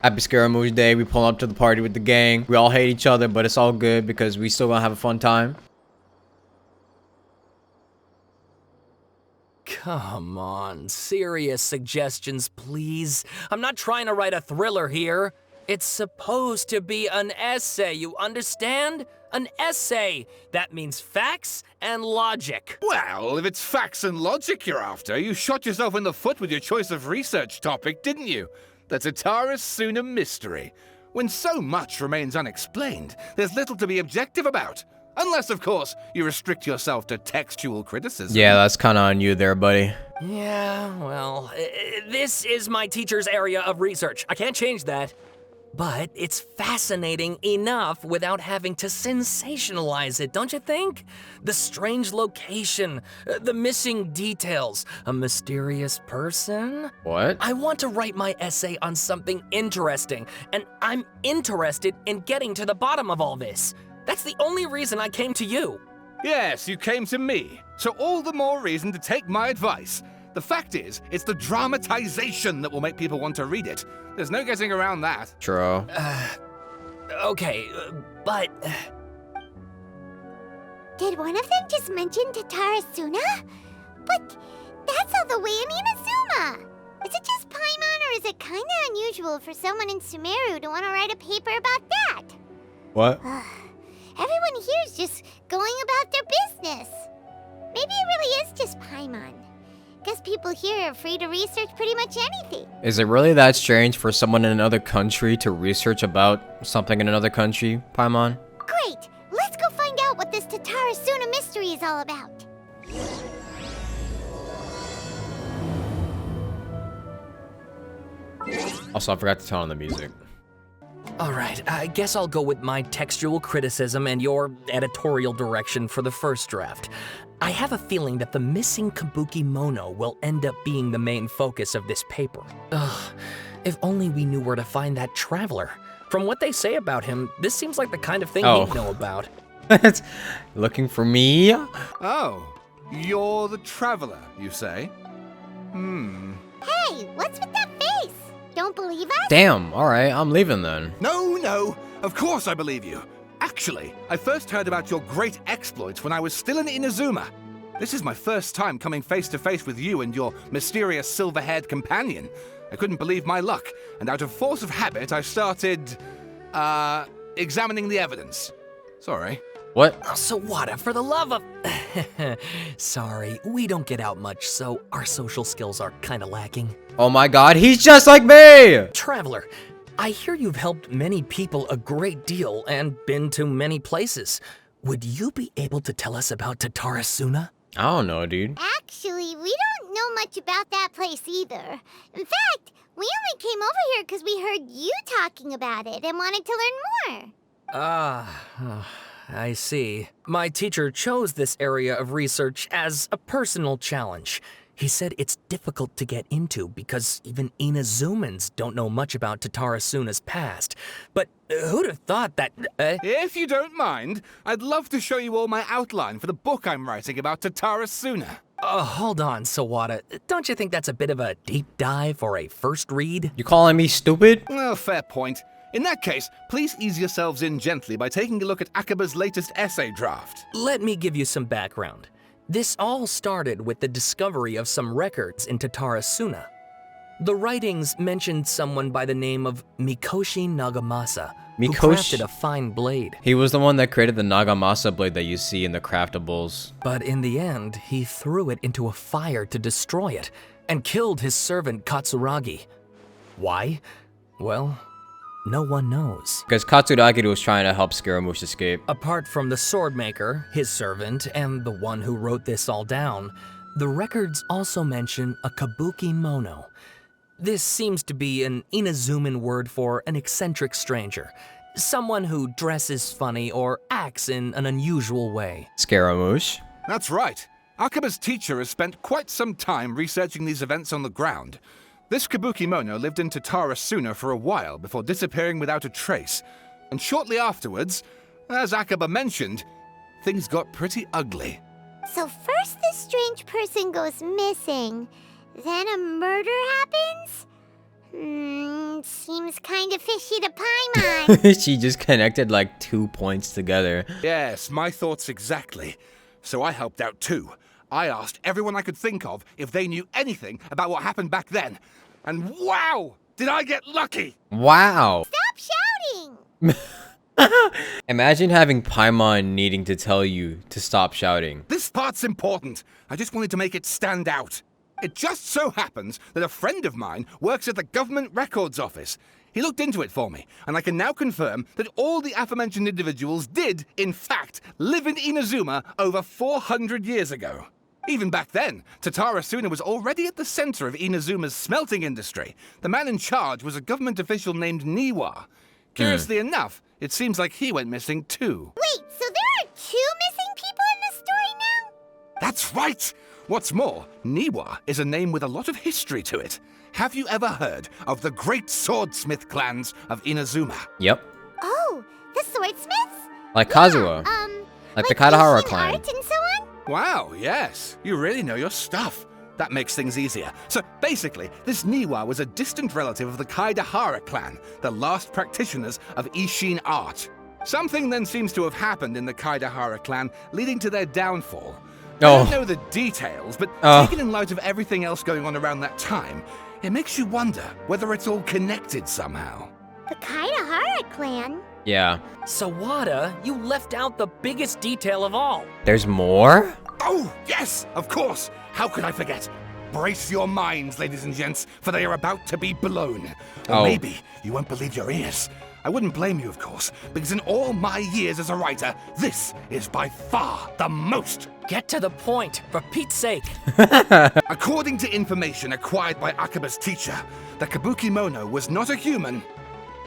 Happy Scaramouche Day. We pull up to the party with the gang. We all hate each other, but it's all good because we still gonna have a fun time. Come on, serious suggestions, please. I'm not trying to write a thriller here. It's supposed to be an essay, you understand? An essay. That means facts and logic. Well, if it's facts and logic you're after, you shot yourself in the foot with your choice of research topic, didn't you? The Tatara Suna mystery. When so much remains unexplained, there's little to be objective about. Unless, of course, you restrict yourself to textual criticism. Yeah, that's kind of on you there, buddy. Yeah, well, this is my teacher's area of research. I can't change that. But it's fascinating enough without having to sensationalize it, don't you think? The strange location, the missing details, a mysterious person. What? I want to write my essay on something interesting, and I'm interested in getting to the bottom of all this. That's the only reason I came to you. Yes, you came to me. So all the more reason to take my advice. The fact is, it's the dramatization that will make people want to read it. There's no getting around that. True. Okay, but... Did one of them just mention Tatara Suna? But that's all the way in Inazuma! Is it just Paimon, or is it kinda unusual for someone in Sumeru to want to write a paper about that? What? Everyone here is just going about their business. Maybe it really is just Paimon. Guess people here are free to research pretty much anything. Is it really that strange for someone in another country to research about something in another country, Paimon? Great! Let's go find out what this Tatara Suna mystery is all about. Also, I forgot to turn on the music. Alright, I guess I'll go with my textual criticism and your editorial direction for the first draft. I have a feeling that the missing Kabuki Mono will end up being the main focus of this paper. Ugh, if only we knew where to find that traveler. From what they say about him, this seems like the kind of thing he'd know about. Looking for me? Oh, you're the traveler, you say? Hey, what's with that face? Don't believe us? Damn, alright, I'm leaving then. No, of course I believe you. Actually, I first heard about your great exploits when I was still in Inazuma. This is my first time coming face to face with you and your mysterious silver-haired companion. I couldn't believe my luck, and out of force of habit, I started, examining the evidence. Sorry. What? Oh, Sawada, for the love of... Sorry, we don't get out much, so our social skills are kinda lacking. Oh my god, he's just like me! Traveler, I hear you've helped many people a great deal and been to many places. Would you be able to tell us about Tatara Suna? I don't know, dude. Actually, we don't know much about that place either. In fact, we only came over here because we heard you talking about it and wanted to learn more. I see. My teacher chose this area of research as a personal challenge. He said it's difficult to get into because even Inazumans don't know much about Tatara Suna's past. But who'd have thought that... If you don't mind, I'd love to show you all my outline for the book I'm writing about Tatara Suna. Hold on, Sawada. Don't you think that's a bit of a deep dive for a first read? You calling me stupid? Well, fair point. In that case, please ease yourselves in gently by taking a look at Akaba's latest essay draft. Let me give you some background. This all started with the discovery of some records in Tatara Suna. The writings mentioned someone by the name of Mikoshi Nagamasa, who crafted a fine blade. He was the one that created the Nagamasa blade that you see in the craftables. But in the end, he threw it into a fire to destroy it, and killed his servant Katsuragi. Why? Well, no one knows. Because Katsuragi was trying to help Scaramouche escape. Apart from the swordmaker, his servant, and the one who wrote this all down, the records also mention a Kabuki Mono. This seems to be an Inazuman word for an eccentric stranger. Someone who dresses funny or acts in an unusual way. Scaramouche? That's right. Akaba's teacher has spent quite some time researching these events on the ground. This Kabuki Mono lived in Tatara Suna for a while before disappearing without a trace. And shortly afterwards, as Akaba mentioned, things got pretty ugly. So first this strange person goes missing, then a murder happens? Seems kind of fishy to Paimon. She just connected like 2 points together. Yes, my thoughts exactly. So I helped out too. I asked everyone I could think of if they knew anything about what happened back then. And wow! Did I get lucky! Wow. Stop shouting! Imagine having Paimon needing to tell you to stop shouting. This part's important. I just wanted to make it stand out. It just so happens that a friend of mine works at the Government Records Office. He looked into it for me, and I can now confirm that all the aforementioned individuals did, in fact, live in Inazuma over 400 years ago. Even back then, Tatara Suna was already at the center of Inazuma's smelting industry. The man in charge was a government official named Niwa. Curiously enough, it seems like he went missing too. Wait, so there are 2 missing people in the story now? That's right! What's more, Niwa is a name with a lot of history to it. Have you ever heard of the great swordsmith clans of Inazuma? Yep. Oh, the swordsmiths? Like Kazuha. Like the Kadahara Genshin clan. art and so on? Wow, yes. You really know your stuff. That makes things easier. So basically, this Niwa was a distant relative of the Kaidahara clan, the last practitioners of Ishin art. Something then seems to have happened in the Kaidahara clan, leading to their downfall. I don't know the details, but taken in light of everything else going on around that time, it makes you wonder whether it's all connected somehow. The Kaidahara clan? Yeah. Sawada, you left out the biggest detail of all. There's more? Oh, yes, of course. How could I forget? Brace your minds, ladies and gents, for they are about to be blown. Or maybe you won't believe your ears. I wouldn't blame you, of course, because in all my years as a writer, this is by far the most. Get to the point, for Pete's sake. According to information acquired by Akaba's teacher, the Kabuki-mono was not a human,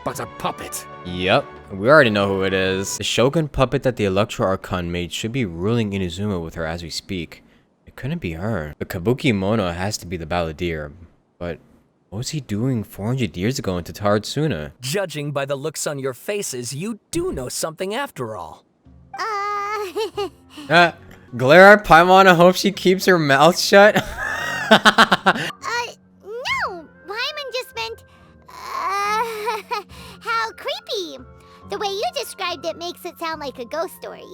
but a puppet. Yep. We already know who it is. The Shogun puppet that the Electro Archon made should be ruling Inazuma with her as we speak. It couldn't be her. The Kabuki-mono has to be the balladeer, but what was he doing 400 years ago in Tatarsuna? Judging by the looks on your faces, you do know something after all. Glare at Paimon and hope she keeps her mouth shut? No, Paimon just meant, how creepy. The way you described it makes it sound like a ghost story.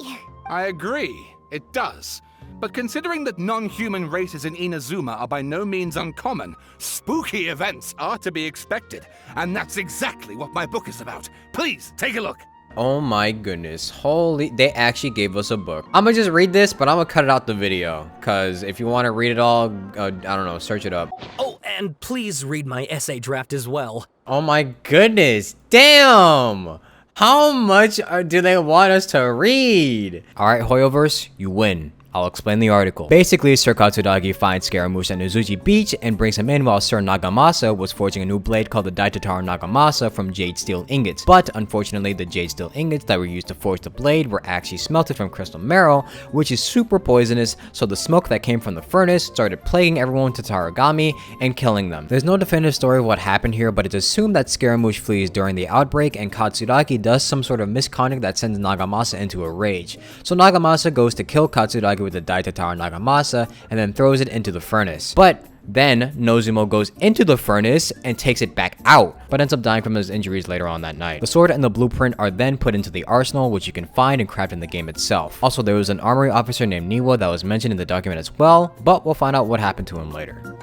I agree, it does. But considering that non-human races in Inazuma are by no means uncommon, spooky events are to be expected. And that's exactly what my book is about. Please, take a look. Oh my goodness. Holy, they actually gave us a book. I'm gonna just read this, but I'm gonna cut it out the video. Cause if you wanna read it all, I don't know, search it up. Oh, and please read my essay draft as well. Oh my goodness, damn! How much do they want us to read? Alright, Hoyoverse, you win. I'll explain the article. Basically, Sir Katsuragi finds Scaramouche at Nozuchi Beach and brings him in while Sir Nagamasa was forging a new blade called the Daitatar Nagamasa from jade steel ingots. But unfortunately, the jade steel ingots that were used to forge the blade were actually smelted from crystal marrow, which is super poisonous, so the smoke that came from the furnace started plaguing everyone to Tatarigami and killing them. There's no definitive story of what happened here, but it's assumed that Scaramouche flees during the outbreak and Katsuragi does some sort of misconduct that sends Nagamasa into a rage. So Nagamasa goes to kill Katsuragi with the Daitatar Nagamasa and then throws it into the furnace. But then Nozumo goes into the furnace and takes it back out, but ends up dying from his injuries later on that night. The sword and the blueprint are then put into the arsenal, which you can find and craft in the game itself. Also, there was an armory officer named Niwa that was mentioned in the document as well, but we'll find out what happened to him later.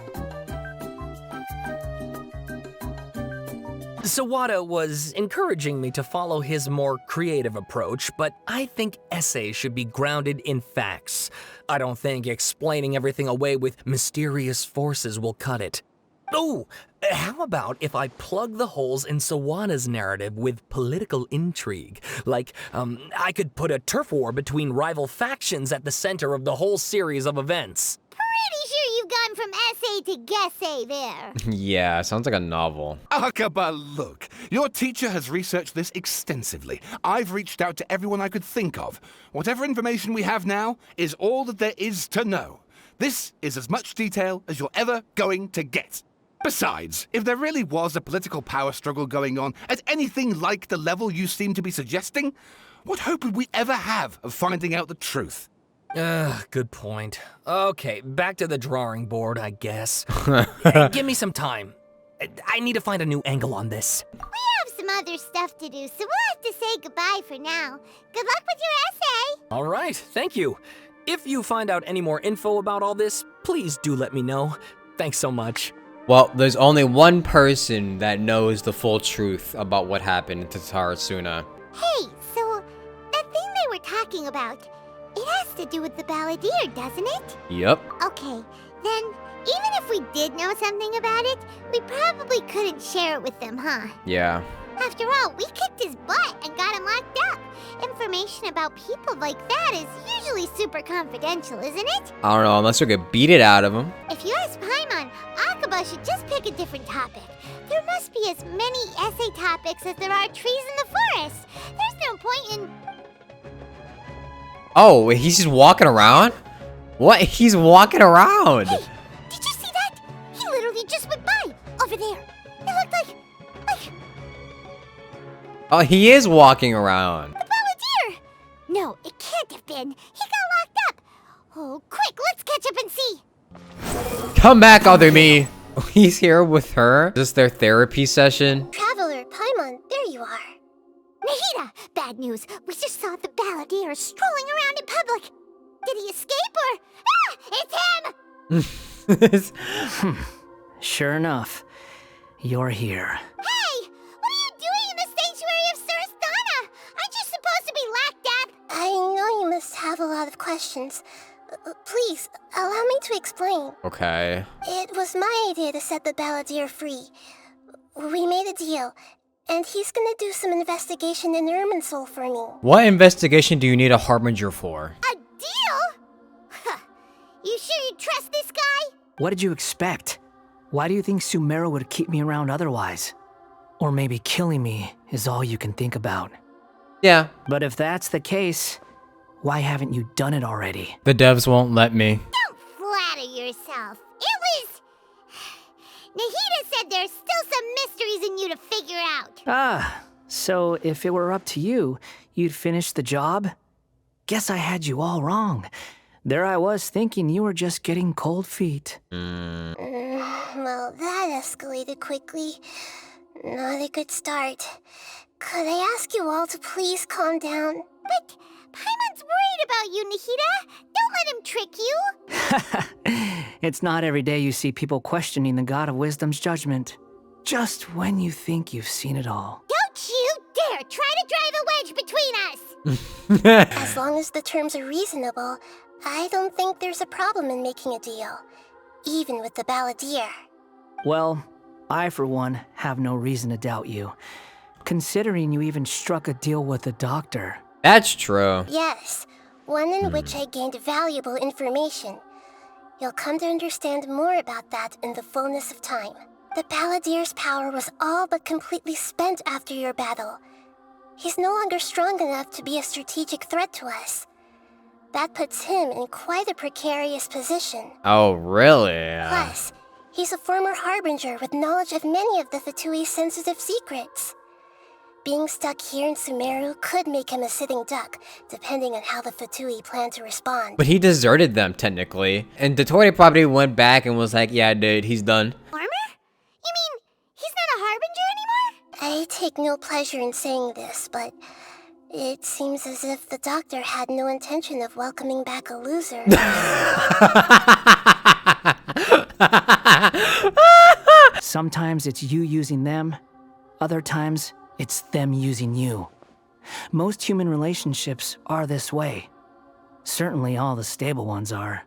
Sawada was encouraging me to follow his more creative approach, but I think essays should be grounded in facts. I don't think explaining everything away with mysterious forces will cut it. Oh, how about if I plug the holes in Sawada's narrative with political intrigue? Like, I could put a turf war between rival factions at the center of the whole series of events. Pretty sure you've gone from essay to guessay there. Yeah, sounds like a novel. Akaba, look. Your teacher has researched this extensively. I've reached out to everyone I could think of. Whatever information we have now is all that there is to know. This is as much detail as you're ever going to get. Besides, if there really was a political power struggle going on at anything like the level you seem to be suggesting, what hope would we ever have of finding out the truth? Good point. Okay, back to the drawing board, I guess. Give me some time. I need to find a new angle on this. We have some other stuff to do, so we'll have to say goodbye for now. Good luck with your essay! All right, thank you. If you find out any more info about all this, please do let me know. Thanks so much. Well, there's only one person that knows the full truth about what happened to Tarasuna. Hey, so that thing they were talking about, it has to do with the balladeer, doesn't it? Yep. Okay, then even if we did know something about it, we probably couldn't share it with them, huh? Yeah. After all, we kicked his butt and got him locked up. Information about people like that is usually super confidential, isn't it? I don't know, unless we could beat it out of him. If you ask Paimon, Akaba should just pick a different topic. There must be as many essay topics as there are trees in the forest. There's no point in... Oh, he's just walking around? What? He's walking around. Hey, did you see that? He literally just went by, over there. It looked like... Oh, he is walking around. the balladeer! No, it can't have been. He got locked up. Oh, quick, let's catch up and see. Come back, other me. He's here with her. Is this their therapy session? Traveler, Paimon, there you are. Nahida, bad news. We just saw the balladeer strolling around in public. Did he escape or... Ah, it's him! Sure enough, you're here. Hey, what are you doing in the sanctuary of Surasthana? Aren't you supposed to be locked up? I know you must have a lot of questions. Please, allow me to explain. Okay. It was my idea to set the balladeer free. We made a deal, and he's gonna do some investigation in Irminsul for me. What investigation do you need a harbinger for? A deal? Huh. You sure you trust this guy? What did you expect? Why do you think Sumeru would keep me around otherwise? Or maybe killing me is all you can think about. Yeah. But if that's the case, why haven't you done it already? The devs won't let me. Don't flatter yourself. It was... Nahida said there's still some mysteries in you to figure out. Ah, so if it were up to you, you'd finish the job? Guess I had you all wrong. There I was thinking you were just getting cold feet. Well, that escalated quickly. Not a good start. Could I ask you all to please calm down? But Paimon's worried about you, Nahida. Don't let him trick you. It's not every day you see people questioning the God of Wisdom's judgment. Just when you think you've seen it all. Don't you dare try to drive a wedge between us! As long as the terms are reasonable, I don't think there's a problem in making a deal. Even with the balladeer. Well, I for one have no reason to doubt you, considering you even struck a deal with the doctor. That's true. Yes, one in which I gained valuable information. You'll come to understand more about that in the fullness of time. The balladeer's power was all but completely spent after your battle. He's no longer strong enough to be a strategic threat to us. That puts him in quite a precarious position. Oh, really? Plus, he's a former harbinger with knowledge of many of the Fatui's sensitive secrets. Being stuck here in Sumeru could make him a sitting duck, depending on how the Fatui plan to respond. But he deserted them, technically. And Dotori probably went back and was like, yeah, dude, he's done. Armor? You mean, he's not a harbinger anymore? I take no pleasure in saying this, but it seems as if the doctor had no intention of welcoming back a loser. Sometimes it's you using them, other times it's them using you. Most human relationships are this way. Certainly all the stable ones are.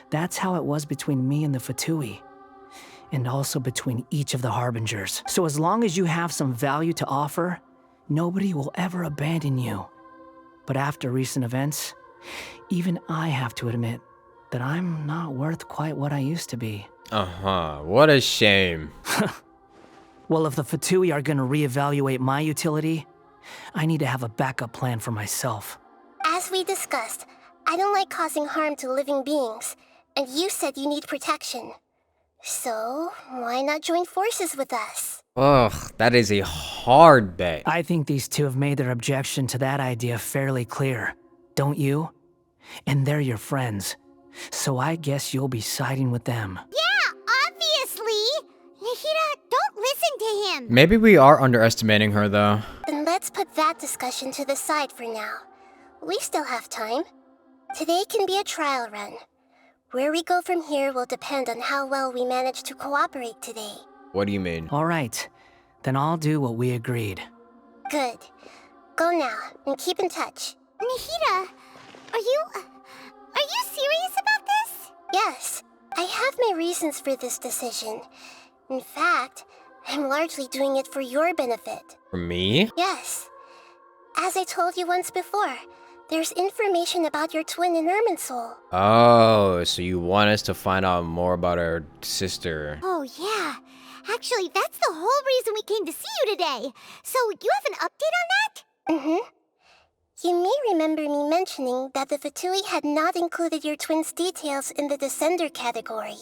That's how it was between me and the Fatui, and also between each of the harbingers. So as long as you have some value to offer, nobody will ever abandon you. But after recent events, even I have to admit that I'm not worth quite what I used to be. What a shame. Well, if the Fatui are gonna reevaluate my utility, I need to have a backup plan for myself. As we discussed, I don't like causing harm to living beings, and you said you need protection. So, why not join forces with us? Ugh, that is a hard bet. I think these two have made their objection to that idea fairly clear, don't you? And they're your friends, so I guess you'll be siding with them. Yeah, obviously! Nahida, to him. Maybe we are underestimating her, though. Then let's put that discussion to the side for now. We still have time. Today can be a trial run. Where we go from here will depend on how well we manage to cooperate today. What do you mean? All right, then I'll do what we agreed. Good. Go now, and keep in touch. Nahida, are you serious about this? Yes, I have my reasons for this decision. In fact, I'm largely doing it for your benefit. For me? Yes. As I told you once before, there's information about your twin in Irminsul. Oh, so you want us to find out more about our sister. Oh, yeah. Actually, that's the whole reason we came to see you today. So, you have an update on that? Mm-hmm. You may remember me mentioning that the Fatui had not included your twin's details in the Descender category.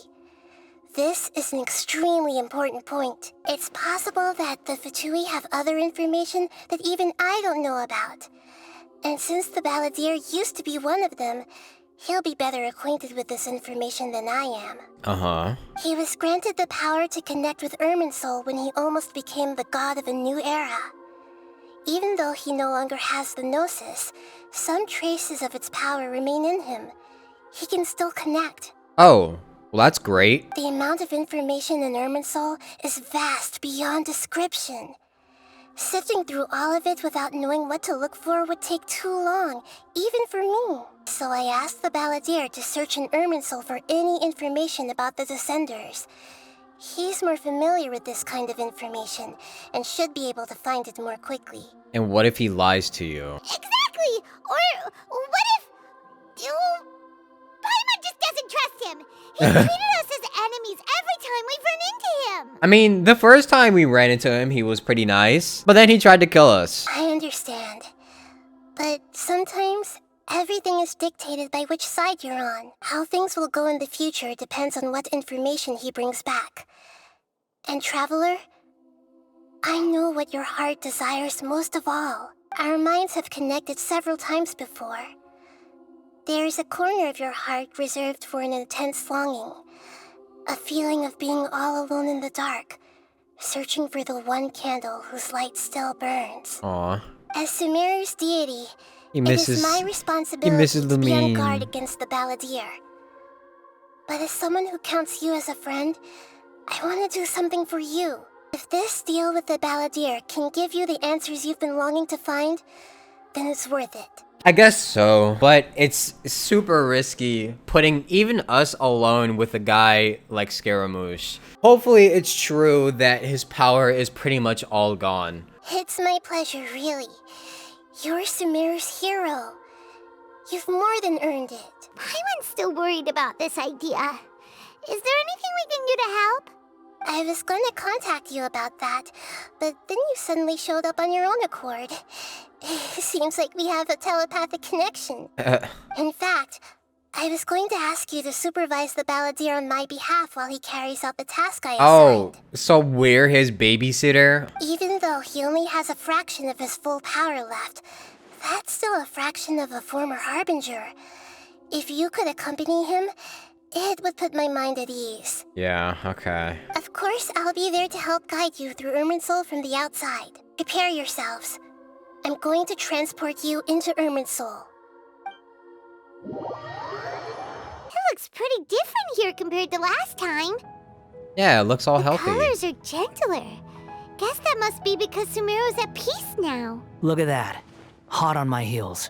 This is an extremely important point. It's possible that the Fatui have other information that even I don't know about. And since the Balladeer used to be one of them, he'll be better acquainted with this information than I am. Uh-huh. He was granted the power to connect with Irminsul when he almost became the god of a new era. Even though he no longer has the Gnosis, some traces of its power remain in him. He can still connect. Oh, well that's great. The amount of information in Irminsul is vast beyond description. Sifting through all of it without knowing what to look for would take too long, even for me. So I asked the Balladeer to search in Irminsul for any information about the Descenders. He's more familiar with this kind of information, and should be able to find it more quickly. And what if he lies to you? Exactly! Or what if... Paimon just doesn't trust him! He treated us as enemies every time we've run into him! I mean, the first time we ran into him, he was pretty nice. But then he tried to kill us. I understand. But sometimes, everything is dictated by which side you're on. How things will go in the future depends on what information he brings back. And Traveler, I know what your heart desires most of all. Our minds have connected several times before. There is a corner of your heart reserved for an intense longing. A feeling of being all alone in the dark, searching for the one candle whose light still burns. Aw. As Sumeru's deity, He it misses... is my responsibility misses to be on Lumine. guard against the Balladeer. But as someone who counts you as a friend, I want to do something for you. If this deal with the Balladeer can give you the answers you've been longing to find, then it's worth it. I guess so, but it's super risky putting even us alone with a guy like Scaramouche. Hopefully it's true that his power is pretty much all gone. It's my pleasure, really. You're Sumeru's hero. You've more than earned it. Paimon's still worried about this idea. Is there anything we can do to help? I was going to contact you about that, but then you suddenly showed up on your own accord. Seems like we have a telepathic connection. In fact, I was going to ask you to supervise the Balladeer on my behalf while he carries out the task I Oh, assigned. so we're his babysitter? Even though he only has a fraction of his full power left, that's still a fraction of a former Harbinger. If you could accompany him, it would put my mind at ease. Yeah, okay. Of course, I'll be there to help guide you through Irminsul from the outside. Prepare yourselves. I'm going to transport you into Irminsul. It looks pretty different here compared to last time. Yeah, it looks all The healthy. colors are gentler. Guess that must be because Sumeru's at peace now. Look at that. Hot on my heels.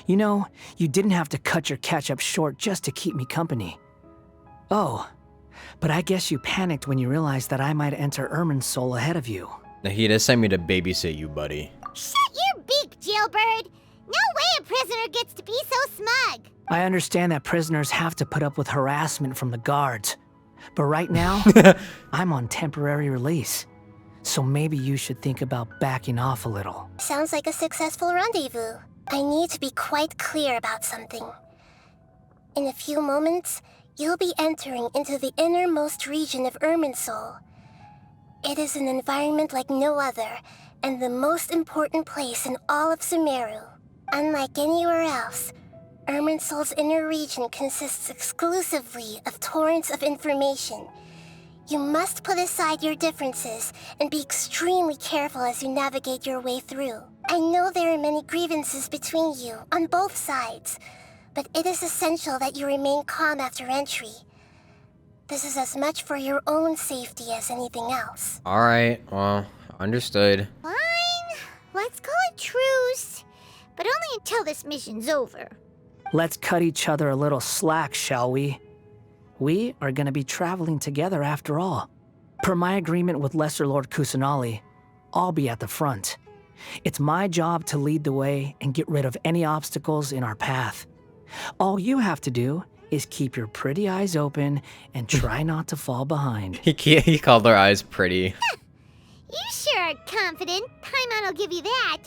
You know, you didn't have to cut your catch-up short just to keep me company. Oh, but I guess you panicked when you realized that I might enter Irminsul ahead of you. Nahida sent me to babysit you, buddy. Shut your beak, jailbird! No way a prisoner gets to be so smug! I understand that prisoners have to put up with harassment from the guards. But right now, I'm on temporary release. So maybe you should think about backing off a little. Sounds like a successful rendezvous. I need to be quite clear about something. In a few moments, you'll be entering into the innermost region of Irminsul. It is an environment like no other, and the most important place in all of Sumeru. Unlike anywhere else, Irminsul's inner region consists exclusively of torrents of information. You must put aside your differences and be extremely careful as you navigate your way through. I know there are many grievances between you on both sides, but it is essential that you remain calm after entry. This is as much for your own safety as anything else. Alright, well, understood. Fine. Let's call it truce. But only until this mission's over. Let's cut each other a little slack, shall we? We are going to be traveling together after all. Per my agreement with Lesser Lord Kusanali, I'll be at the front. It's my job to lead the way and get rid of any obstacles in our path. All you have to do is keep your pretty eyes open and try not to fall behind. He called her eyes pretty. You sure are confident. Paimon will give you that.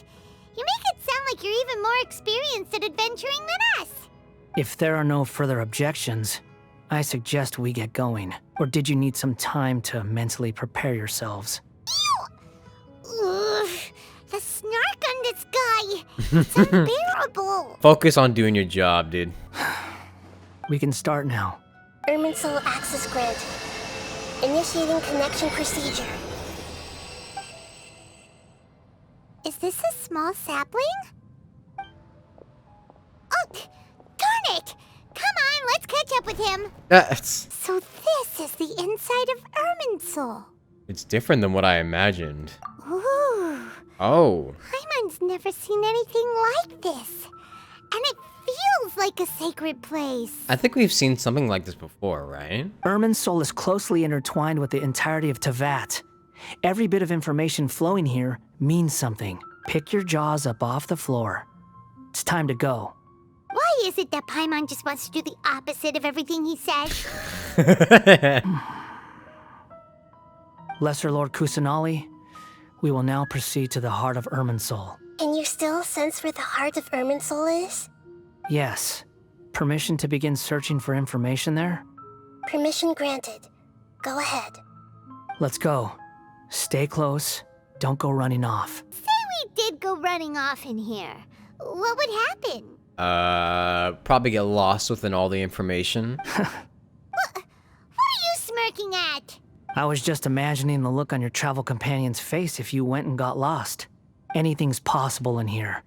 You make it sound like you're even more experienced at adventuring than us. If there are no further objections, I suggest we get going. Or did you need some time to mentally prepare yourselves? Ugh, the snark on this guy. It's unbearable. Focus on doing your job, dude. We can start now. Irminsul access granted. Initiating connection procedure. Is this a small sapling? Oh, darn it! Come on, let's catch up with him. So this is the inside of Irminsul. It's different than what I imagined. Ooh. Oh. Paimon's never seen anything like this. And it feels like a sacred place. I think we've seen something like this before, right? Irminsul is closely intertwined with the entirety of Teyvat. Every bit of information flowing here means something. Pick your jaws up off the floor. It's time to go. Why is it that Paimon just wants to do the opposite of everything he says? Lesser Lord Kusanali, we will now proceed to the heart of Irminsul. Can you still sense where the heart of Irminsul is? Yes. Permission to begin searching for information there? Permission granted. Go ahead. Let's go. Stay close. Don't go running off. Say we did go running off in here. What would happen? Probably get lost within all the information. What are you smirking at? I was just imagining the look on your travel companion's face if you went and got lost. Anything's possible in here.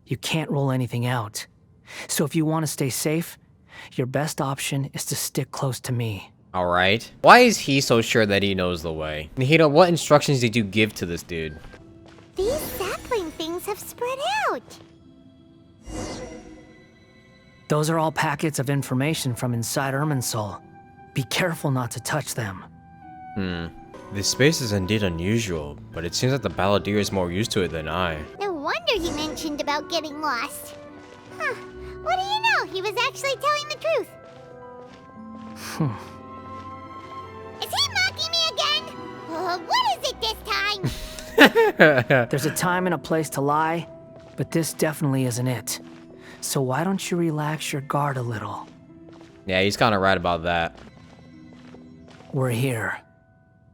You can't rule anything out. So if you want to stay safe, your best option is to stick close to me. Alright. Why is he so sure that he knows the way? Nahida, what instructions did you give to this dude? These sapling things have spread out. Those are all packets of information from inside Irminsul. Be careful not to touch them. This space is indeed unusual, but it seems that the balladeer is more used to it than I. No wonder he mentioned about getting lost. Huh. What do you know? He was actually telling the truth. Is he mocking me again? What is it this time? There's a time and a place to lie, but this definitely isn't it. So why don't you relax your guard a little? Yeah, he's kind of right about that. We're here.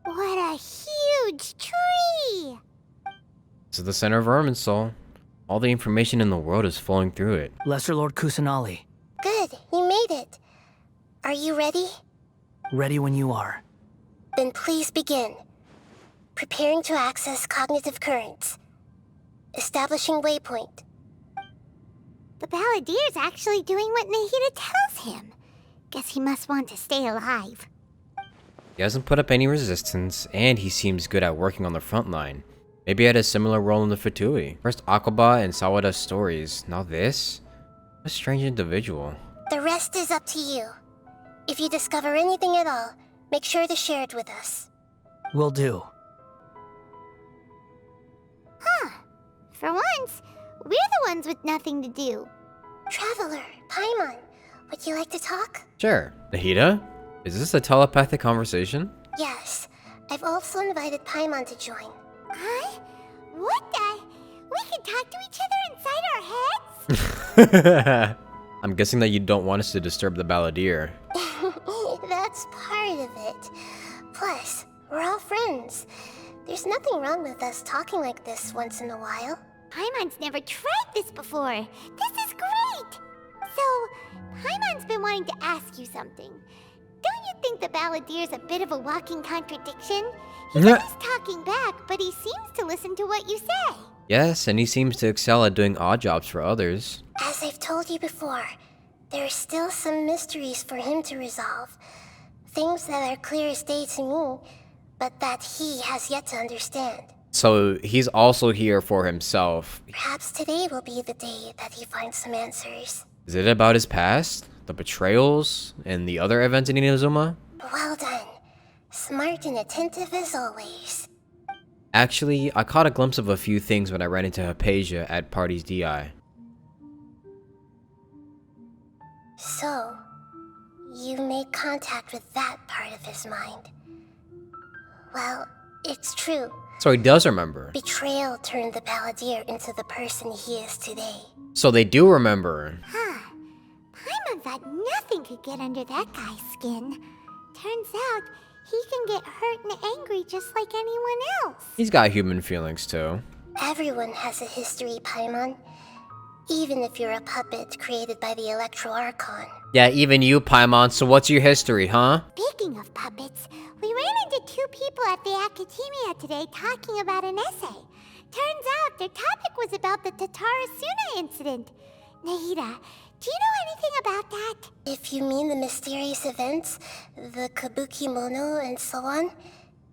What a huge tree! This is the center of Irminsul. All the information in the world is flowing through it. Lesser Lord Kusanali, Good, you made it. Are you ready? ready when you are. Then please begin. Preparing to access cognitive currents. Establishing waypoint. The balladeer's actually doing what Nahida tells him. Guess he must want to stay alive. He hasn't put up any resistance, and he seems good at working on the front line. Maybe he had a similar role in the Fatui. First Akaba and Sawada's stories, now this? What a strange individual. The rest is up to you. If you discover anything at all, make sure to share it with us. Will do. Huh. For once, we're the ones with nothing to do. Traveler, Paimon, would you like to talk? Sure. Nahida? Is this a telepathic conversation? Yes. I've also invited Paimon to join. Huh? What the? We can talk to each other inside our heads? I'm guessing that you don't want us to disturb the balladeer. That's part of it. Plus, we're all friends. There's nothing wrong with us talking like this once in a while. Paimon's never tried this before. This is great! So, Paimon's been wanting to ask you something. Don't you think the Balladier's a bit of a walking contradiction. He's always talking back, but he seems to listen to what you say. Yes, and he seems to excel at doing odd jobs for others. As I've told you before, there are still some mysteries for him to resolve. Things that are clear as day to me, but that he has yet to understand. So he's also here for himself. Perhaps today will be the day that he finds some answers. Is it about his past? The betrayals? And the other events in Inazuma? Well done. Smart and attentive as always. Actually, I caught a glimpse of a few things when I ran into Hypatia at Party's DI. So, you made contact with that part of his mind. Well, it's true. So he does remember. Betrayal turned the Balladeer into the person he is today. So they do remember. Paimon thought nothing could get under that guy's skin. Turns out, he can get hurt and angry just like anyone else. He's got human feelings too. Everyone has a history, Paimon. Even if you're a puppet created by the Electro Archon. Yeah, even you, Paimon, so what's your history, huh? Speaking of puppets, we ran into two people at the Academia today talking about an essay. Turns out their topic was about the Tatarasuna incident. Nahida, do you know anything about that? If you mean the mysterious events, the Kabuki Mono and so on,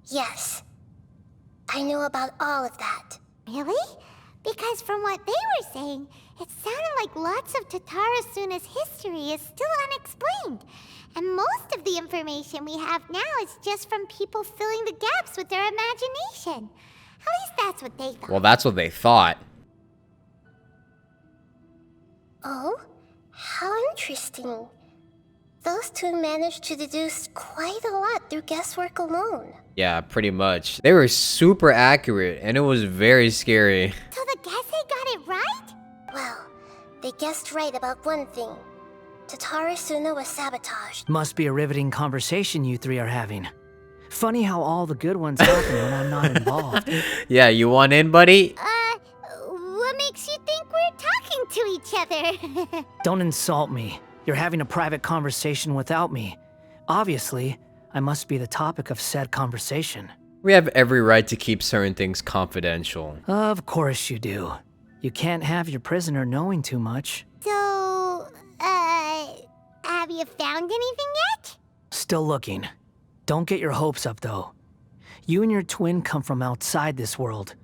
yes. I know about all of that. Really? Because from what they were saying, it sounded like lots of Tatarasuna's history is still unexplained. And most of the information we have now is just from people filling the gaps with their imagination. At least that's what they thought. Well, that's what they thought. Oh? How interesting. Those two managed to deduce quite a lot through guesswork alone. Yeah, pretty much. They were super accurate, and it was very scary. So the Gesse got it right? Well, they guessed right about one thing. Tatarasuna was sabotaged. Must be a riveting conversation you three are having. Funny how all the good ones happen when I'm not involved. Yeah, you want in, buddy? What makes you think we're talking to each other? Don't insult me. You're having a private conversation without me. Obviously, I must be the topic of said conversation. We have every right to keep certain things confidential. Of course you do. You can't have your prisoner knowing too much. So, have you found anything yet? Still looking. Don't get your hopes up, though. You and your twin come from outside this world.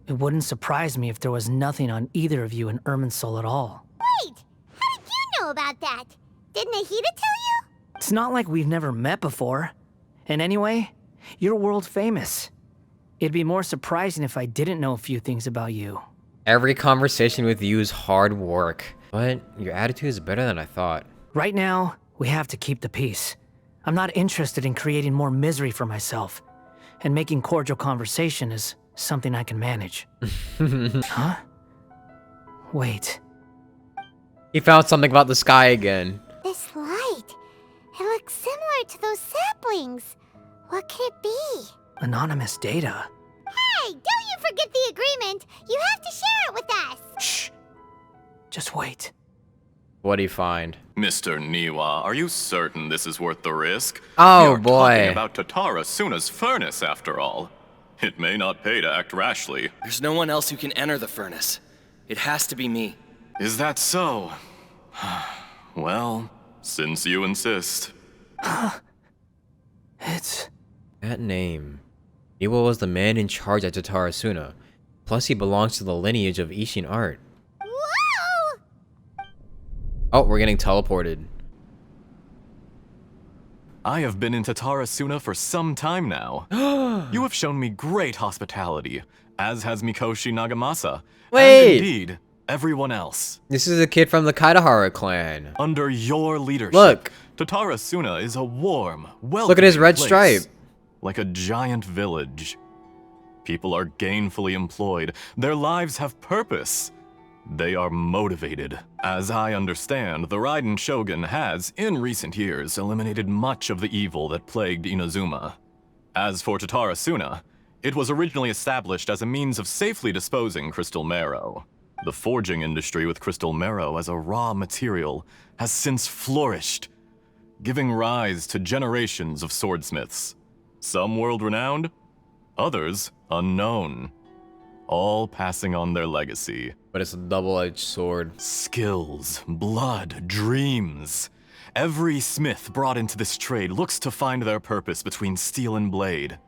It wouldn't surprise me if there was nothing on either of you in Irminsul at all. Wait! How did you know about that? Did Nahida tell you? It's not like we've never met before. And anyway, you're world famous. It'd be more surprising if I didn't know a few things about you. Every conversation with you is hard work, but your attitude is better than I thought. Right now, we have to keep the peace. I'm not interested in creating more misery for myself. And making cordial conversation is something I can manage. Huh? Wait. He found something about the sky again. This light. It looks similar to those saplings. What could it be? Anonymous data. Hey, don't you forget the agreement. You have to share it with us. Shh. Just wait. What'd he find? Mr. Niwa, are you certain this is worth the risk? Oh, You're boy. talking about Tatarasuna's furnace, after all. It may not pay to act rashly. There's no one else who can enter the furnace. It has to be me. Is that so? Well, since you insist. It's... That name. Iwa was the man in charge at Tatarasuna. Plus, he belongs to the lineage of Ishin art. Whoa! Oh, we're getting teleported. I have been in Tatarasuna for some time now. You have shown me great hospitality, as has Mikoshi Nagamasa. Wait! And indeed, everyone else. This is a kid from the Kaitahara clan. Under your leadership, Look. Tatarasuna is a warm, welcoming Look at his red place, stripe. like a giant village. People are gainfully employed. Their lives have purpose. They are motivated. As I understand, the Raiden Shogun has, in recent years, eliminated much of the evil that plagued Inazuma. As for Tatarasuna, it was originally established as a means of safely disposing crystal marrow. The forging industry with crystal marrow as a raw material has since flourished. giving rise to generations of swordsmiths. Some world-renowned, others unknown, all passing on their legacy. But it's a double-edged sword. Skills, blood, dreams. Every smith brought into this trade looks to find their purpose between steel and blade.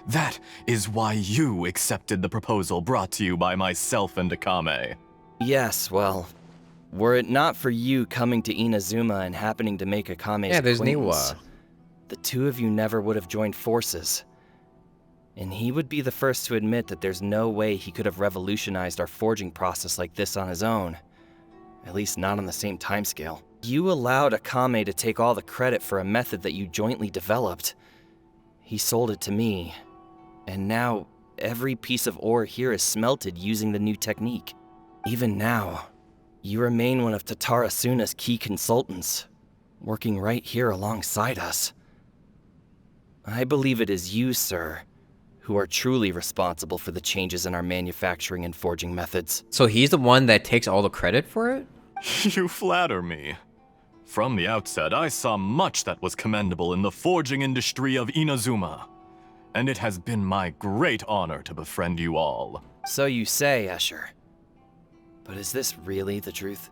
That is why you accepted the proposal brought to you by myself and Akame. Yes, well, were it not for you coming to Inazuma and happening to make Akame's Yeah, there's acquaintance, Niwa. the two of you never would have joined forces. And he would be the first to admit that there's no way he could have revolutionized our forging process like this on his own. At least not on the same timescale. You allowed Akame to take all the credit for a method that you jointly developed. He sold it to me, and now every piece of ore here is smelted using the new technique. Even now, you remain one of Tatara Suna's key consultants, working right here alongside us. I believe it is you, sir, who are truly responsible for the changes in our manufacturing and forging methods. So he's the one that takes all the credit for it? You flatter me. From the outset, I saw much that was commendable in the forging industry of Inazuma, and it has been my great honor to befriend you all. So you say, Escher. But is this really the truth?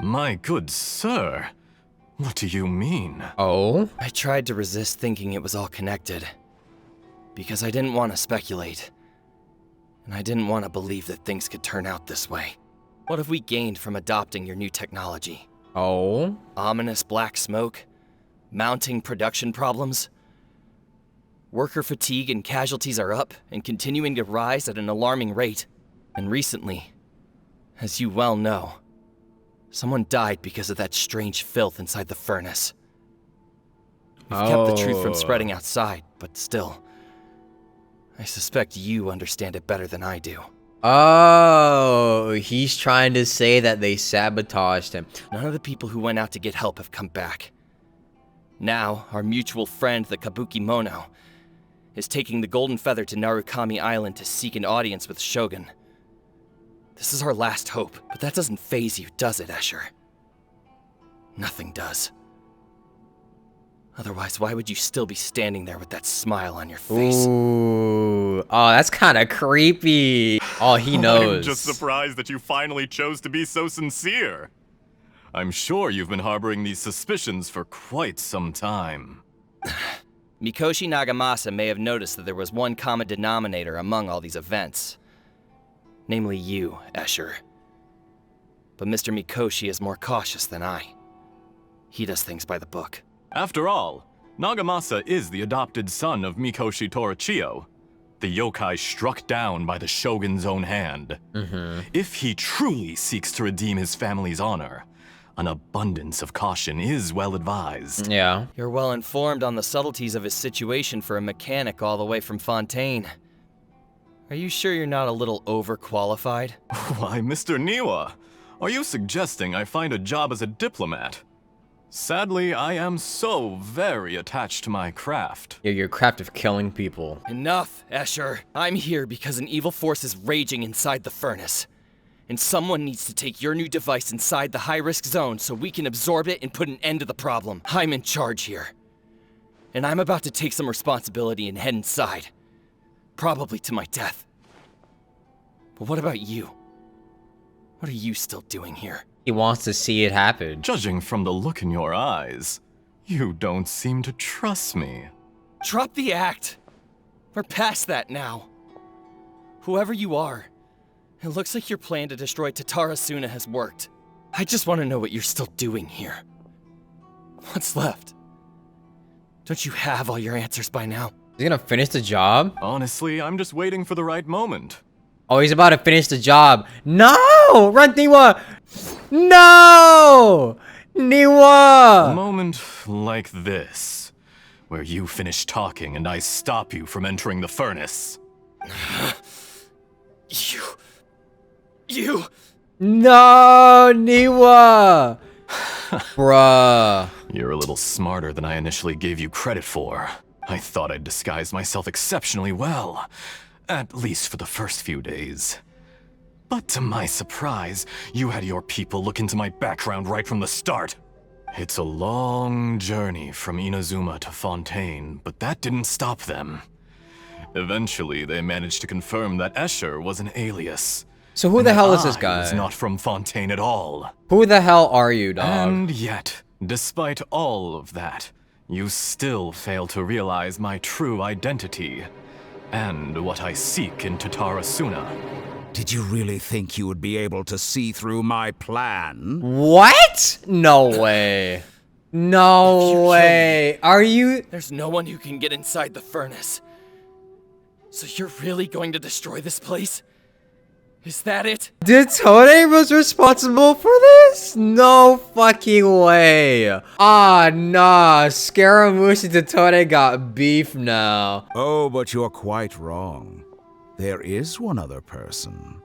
My good sir, what do you mean? Oh? I tried to resist thinking it was all connected, because I didn't want to speculate, and I didn't want to believe that things could turn out this way. What have we gained from adopting your new technology? Oh? Ominous black smoke? Mounting production problems? Worker fatigue and casualties are up and continuing to rise at an alarming rate. And recently, as you well know, someone died because of that strange filth inside the furnace. We've kept the truth from spreading outside, but still, I suspect you understand it better than I do. Oh, he's trying to say that they sabotaged him. None of the people who went out to get help have come back. Now, our mutual friend, the Kabuki Mono, is taking the Golden Feather to Narukami Island to seek an audience with Shogun. This is our last hope, but that doesn't faze you, does it, Escher? Nothing does. Otherwise, why would you still be standing there with that smile on your face? Ooh. Oh, that's kind of creepy. Oh, he knows. I'm just surprised that you finally chose to be so sincere. I'm sure you've been harboring these suspicions for quite some time. Mikoshi Nagamasa may have noticed that there was one common denominator among all these events. Namely you, Escher. But Mr. Mikoshi is more cautious than I. He does things by the book. After all, Nagamasa is the adopted son of Mikoshi Torichio, the yokai struck down by the Shogun's own hand. If he truly seeks to redeem his family's honor, an abundance of caution is well advised. Yeah. You're well informed on the subtleties of his situation for a mechanic all the way from Fontaine. Are you sure you're not a little overqualified? Why, Mr. Niwa, are you suggesting I find a job as a diplomat? Sadly, I am so very attached to my craft. Yeah, your craft of killing people. Enough, Escher. I'm here because an evil force is raging inside the furnace. And someone needs to take your new device inside the high-risk zone so we can absorb it and put an end to the problem. I'm in charge here. And I'm about to take some responsibility and head inside. Probably to my death. But what about you? What are you still doing here? He wants to see it happen. Judging from the look in your eyes, you don't seem to trust me. Drop the act! We're past that now. Whoever you are, it looks like your plan to destroy Tatara Suna has worked. I just want to know what you're still doing here. What's left? Don't you have all your answers by now? He's gonna finish the job? Honestly, I'm just waiting for the right moment. Oh, he's about to finish the job. No! Run, Niwa! No! A Niwa! moment like this, where you finish talking and I stop you from entering the furnace. You... No, Niwa! Bruh. You're a little smarter than I initially gave you credit for. I thought I'd disguised myself exceptionally well, at least for the first few days. But to my surprise, you had your people look into my background right from the start. It's a long journey from Inazuma to Fontaine, but that didn't stop them. Eventually, they managed to confirm that Escher was an alias. So who and the that hell is this I guy? was not from Fontaine at all. Who the hell are you, dog? And yet, despite all of that, you still fail to realize my true identity and what I seek in Tatarasuna. Did you really think you would be able to see through my plan? What? No way. No way. Are you? There's no one who can get inside the furnace. So you're really going to destroy this place? Is that it? Detone was responsible for this? No fucking way. Ah, nah. Scaramouche and Detone got beef now. Oh, but you're quite wrong. There is one other person.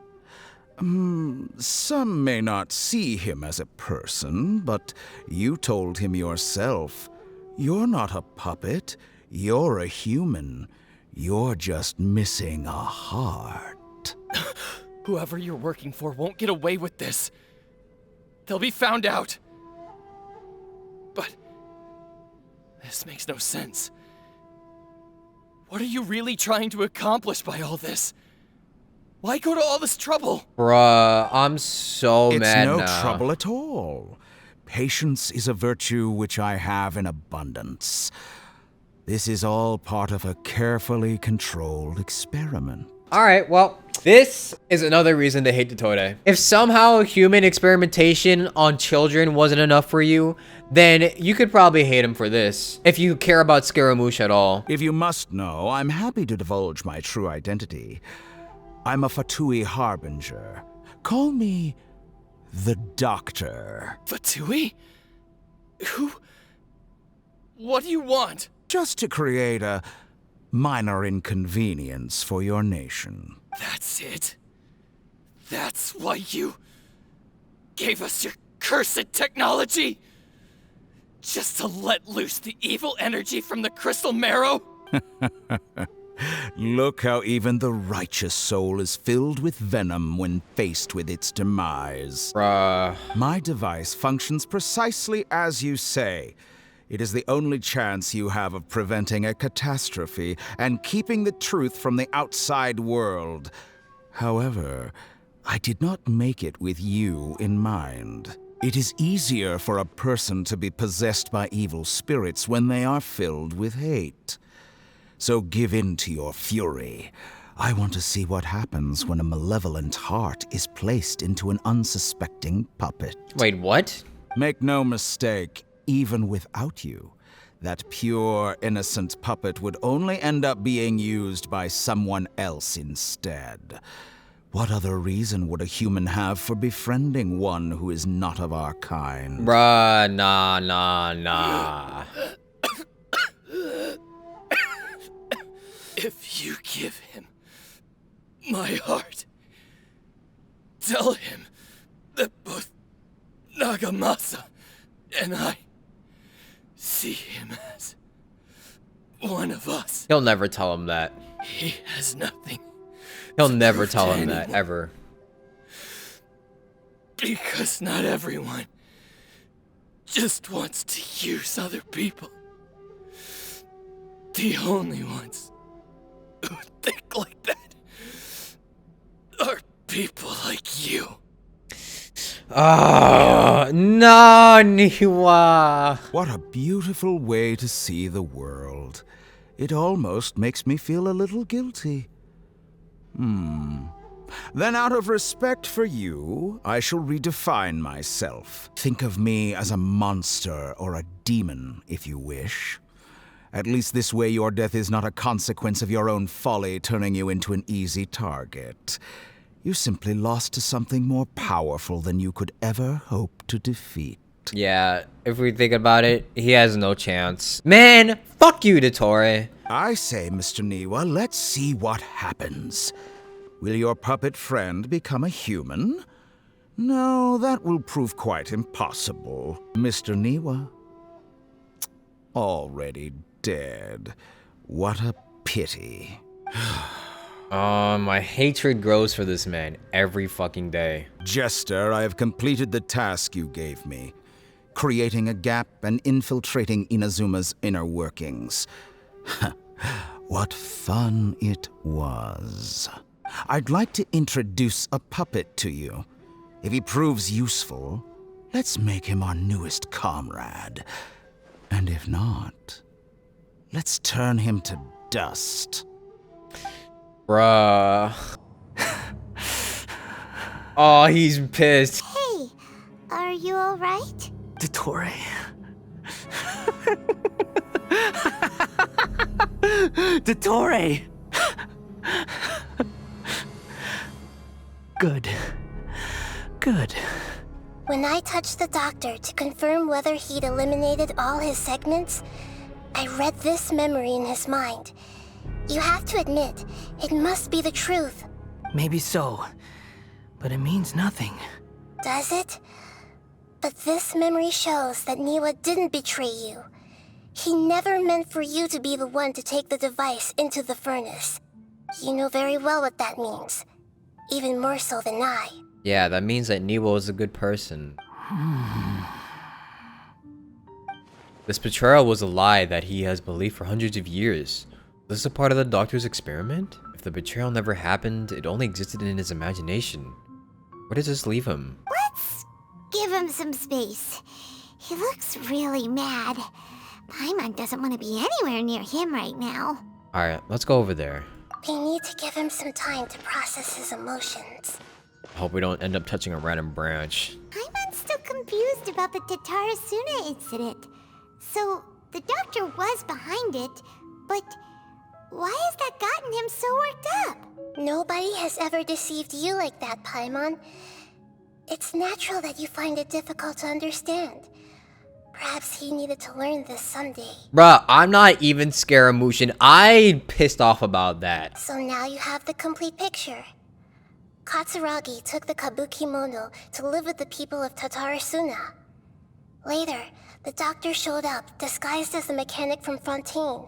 Some may not see him as a person, but you told him yourself. You're not a puppet. You're a human. You're just missing a heart. Whoever you're working for won't get away with this. They'll be found out. But this makes no sense. What are you really trying to accomplish by all this? Why go to all this trouble? Bruh, I'm so mad now. It's no trouble at all. Patience is a virtue which I have in abundance. This is all part of a carefully controlled experiment. Alright, well, this is another reason to hate Detone. If somehow human experimentation on children wasn't enough for you, then you could probably hate him for this, if you care about Scaramouche at all. If you must know, I'm happy to divulge my true identity. I'm a Fatui harbinger. Call me the Doctor. Fatui? Who? What do you want? Just to create a minor inconvenience for your nation. That's it? That's why you gave us your cursed technology? Just to let loose the evil energy from the crystal marrow? Look how even the righteous soul is filled with venom when faced with its demise. Bruh. My device functions precisely as you say. It is the only chance you have of preventing a catastrophe and keeping the truth from the outside world. However, I did not make it with you in mind. It is easier for a person to be possessed by evil spirits when they are filled with hate. So give in to your fury. I want to see what happens when a malevolent heart is placed into an unsuspecting puppet. Wait, what? Make no mistake, even without you, that pure, innocent puppet would only end up being used by someone else instead. What other reason would a human have for befriending one who is not of our kind? Bruh, nah. If you give him my heart, tell him that both Nagamasa and I see him as one of us. He'll never tell him that. He has nothing. He'll never tell him that, ever. Because not everyone just wants to use other people. The only ones who think like that are people like you. Oh, no, Niwa. What a beautiful way to see the world. It almost makes me feel a little guilty. Then out of respect for you, I shall redefine myself. Think of me as a monster or a demon, if you wish. At least this way your death is not a consequence of your own folly turning you into an easy target. You simply lost to something more powerful than you could ever hope to defeat. Yeah, if we think about it, he has no chance. Man, fuck you, Detone. I say, Mr. Niwa, let's see what happens. Will your puppet friend become a human? No, that will prove quite impossible. Mr. Niwa? Already dead. What a pity. My hatred grows for this man every fucking day. Jester, I have completed the task you gave me. creating a gap and infiltrating Inazuma's inner workings. What fun it was. I'd like to introduce a puppet to you. If he proves useful, let's make him our newest comrade. And if not, let's turn him to dust. Bruh. Oh, he's pissed. Hey, are you alright? Dottore. Dottore! Good. Good. When I touched the doctor to confirm whether he'd eliminated all his segments, I read this memory in his mind. You have to admit, it must be the truth. Maybe so. But it means nothing. Does it? But this memory shows that Niwa didn't betray you. He never meant for you to be the one to take the device into the furnace. You know very well what that means. Even more so than I. Yeah, that means that Niwa is a good person. This betrayal was a lie that he has believed for hundreds of years. Was this a part of the doctor's experiment? If the betrayal never happened, it only existed in his imagination. Where does this leave him? Let's give him some space. He looks really mad. Paimon doesn't want to be anywhere near him right now. Alright, let's go over there. We need to give him some time to process his emotions. Hope we don't end up touching a random branch. Paimon's still confused about the Tatarasuna incident. So, the doctor was behind it, but why has that gotten him so worked up? Nobody has ever deceived you like that, Paimon. It's natural that you find it difficult to understand. Perhaps he needed to learn this someday. Bruh, I'm not even scaramouche and I pissed off about that. So now you have the complete picture. Katsuragi took the Kabukimono to live with the people of Tatarasuna. Later, the doctor showed up, disguised as the mechanic from Fontaine.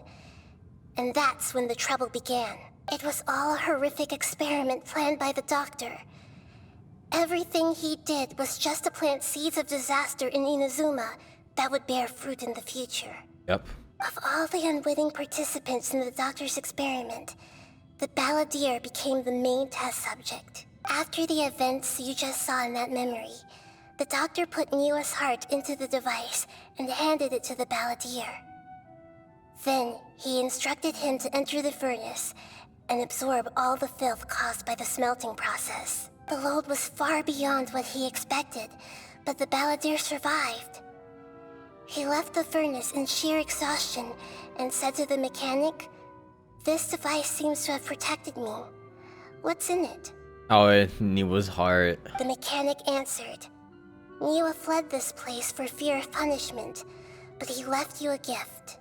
And that's when the trouble began. It was all a horrific experiment planned by the doctor. Everything he did was just to plant seeds of disaster in Inazuma that would bear fruit in the future. Yep. Of all the unwitting participants in the doctor's experiment, the balladeer became the main test subject. After the events you just saw in that memory, the doctor put Niwa's heart into the device and handed it to the balladeer. Then, he instructed him to enter the furnace and absorb all the filth caused by the smelting process. The load was far beyond what he expected, but the balladeer survived. He left the furnace in sheer exhaustion and said to the mechanic, "This device seems to have protected me. What's in it?" Oh, Niwa's heart. The mechanic answered, "Niwa fled this place for fear of punishment, but he left you a gift.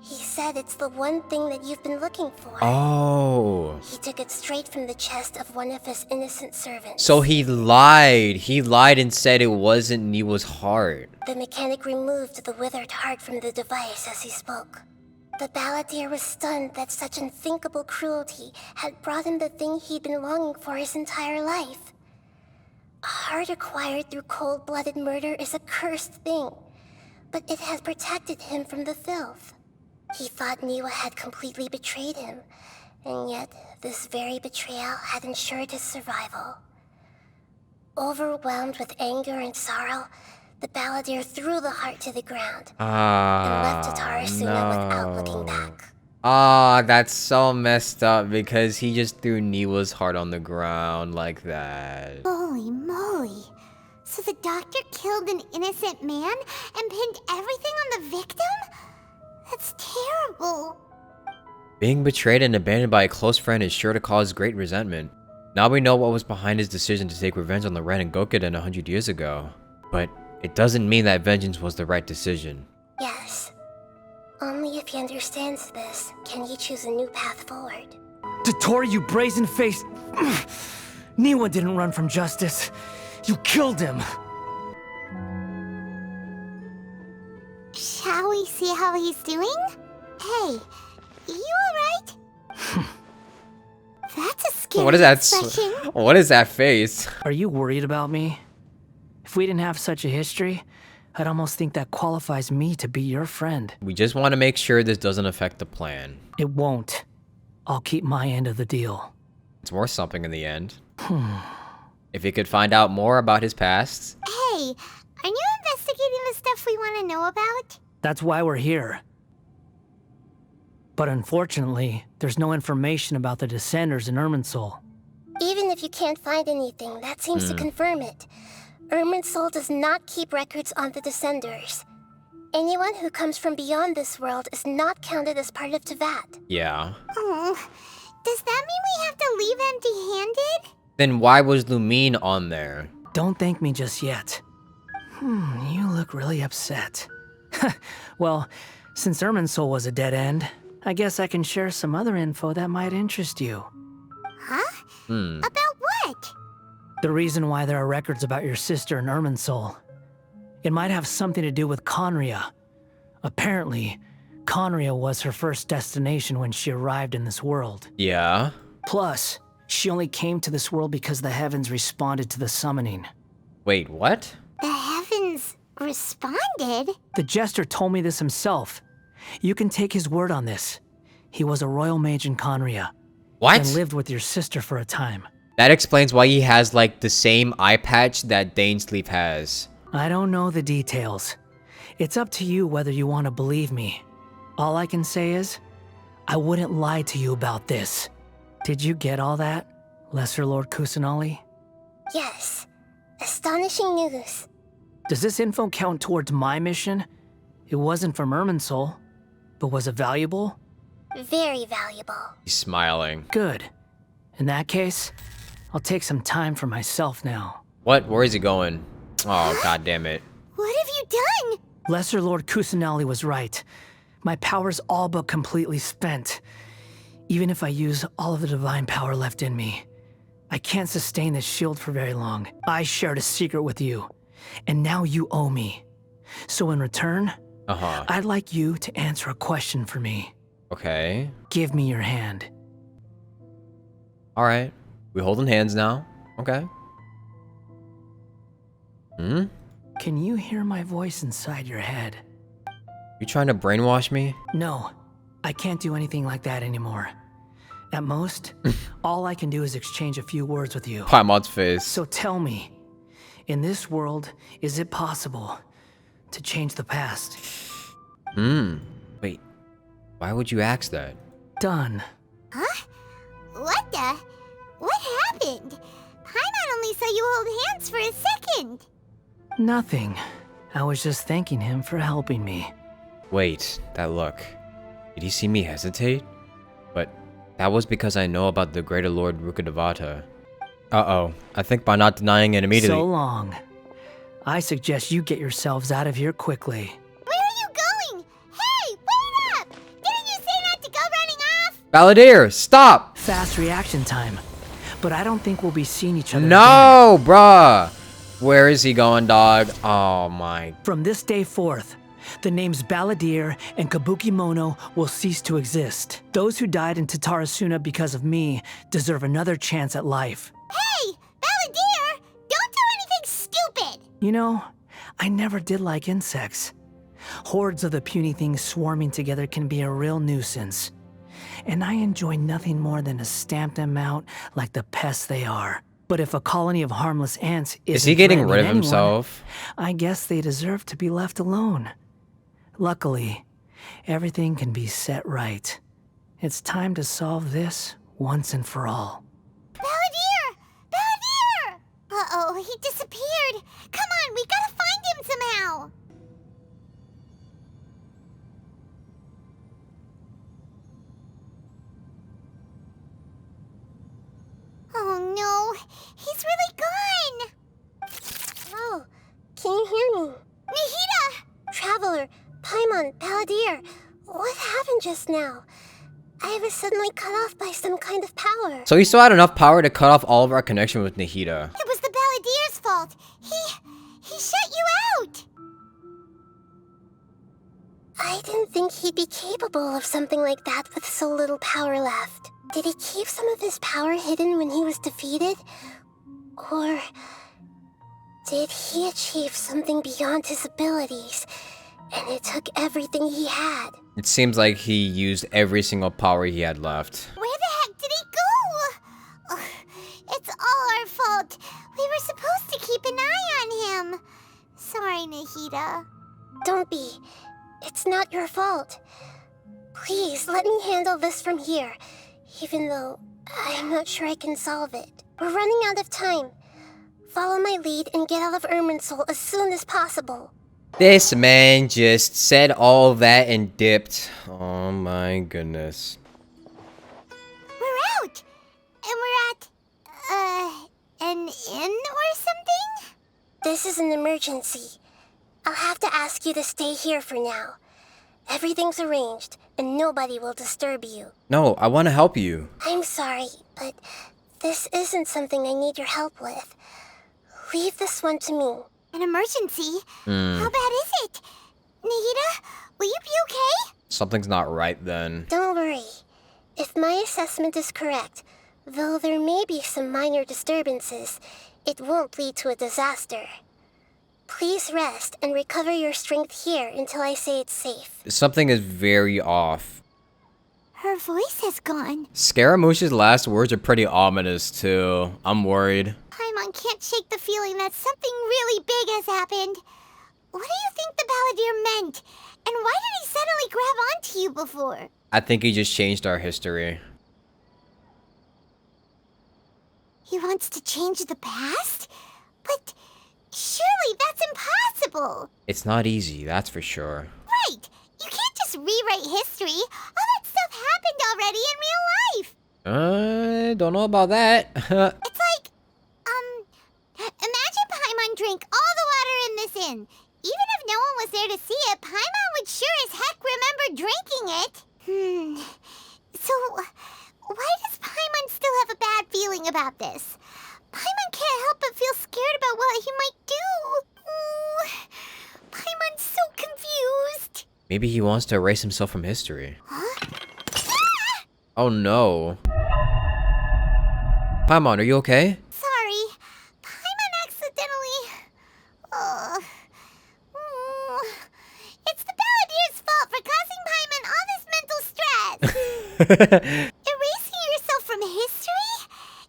He said it's the one thing that you've been looking for." Oh. He took it straight from the chest of one of his innocent servants. So he lied. He lied and said it wasn't Niwa's heart. The mechanic removed the withered heart from the device as he spoke. The balladeer was stunned that such unthinkable cruelty had brought him the thing he'd been longing for his entire life. A heart acquired through cold-blooded murder is a cursed thing, but it had protected him from the filth. He thought Niwa had completely betrayed him, and yet this very betrayal had ensured his survival. Overwhelmed with anger and sorrow, the balladeer threw the heart to the ground and left Tatarasuna without looking back. That's so messed up because he just threw Niwa's heart on the ground like that. Holy moly. So the doctor killed an innocent man and pinned everything on the victim? That's terrible. Being betrayed and abandoned by a close friend is sure to cause great resentment. Now we know what was behind his decision to take revenge on the Ren and Gokuden 100 years ago. But it doesn't mean that vengeance was the right decision. Yes. Only if he understands this can he choose a new path forward. Dottore, you brazen-faced... Niwa didn't run from justice. You killed him. Shall we see how he's doing? Hey, you alright? That's a scary What is that? expression. What is that face? Are you worried about me? If we didn't have such a history, I'd almost think that qualifies me to be your friend. We just want to make sure this doesn't affect the plan. It won't. I'll keep my end of the deal. It's worth something in the end. If you could find out more about his past. Hey, are you investigating the stuff we want to know about? That's why we're here. But unfortunately, there's no information about the Descenders in Irminsul. Even if you can't find anything, that seems to confirm it. Irminsul does not keep records on the Descenders. Anyone who comes from beyond this world is not counted as part of Teyvat. Yeah. Oh, does that mean we have to leave empty-handed? Then why was Lumine on there? Don't thank me just yet. You look really upset. Well, since Irminsul was a dead end, I guess I can share some other info that might interest you. Huh? About what? The reason why there are records about your sister in Irminsul. It might have something to do with Conria. Apparently, Conria was her first destination when she arrived in this world. Yeah. Plus, she only came to this world because the heavens responded to the summoning. Wait, what? The heavens responded? The Jester told me this himself. You can take his word on this. He was a royal mage in Conria. What? And lived with your sister for a time. That explains why he has like the same eye patch that Dainsleep has. I don't know the details. It's up to you whether you want to believe me. All I can say is, I wouldn't lie to you about this. Did you get all that, Lesser Lord Kusanali? Yes. Astonishing news. Does this info count towards my mission? It wasn't from Irminsul, but was it valuable? Very valuable. He's smiling. Good. In that case, I'll take some time for myself now. What? Where is he going? Oh, god damn it. What have you done? Lesser Lord Kusanali was right. My power's all but completely spent. Even if I use all of the divine power left in me, I can't sustain this shield for very long. I shared a secret with you, and now you owe me. So in return, I'd like you to answer a question for me. Okay. Give me your hand. Alright. We holding hands now. Okay. Can you hear my voice inside your head? You trying to brainwash me? No, I can't do anything like that anymore. At most, all I can do is exchange a few words with you. Paimon's face. So tell me, in this world, is it possible to change the past? Wait. Why would you ask that? Done. Huh? What the? What happened? Paimon only saw you hold hands for a second. Nothing. I was just thanking him for helping me. Wait, that look. Did he see me hesitate? But that was because I know about the Greater Lord Rukkhadevata. Uh-oh. I think by not denying it immediately— So long. I suggest you get yourselves out of here quickly. Where are you going? Hey, wait up! Didn't you say not to go running off? Balladeer, stop! Fast reaction time. But I don't think we'll be seeing each other No, bruh! Where is he going, dog? Oh my. From this day forth, the names Balladeer and Kabuki Mono will cease to exist. Those who died in Tatarasuna because of me deserve another chance at life. Hey, Balladeer! Don't do anything stupid! You know, I never did like insects. Hordes of the puny things swarming together can be a real nuisance. And I enjoy nothing more than to stamp them out like the pests they are. But if a colony of harmless ants is he getting rid of anyone, himself? I guess they deserve to be left alone. Luckily, everything can be set right. It's time to solve this once and for all. Balladeer! Balladeer! Uh-oh, he disappeared. Come on, we gotta find him somehow. Oh no, he's really gone. Oh, can you hear me? Nahida! Traveler, Paimon, Balladeer, what happened just now? I was suddenly cut off by some kind of power. So he still had enough power to cut off all of our connection with Nahida. It was the Balladeer's fault. He shut you out. I didn't think he'd be capable of something like that with so little power left. Did he keep some of his power hidden when he was defeated? Or Did he achieve something beyond his abilities? And it took everything he had. It seems like he used every single power he had left. Where the heck did he go? Ugh, it's all our fault. We were supposed to keep an eye on him. Sorry, Nahida. Don't be. It's not your fault. Please, let me handle this from here, even though I'm not sure I can solve it. We're running out of time. Follow my lead and get out of Irminsul as soon as possible. This man just said all that and dipped. Oh my goodness. We're out! And we're at, an inn or something? This is an emergency. I'll have to ask you to stay here for now. Everything's arranged, and nobody will disturb you. No, I want to help you. I'm sorry, but this isn't something I need your help with. Leave this one to me. An emergency? How bad is it? Nahida, will you be okay? Something's not right then. Don't worry. If my assessment is correct, though there may be some minor disturbances, it won't lead to a disaster. Please rest and recover your strength here until I say it's safe. Something is very off. Her voice has gone. Scaramouche's last words are pretty ominous too. I'm worried. Paimon can't shake the feeling that something really big has happened. What do you think the balladeer meant? And why did he suddenly grab onto you before? I think he just changed our history. He wants to change the past? But surely that's impossible. It's not easy, that's for sure. Right! You can't just rewrite history. All that stuff happened already in real life. Don't know about that. It's like, imagine Paimon drank all the water in this inn. Even if no one was there to see it, Paimon would sure as heck remember drinking it. So, why does Paimon still have a bad feeling about this? Paimon can't help but feel scared about what he might do. Paimon's so confused. Maybe he wants to erase himself from history. Huh? Oh no. Paimon, are you okay? Sorry. Paimon accidentally... It's the Balladeer's fault for causing Paimon all this mental stress. Erasing yourself from history?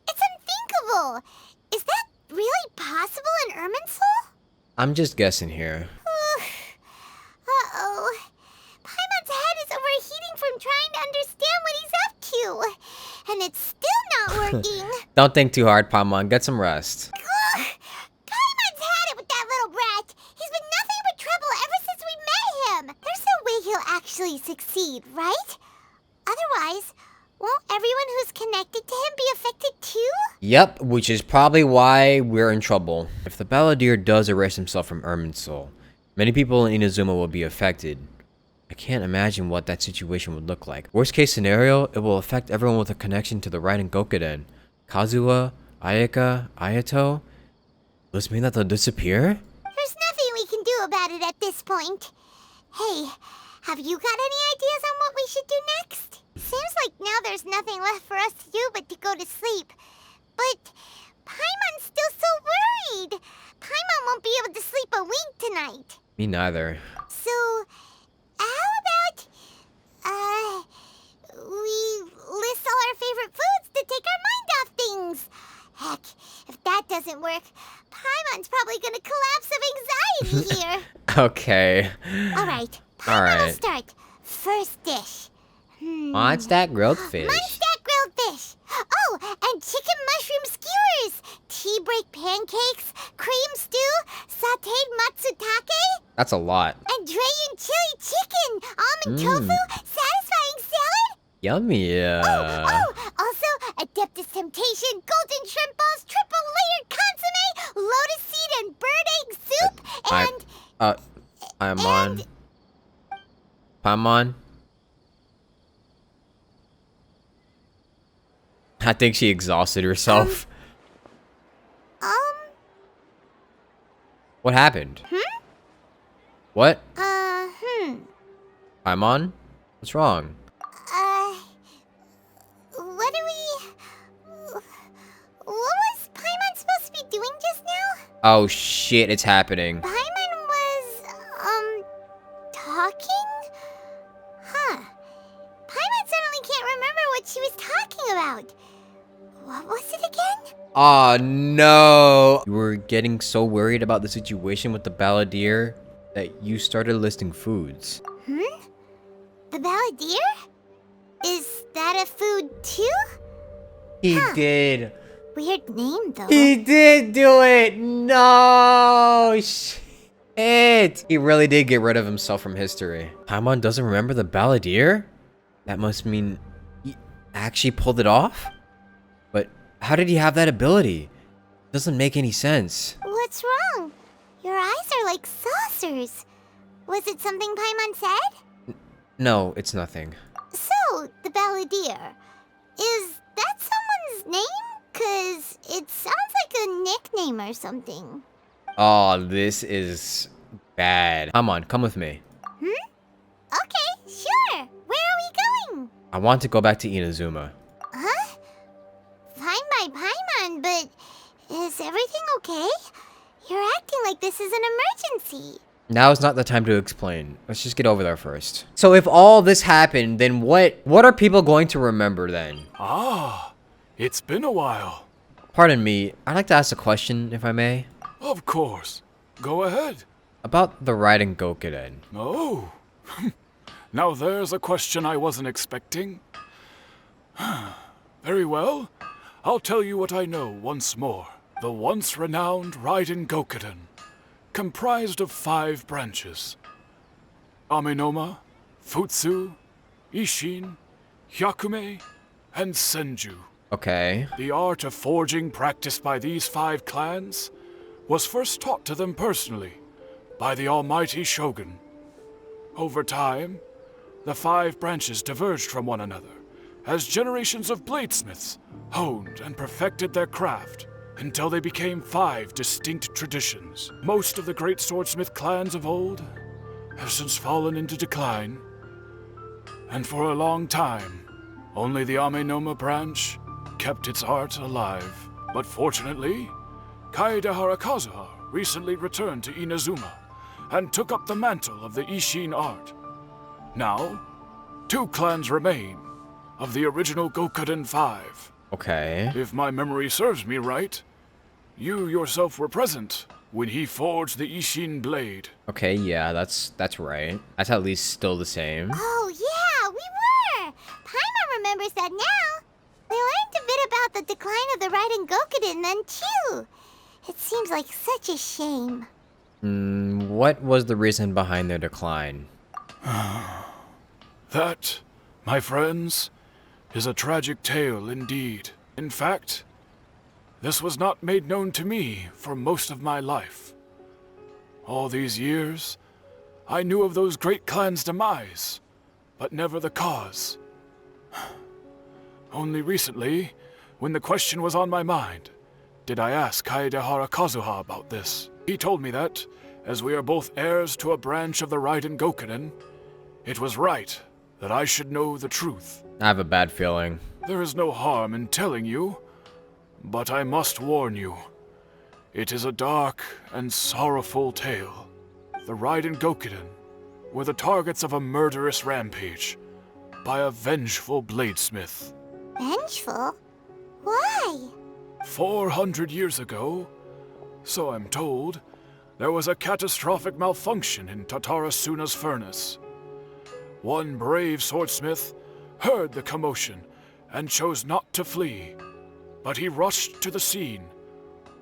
It's unthinkable. Is that really possible in Irminsul? I'm just guessing here. Uh-oh. Paimon's head is overheating from trying to understand what he's up to. And it's still not working. Don't think too hard, Paimon. Get some rest. Paimon's had it with that little brat. He's been nothing but trouble ever since we met him. There's no way he'll actually succeed, right? Otherwise, won't everyone who's connected to him be affected too? Yep, which is probably why we're in trouble. If the Balladeer does erase himself from Irminsul, many people in Inazuma will be affected. I can't imagine what that situation would look like. Worst case scenario, it will affect everyone with a connection to the Raiden Gokuden. Kazuha, Ayaka, Ayato? Does this mean that they'll disappear? There's nothing we can do about it at this point. Hey, have you got any ideas on what we should do next? Seems like now there's nothing left for us to do but to go to sleep. But Paimon's still so worried. Paimon won't be able to sleep a wink tonight. Me neither. So, how about, we list all our favorite foods to take our mind off things? Heck, if that doesn't work, Paimon's probably gonna collapse of anxiety here. Okay. Alright, Paimon will Alright. start. First dish. Mondstadt grilled fish. Mondstadt grilled fish. Oh, and chicken mushroom skewers. Tea break pancakes, cream stew, sauteed matsutake, That's a lot. and dragon chili chicken, almond tofu, satisfying salad. Yummy. Also, Adeptus Temptation, golden shrimp balls, triple layered consomme, lotus seed and bird egg soup, and... Paimon. Paimon. I think she exhausted herself. What happened? What? Paimon? What's wrong? What was Paimon supposed to be doing just now? Oh shit, it's happening. Paimon was, talking? Huh. Paimon suddenly can't remember what she was talking about. What was it again? Oh no. You were getting so worried about the situation with the balladeer that you started listing foods. The balladeer? Is that a food too? He did. Weird name though. He did do it. No shit. He really did get rid of himself from history. Paimon doesn't remember the balladeer? That must mean he actually pulled it off? But how did he have that ability? Doesn't make any sense. What's wrong? Your eyes are like saucers. Was it something Paimon said? No, it's nothing. So, the balladeer. Is that someone's name? 'Cause it sounds like a nickname or something. Oh, this is bad. Come on, come with me. Okay, sure. Where are we going? I want to go back to Inazuma. Huh? Fine by Paimon, but is everything okay? You're acting like this is an emergency. Now is not the time to explain. Let's just get over there first. So if all this happened, then what are people going to remember then? Ah, it's been a while. Pardon me, I'd like to ask a question, if I may. Of course. Go ahead. About the Raiden Gokuden. Oh. Now there's a question I wasn't expecting. Very well. I'll tell you what I know once more. The once renowned Raiden Gokuden, comprised of 5 branches. Amenoma, Futsu, Ishin, Hyakume, and Senju. Okay. The art of forging practiced by these 5 clans was first taught to them personally by the almighty Shogun. Over time, the 5 branches diverged from one another as generations of bladesmiths honed and perfected their craft until they became 5 distinct traditions. Most of the great swordsmith clans of old have since fallen into decline, and for a long time, only the Amenoma branch kept its art alive. But fortunately, Kaedehara Kazuha recently returned to Inazuma and took up the mantle of the Ishin art. Now, 2 clans remain of the original Gokuden 5. Okay. If my memory serves me right, you yourself were present when he forged the Ishin blade. Okay, yeah, that's right. That's at least still the same. Oh yeah, we were! Paimon remembers that now. We learned a bit about the decline of the Raiden Gokuden then too. It seems like such a shame. What was the reason behind their decline? That, my friends, is a tragic tale indeed. In fact, this was not made known to me for most of my life. All these years, I knew of those great clans' demise, but never the cause. Only recently, when the question was on my mind, did I ask Kaedehara Kazuha about this. He told me that, as we are both heirs to a branch of the Raiden Gokuden, it was right that I should know the truth. I have a bad feeling. There is no harm in telling you, but I must warn you. It is a dark and sorrowful tale. The Raiden Gokuden were the targets of a murderous rampage by a vengeful bladesmith. Vengeful? Why? 400 years ago, so I'm told, there was a catastrophic malfunction in Tatarasuna's furnace. One brave swordsmith heard the commotion and chose not to flee, but he rushed to the scene,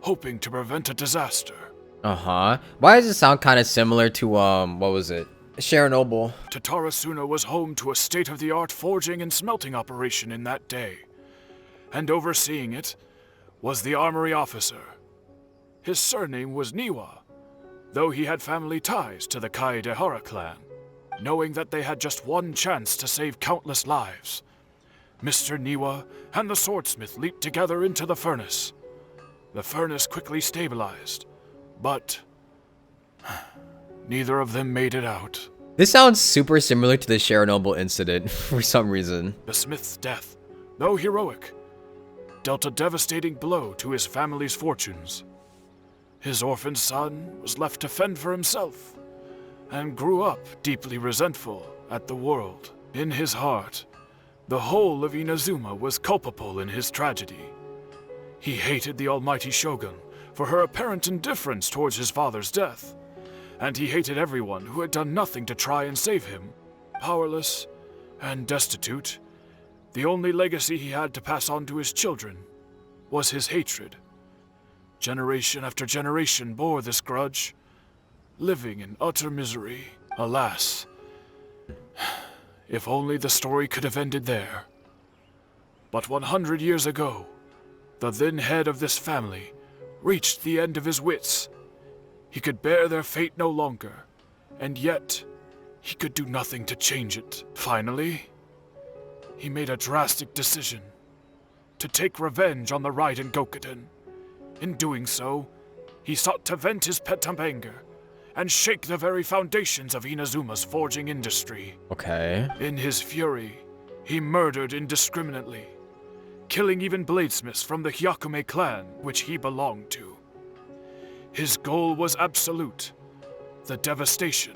hoping to prevent a disaster. Uh-huh. Why does it sound kind of similar to, what was it? Chernobyl. Tatarasuna was home to a state-of-the-art forging and smelting operation in that day, and overseeing it was the armory officer. His surname was Niwa, though he had family ties to the Kaedehara clan. Knowing that they had just one chance to save countless lives, Mr. Niwa and the swordsmith leaped together into the furnace. The furnace quickly stabilized, but neither of them made it out. This sounds super similar to the Chernobyl incident for some reason. The smith's death, though heroic, dealt a devastating blow to his family's fortunes. His orphan son was left to fend for himself, and grew up deeply resentful at the world. In his heart, the whole of Inazuma was culpable in his tragedy. He hated the almighty Shogun for her apparent indifference towards his father's death, and he hated everyone who had done nothing to try and save him. Powerless and destitute, the only legacy he had to pass on to his children was his hatred. Generation after generation bore this grudge, living in utter misery. Alas, if only the story could have ended there. But 100 years ago, the then head of this family reached the end of his wits. He could bear their fate no longer, and yet he could do nothing to change it. Finally, he made a drastic decision to take revenge on the Raiden Gokuden. In doing so, he sought to vent his pent-up anger and shake the very foundations of Inazuma's forging industry. Okay. In his fury, he murdered indiscriminately, killing even bladesmiths from the Hyakume clan which he belonged to. His goal was absolute, the devastation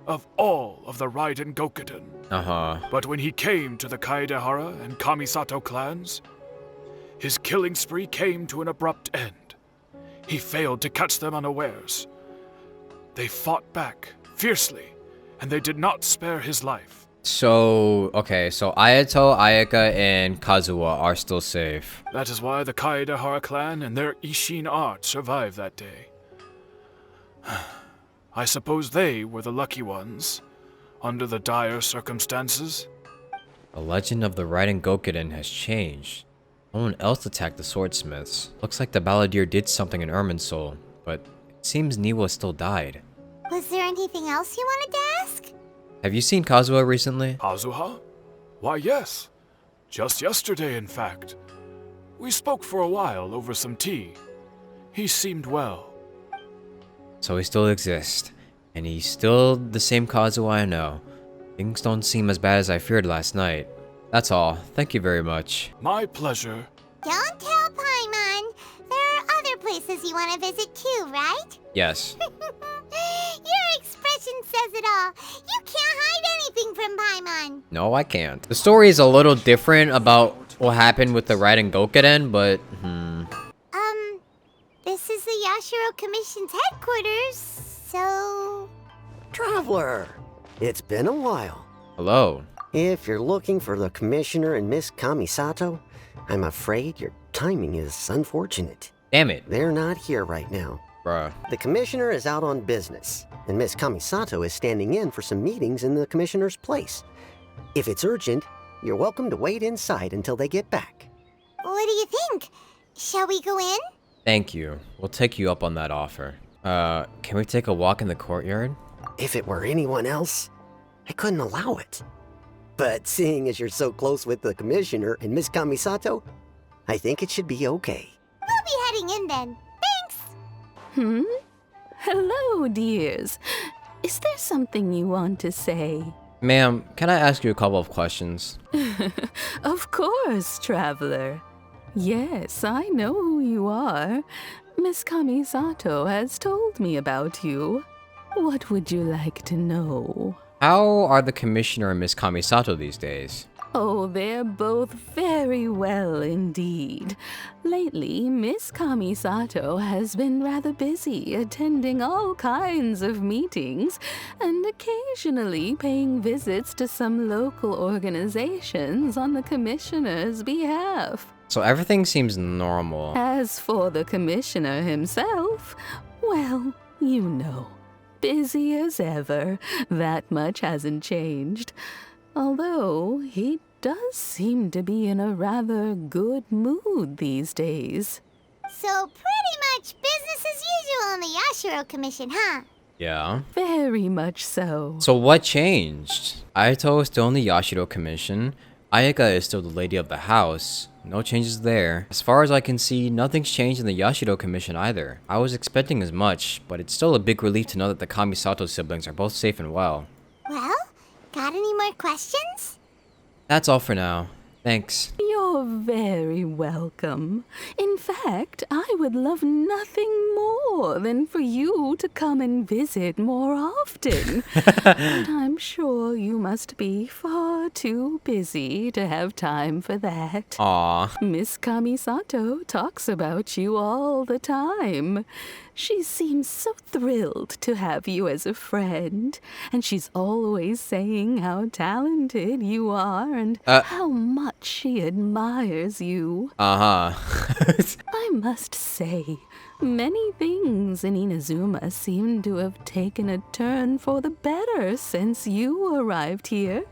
of all of the Raiden Gokuden. But when he came to the Kaedehara and Kamisato clans, his killing spree came to an abrupt end. He failed to catch them unawares. They fought back fiercely, and they did not spare his life. So, okay, so Ayato, Ayaka, and Kazuha are still safe. That is why the Kaedehara clan and their Ishin art survived that day. I suppose they were the lucky ones, under the dire circumstances. The legend of the Raiden Gokuden has changed. No one else attacked the swordsmiths. Looks like the balladeer did something in Irminsul, but it seems Niwa still died. Was there anything else you wanted to ask? Have you seen Kazuha recently? Kazuha? Why, yes. Just yesterday, in fact. We spoke for a while over some tea. He seemed well. So he still exists, and he's still the same Kazuha I know. Things don't seem as bad as I feared last night. That's all. Thank you very much. My pleasure. Don't tell Paimon. There are other places you want to visit too, right? Yes. Your expression says it all. You can't hide anything from Paimon. No, I can't. The story is a little different about what happened with the Raiden Gokuden, but This is the Yashiro Commission's headquarters, so... Traveler, it's been a while. hello. If you're looking for the Commissioner and Miss Kamisato, I'm afraid your timing is unfortunate. Damn it. They're not here right now. Bruh. The Commissioner is out on business, and Miss Kamisato is standing in for some meetings in the Commissioner's place. If it's urgent, you're welcome to wait inside until they get back. What do you think? Shall we go in? Thank you. We'll take you up on that offer. Can we take a walk in the courtyard? If it were anyone else, I couldn't allow it. But seeing as you're so close with the Commissioner and Miss Kamisato, I think it should be okay. We'll be heading in then. Thanks! Hello, dears. Is there something you want to say? Ma'am, can I ask you a couple of questions? Of course, traveler. Yes, I know who you are. Miss Kamisato has told me about you. What would you like to know? How are the Commissioner and Miss Kamisato these days? Oh, they're both very well indeed. Lately, Miss Kamisato has been rather busy attending all kinds of meetings and occasionally paying visits to some local organizations on the Commissioner's behalf. So everything seems normal. As for the Commissioner himself, well, you know, busy as ever. That much hasn't changed. Although, he does seem to be in a rather good mood these days. So pretty much business as usual in the Yashiro Commission, huh? Yeah. Very much so. So what changed? Ayato is still in the Yashiro Commission. Ayaka is still the lady of the house. No changes there. As far as I can see, nothing's changed in the Yashiro Commission either. I was expecting as much, but it's still a big relief to know that the Kamisato siblings are both safe and well. Well, got any more questions? That's all for now. Thanks. You're very welcome. In fact, I would love nothing more than for you to come and visit more often. But I'm sure you must be far too busy to have time for that. Aw. Miss Kamisato talks about you all the time. She seems so thrilled to have you as a friend, and she's always saying how talented you are and how much she admires you. I must say, many things in Inazuma seem to have taken a turn for the better since you arrived here.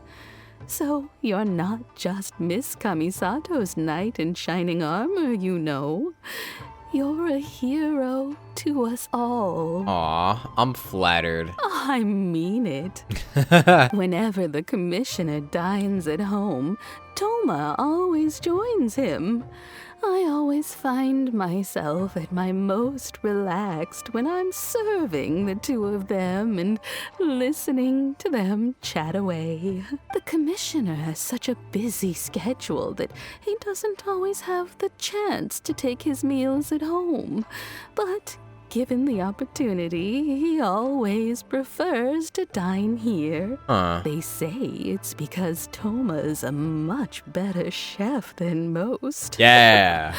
So you're not just Miss Kamisato's knight in shining armor, you know. You're a hero to us all. Aw, I'm flattered. I mean it. Whenever the commissioner dines at home, Toma always joins him. I always find myself at my most relaxed when I'm serving the two of them and listening to them chat away. The commissioner has such a busy schedule that he doesn't always have the chance to take his meals at home. But given the opportunity, he always prefers to dine here. They say it's because Toma's a much better chef than most. Yeah.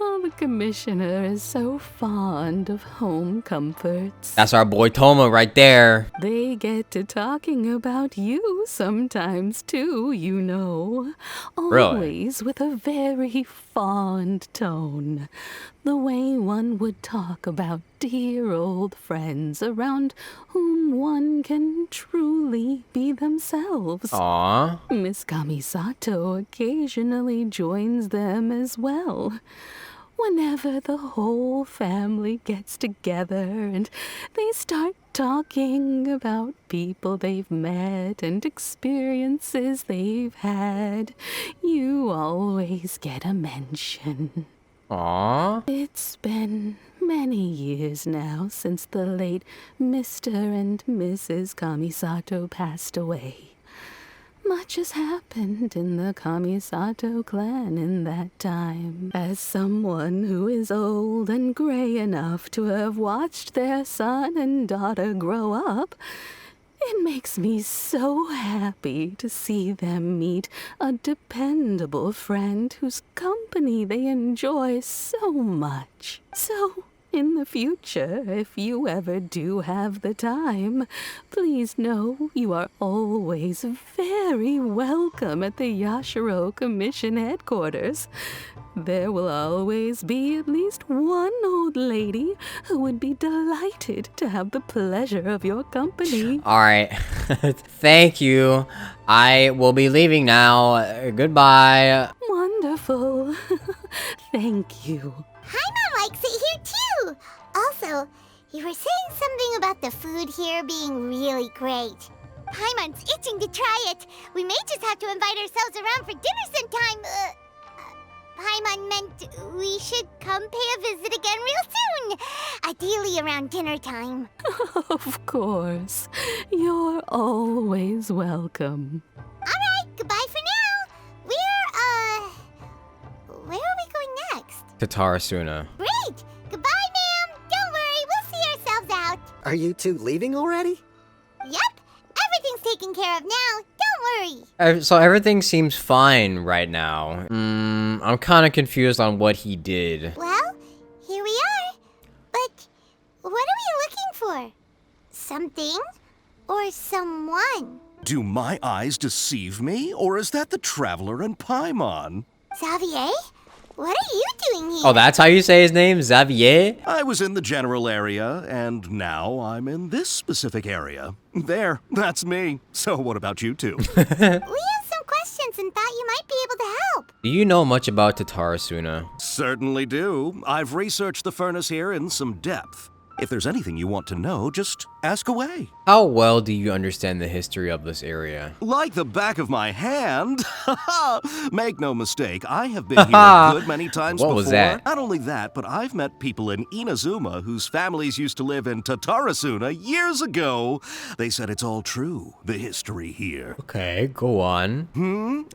Oh, the commissioner is so fond of home comforts. That's our boy Toma right there. They get to talking about you sometimes too, you know. Always with a very fond tone. The way one would talk about dear old friends around whom one can truly be themselves. Aw. Miss Kamisato occasionally joins them as well. Whenever the whole family gets together and they start talking about people they've met and experiences they've had, you always get a mention. Aw. It's been many years now since the late Mr. and Mrs. Kamisato passed away. Much has happened in the Kamisato clan in that time. As someone who is old and gray enough to have watched their son and daughter grow up, it makes me so happy to see them meet a dependable friend whose company they enjoy so much. So, in the future, if you ever do have the time, please know you are always very welcome at the Yashiro Commission headquarters. There will always be at least one old lady who would be delighted to have the pleasure of your company. Alright. Thank you. I will be leaving now. Goodbye. Wonderful. Thank you. Paimon likes it here too. Also, you were saying something about the food here being really great. Paimon's itching to try it. We may just have to invite ourselves around for dinner sometime. Paimon meant we should come pay a visit again real soon. Ideally around dinner time. Of course. You're always welcome. Alright, goodbye for now. Where are we going next? To Tarasuna. Great! Goodbye, ma'am! Don't worry, we'll see ourselves out. Are you two leaving already? Yep, everything's taken care of now. Don't worry. So everything seems fine right now. I'm kind of confused on what he did. Well, here we are. But what are we looking for? Something or someone? Do my eyes deceive me, or is that the Traveler and Paimon? Xavier? What are you doing here? Oh, that's how you say his name? Xavier? I was in the general area, and now I'm in this specific area. There, that's me. So what about you two? We have some questions and thought you might be able to help. Do you know much about Tatarasuna? Certainly do. I've researched the furnace here in some depth. If there's anything you want to know, just ask away. How well do you understand the history of this area? Like the back of my hand. Make no mistake, I have been here a good many times What before. was that? Not only that, but I've met people in Inazuma whose families used to live in Tatarasuna years ago. They said it's all true, the history here. Okay, go on.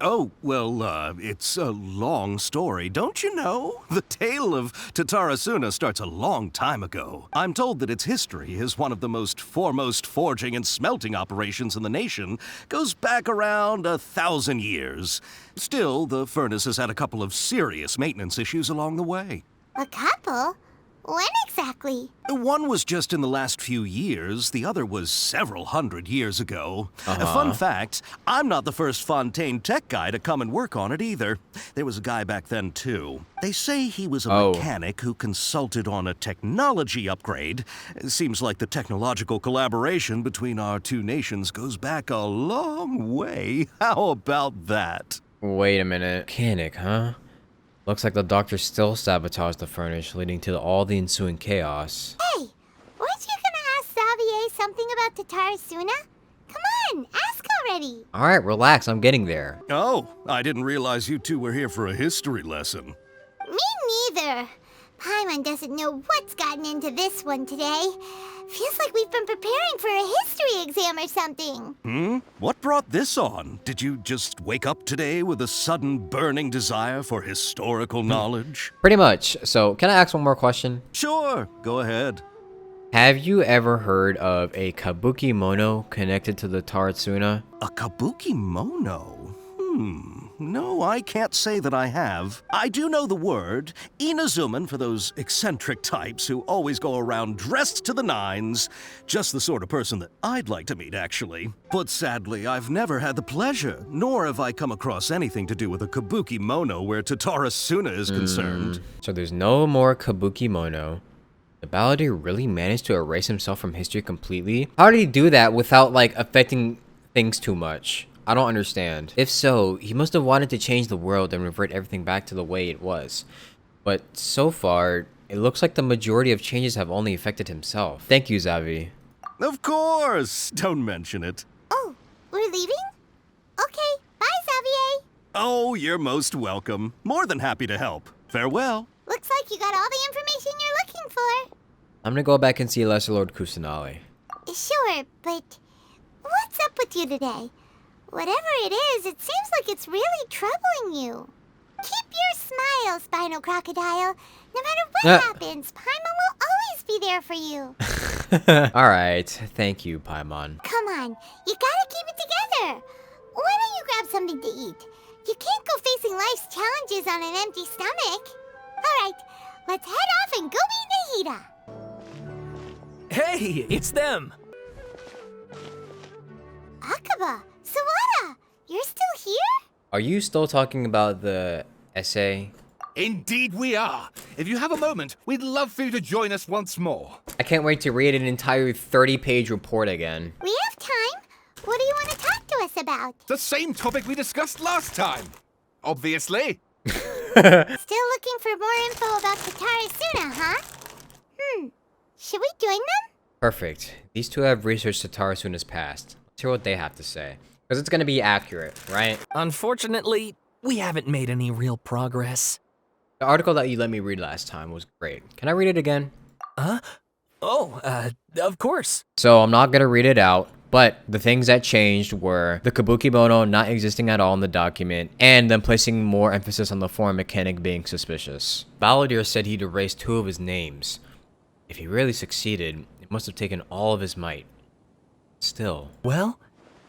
Oh, well, it's a long story, don't you know? The tale of Tatarasuna starts a long time ago. I'm told that its history is one of the most foremost forging and smelting operations in the nation, goes back around 1,000 years. Still, the furnace has had a couple of serious maintenance issues along the way. A couple? When exactly? One was just in the last few years, the other was several hundred years ago. A fun fact, I'm not the first Fontaine tech guy to come and work on it either. There was a guy back then too. They say he was a mechanic who consulted on a technology upgrade. It seems like the technological collaboration between our two nations goes back a long way. How about that? Wait a minute. Mechanic, huh? Looks like the doctor still sabotaged the furnace, leading to all the ensuing chaos. Hey, weren't you gonna ask Xavier something about Tatarasuna? Come on, ask already. Alright, relax, I'm getting there. Oh, I didn't realize you two were here for a history lesson. Me neither. Paimon doesn't know what's gotten into this one today. Feels like we've been preparing for a history exam or something. What brought this on? Did you just wake up today with a sudden burning desire for historical knowledge? Pretty much. So, can I ask one more question? Sure, go ahead. Have you ever heard of a kabuki mono connected to the Taratsuna? A kabuki mono? No, I can't say that I have. I do know the word, Inazuman for those eccentric types who always go around dressed to the nines. Just the sort of person that I'd like to meet, actually. But sadly, I've never had the pleasure, nor have I come across anything to do with a kabuki mono where Tatarasuna is concerned. So there's no more kabuki mono. The balladeer really managed to erase himself from history completely? How did he do that without, like, affecting things too much? I don't understand. If so, he must have wanted to change the world and revert everything back to the way it was. But so far, it looks like the majority of changes have only affected himself. Thank you, Xavi. Of course! Don't mention it. Oh, we're leaving? Okay, bye, Xavier. Oh, you're most welcome. More than happy to help. Farewell. Looks like you got all the information you're looking for. I'm gonna go back and see Lesser Lord Kusanali. Sure, but what's up with you today? Whatever it is, it seems like it's really troubling you. Keep your smile, Spinal Crocodile. No matter what happens, Paimon will always be there for you. Alright, thank you, Paimon. Come on, you gotta keep it together. Why don't you grab something to eat? You can't go facing life's challenges on an empty stomach. Alright, let's head off and go meet Nahida. Hey, it's them! Akaba, Sawada, you're still here? Are you still talking about the essay? Indeed we are. If you have a moment, we'd love for you to join us once more. I can't wait to read an entire 30-page report again. We have time. What do you want to talk to us about? The same topic we discussed last time. Obviously. Still looking for more info about Tatarasuna, huh? Should we join them? Perfect. These two have researched Tatarasuna's past. Let's hear what they have to say. Because it's gonna be accurate, right? Unfortunately, we haven't made any real progress. The article that you let me read last time was great. Can I read it again? Huh? Oh, of course. So I'm not gonna read it out, but the things that changed were the kabuki mono not existing at all in the document, and them placing more emphasis on the foreign mechanic being suspicious. Balladeer said he'd erased 2 of his names. If he really succeeded, it must have taken all of his might. Still. Well,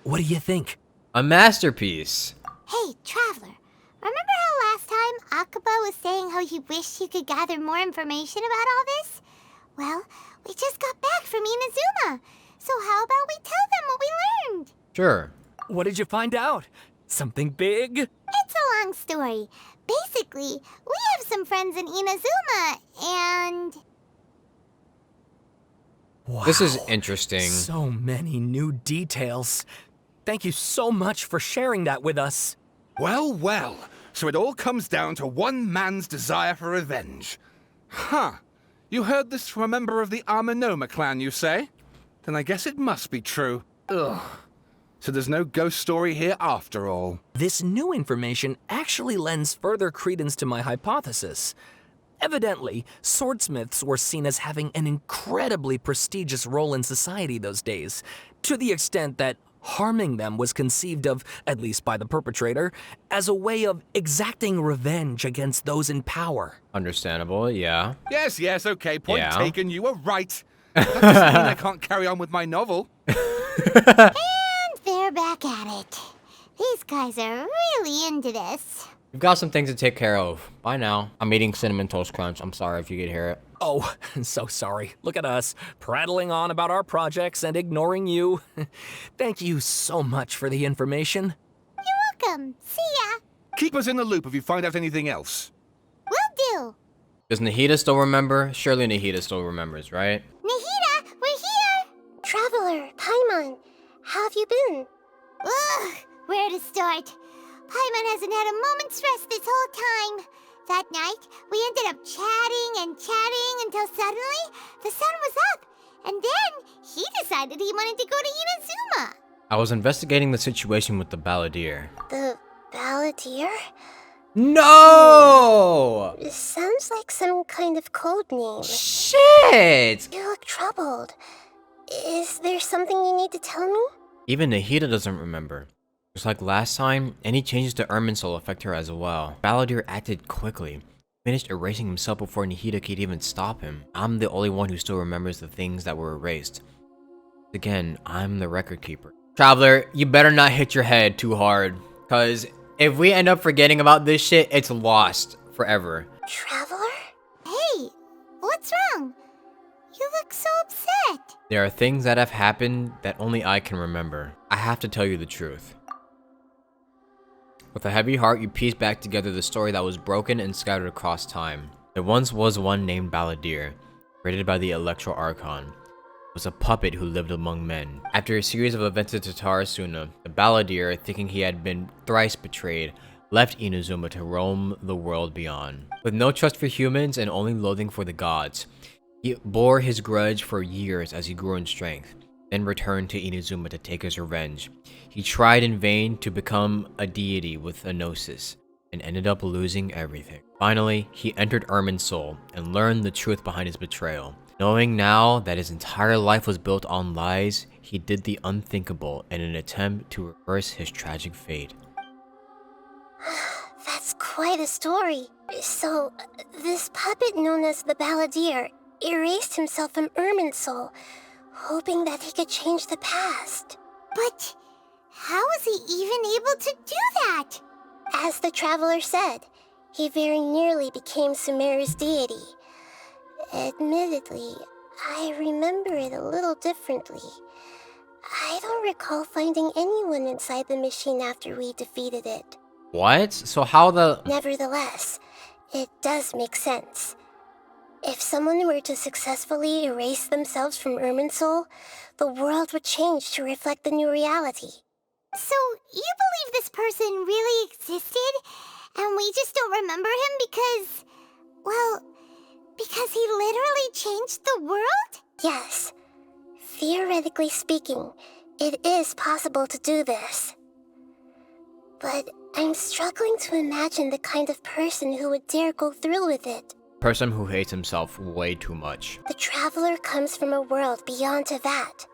what do you think? A masterpiece! Hey, Traveler. Remember how last time Akaba was saying how he wished he could gather more information about all this? Well, we just got back from Inazuma. So how about we tell them what we learned? Sure. What did you find out? Something big? It's a long story. Basically, we have some friends in Inazuma, and... Wow. This is interesting. So many new details. Thank you so much for sharing that with us. Well, well. So it all comes down to one man's desire for revenge. Huh. You heard this from a member of the Armanoma clan, you say? Then I guess it must be true. Ugh. So there's no ghost story here after all. This new information actually lends further credence to my hypothesis. Evidently, swordsmiths were seen as having an incredibly prestigious role in society those days, to the extent that harming them was conceived of, at least by the perpetrator, as a way of exacting revenge against those in power. Understandable, yeah. Yes, okay, point Yeah. taken, you were right. That doesn't mean I can't carry on with my novel. And they're back at it. These guys are really into this. We've got some things to take care of. Bye now. I'm eating Cinnamon Toast Crunch. I'm sorry if you could hear it. Oh, so sorry. Look at us, prattling on about our projects and ignoring you. Thank you so much for the information. You're welcome. See ya. Keep us in the loop if you find out anything else. Will do. Does Nahida still remember? Surely Nahida still remembers, right? Nahida, we're here. Traveler, Paimon, how have you been? Ugh, where to start? Paimon hasn't had a moment's rest this whole time. That night, we ended up chatting until suddenly the sun was up. And then he decided he wanted to go to Inazuma. I was investigating the situation with the balladeer. The balladeer? No! It sounds like some kind of code name. Shit! You look troubled. Is there something you need to tell me? Even Nahida doesn't remember. Just like last time, any changes to Irminsul affect her as well. Balladeer acted quickly, finished erasing himself before Nahida could even stop him. I'm the only one who still remembers the things that were erased. Again, I'm the record keeper. Traveler, you better not hit your head too hard, cause if we end up forgetting about this shit, it's lost forever. Traveler? Hey, what's wrong? You look so upset. There are things that have happened that only I can remember. I have to tell you the truth. With a heavy heart, you piece back together the story that was broken and scattered across time. There once was one named Balladeer, created by the Electro Archon. It was a puppet who lived among men. After a series of events at Tatarasuna, the Balladeer, thinking he had been thrice betrayed, left Inazuma to roam the world beyond. With no trust for humans and only loathing for the gods, he bore his grudge for years as he grew in strength, then returned to Inazuma to take his revenge. He tried in vain to become a deity with a gnosis, and ended up losing everything. Finally, he entered Irminsul and learned the truth behind his betrayal. Knowing now that his entire life was built on lies, he did the unthinkable in an attempt to reverse his tragic fate. That's quite a story. So, this puppet known as the Balladeer erased himself from Irminsul, hoping that he could change the past. But how was he even able to do that? As the Traveler said, he very nearly became Sumeru's deity. Admittedly, I remember it a little differently. I don't recall finding anyone inside the machine after we defeated it. What? So how the... Nevertheless, it does make sense. If someone were to successfully erase themselves from Irminsul, the world would change to reflect the new reality. So, you believe this person really existed, and we just don't remember him because... well, because he literally changed the world? Yes. Theoretically speaking, it is possible to do this. But I'm struggling to imagine the kind of person who would dare go through with it. Person who hates himself way too much. The Traveler comes from a world beyond to that.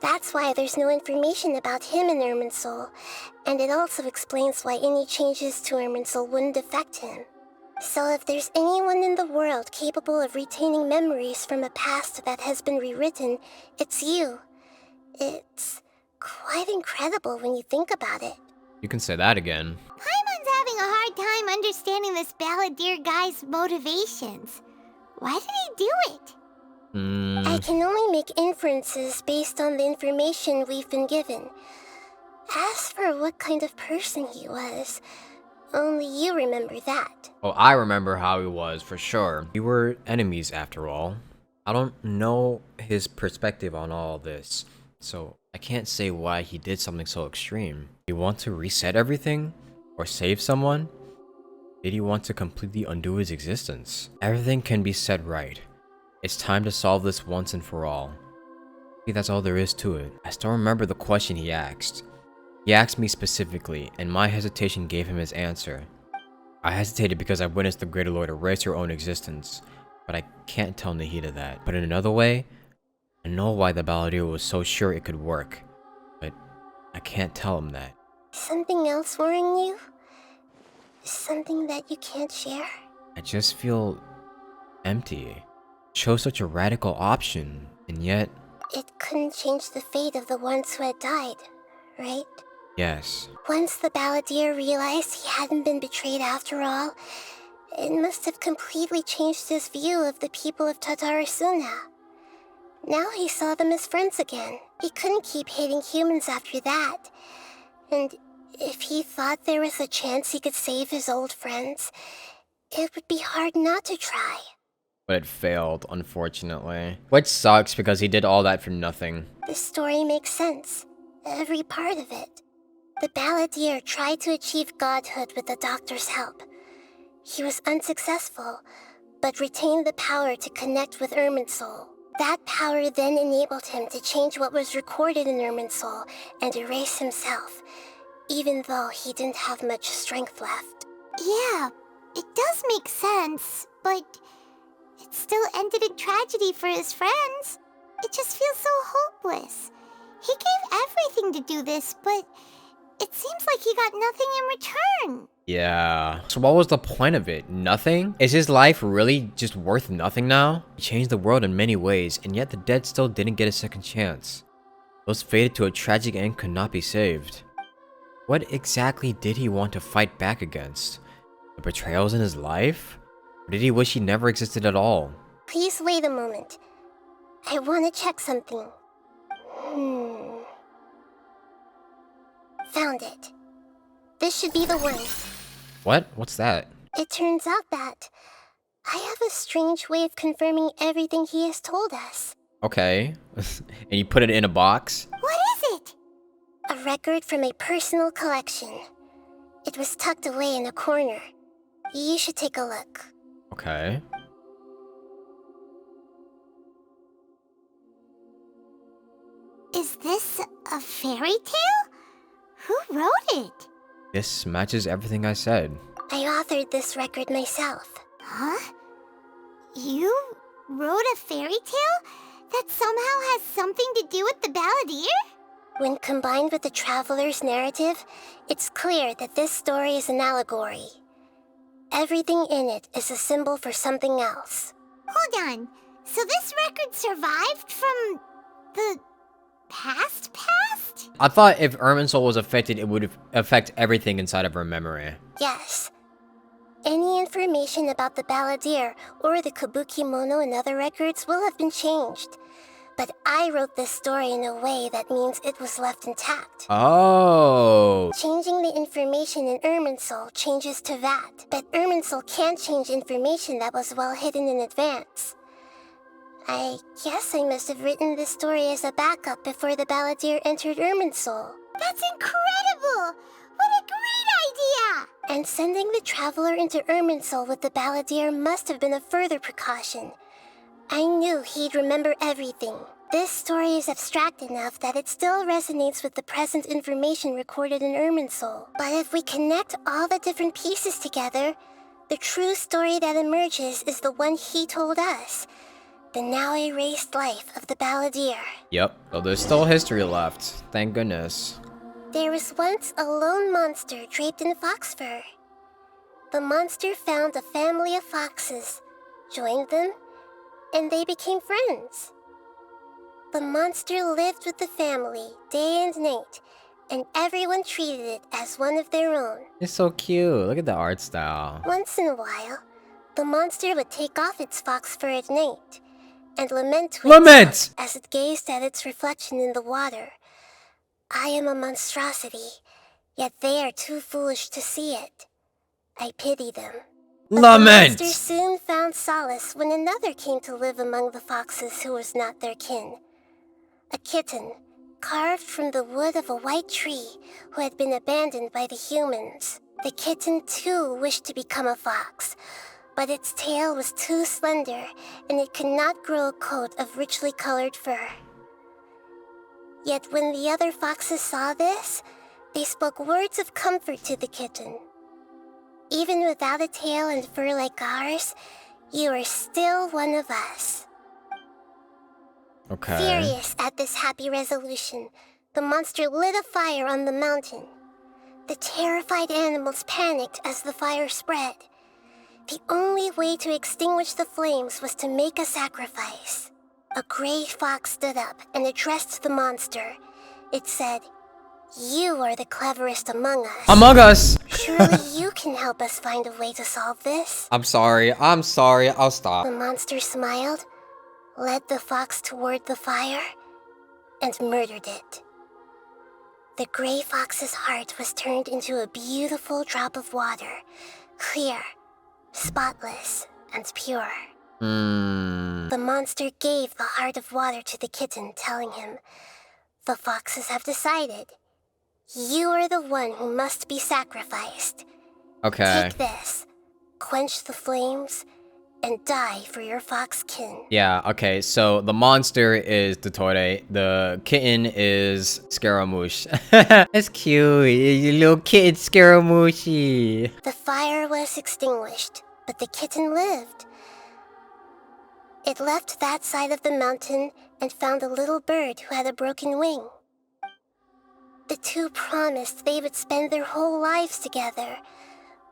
That's why there's no information about him in Irminsul, and it also explains why any changes to Irminsul wouldn't affect him. So if there's anyone in the world capable of retaining memories from a past that has been rewritten, it's you. It's quite incredible when you think about it. You can say that again. Paimon's having a hard time understanding this Balladeer guy's motivations. Why did he do it? I can only make inferences based on the information we've been given. As for what kind of person he was, only you remember that. Well, I remember how he was, for sure. We were enemies, after all. I don't know his perspective on all this, so I can't say why he did something so extreme. Did he want to reset everything? Or save someone? Did he want to completely undo his existence? Everything can be set right. It's time to solve this once and for all. Maybe that's all there is to it. I still remember the question he asked. He asked me specifically, and my hesitation gave him his answer. I hesitated because I witnessed the Greater Lord erase her own existence, but I can't tell Nahida that. But in another way, I know why the Balladeer was so sure it could work, but I can't tell him that. Something else worrying you? Something that you can't share? I just feel empty. Chose such a radical option, and yet... It couldn't change the fate of the ones who had died, right? Yes. Once the Balladeer realized he hadn't been betrayed after all, it must have completely changed his view of the people of Tatarasuna. Now he saw them as friends again. He couldn't keep hating humans after that. And if he thought there was a chance he could save his old friends, it would be hard not to try. But it failed, unfortunately. Which sucks because he did all that for nothing. The story makes sense. Every part of it. The Balladeer tried to achieve godhood with the doctor's help. He was unsuccessful, but retained the power to connect with Irminsul. That power then enabled him to change what was recorded in Irminsul and erase himself, even though he didn't have much strength left. Yeah, it does make sense, but it still ended in tragedy for his friends. It just feels so hopeless. He gave everything to do this, but it seems like he got nothing in return. Yeah. So what was the point of it? Nothing? Is his life really just worth nothing now? He changed the world in many ways, and yet the dead still didn't get a second chance. Those fated to a tragic end could not be saved. What exactly did he want to fight back against? The betrayals in his life? Or did he wish he never existed at all? Please wait a moment. I want to check something. Found it. This should be the one. What? What's that? It turns out that I have a strange way of confirming everything he has told us. Okay. And you put it in a box? What is it? A record from a personal collection. It was tucked away in a corner. You should take a look. Okay. Is this a fairy tale? Who wrote it? This matches everything I said. I authored this record myself. Huh? You wrote a fairy tale that somehow has something to do with the Balladeer? When combined with the Traveler's narrative, it's clear that this story is an allegory. Everything in it is a symbol for something else. Hold on. So this record survived from the past? I thought if Irminsul was affected, it would affect everything inside of her memory. Yes. Any information about the Balladeer or the Kabuki Mono and other records will have been changed. But I wrote this story in a way that means it was left intact. Oh. Changing the information in Irminsul changes to that. But Irminsul can't change information that was well hidden in advance. I guess I must have written this story as a backup before the Balladeer entered Irminsul. That's incredible! What a great idea! And sending the Traveler into Irminsul with the Balladeer must have been a further precaution. I knew he'd remember everything. This story is abstract enough that it still resonates with the present information recorded in Irminsul. But if we connect all the different pieces together, the true story that emerges is the one he told us. The now erased life of the Balladeer. Yep, well, there's still history left. Thank goodness. There was once a lone monster draped in fox fur. The monster found a family of foxes, joined them, and they became friends. The monster lived with the family day and night, and everyone treated it as one of their own. It's so cute. Look at the art style. Once in a while, the monster would take off its fox fur at night and lament to itself as it gazed at its reflection in the water. I am a monstrosity, yet they are too foolish to see it. I pity them. Lament! The monster soon found solace when another came to live among the foxes who was not their kin. A kitten, carved from the wood of a white tree who had been abandoned by the humans. The kitten too wished to become a fox, But its tail was too slender, and it could not grow a coat of richly colored fur. Yet when the other foxes saw this, they spoke words of comfort to the kitten. Even without a tail and fur like ours, you are still one of us. Okay. Furious at this happy resolution, the monster lit a fire on the mountain. The terrified animals panicked as the fire spread. The only way to extinguish the flames was to make a sacrifice. A gray fox stood up and addressed the monster. It said, "You are the cleverest among us. Among Us! Surely you can help us find a way to solve this." I'm sorry, I'll stop. The monster smiled, led the fox toward the fire, and murdered it. The gray fox's heart was turned into a beautiful drop of water, clear, spotless, and pure. The monster gave the heart of water to the kitten, telling him, "The foxes have decided. You are the one who must be sacrificed. Okay. Take this, quench the flames, and die for your fox kin." Yeah, okay, so the monster is the Dottore, the kitten is Scaramouche. That's cute, you little kitten Scaramouche. The fire was extinguished, but the kitten lived. It left that side of the mountain and found a little bird who had a broken wing. The two promised they would spend their whole lives together,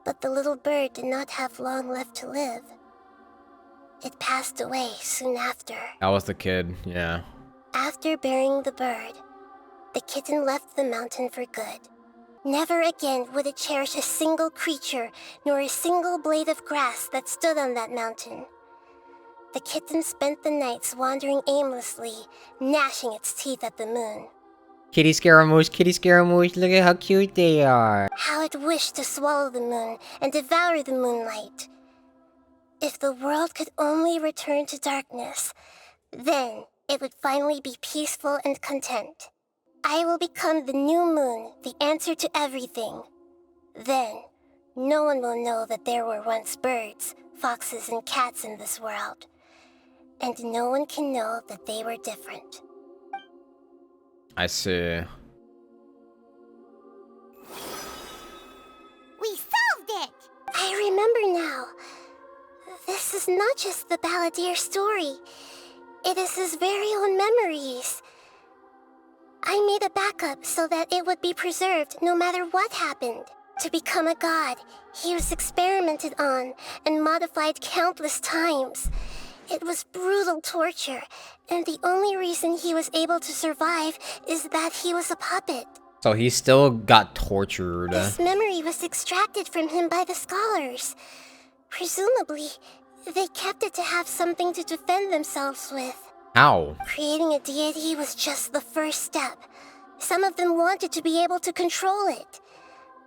but the little bird did not have long left to live. It passed away soon after. That was the kid, yeah. After burying the bird, the kitten left the mountain for good. Never again would it cherish a single creature nor a single blade of grass that stood on that mountain. The kitten spent the nights wandering aimlessly, gnashing its teeth at the moon. Kitty Scaramouche, look at how cute they are. How it wished to swallow the moon and devour the moonlight. If the world could only return to darkness, then it would finally be peaceful and content. I will become the new moon, the answer to everything. Then, no one will know that there were once birds, foxes, and cats in this world. And no one can know that they were different. I see. We solved it! I remember now. This is not just the Balladeer's story. It is his very own memories. I made a backup so that it would be preserved no matter what happened. To become a god, he was experimented on and modified countless times. It was brutal torture, and the only reason he was able to survive is that he was a puppet. So he still got tortured. This memory was extracted from him by the scholars. Presumably, they kept it to have something to defend themselves with. How? Creating a deity was just the first step. Some of them wanted to be able to control it.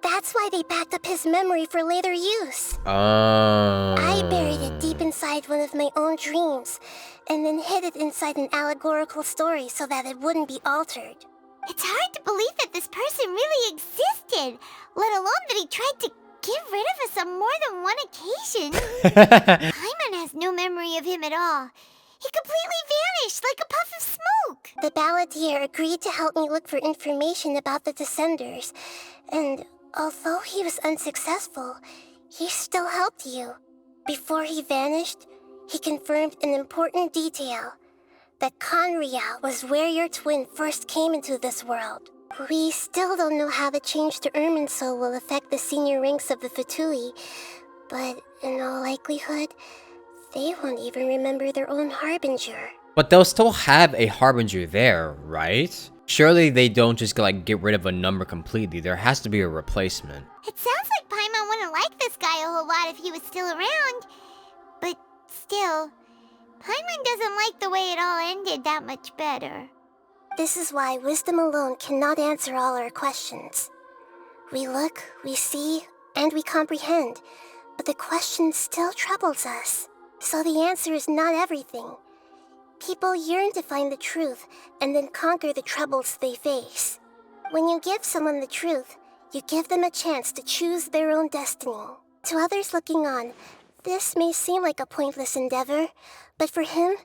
That's why they backed up his memory for later use. I buried it deep inside one of my own dreams, and then hid it inside an allegorical story so that it wouldn't be altered. It's hard to believe that this person really existed, let alone that he tried to get rid of us on more than one occasion. Paimon has no memory of him at all. He completely vanished like a puff of smoke. The Balladeer agreed to help me look for information about the Descenders, and although he was unsuccessful, he still helped you. Before he vanished, he confirmed an important detail, that Conria was where your twin first came into this world. We still don't know how the change to Irminsul will affect the senior ranks of the Fatui, but in all likelihood, they won't even remember their own Harbinger. But they'll still have a Harbinger there, right? Surely they don't just like get rid of a number completely. There has to be a replacement. It sounds like Paimon wouldn't like this guy a whole lot if he was still around. But still, Paimon doesn't like the way it all ended that much better. This is why wisdom alone cannot answer all our questions. We look, we see, and we comprehend, but the question still troubles us. So the answer is not everything. People yearn to find the truth and then conquer the troubles they face. When you give someone the truth, you give them a chance to choose their own destiny. To others looking on, This may seem like a pointless endeavor, but for him,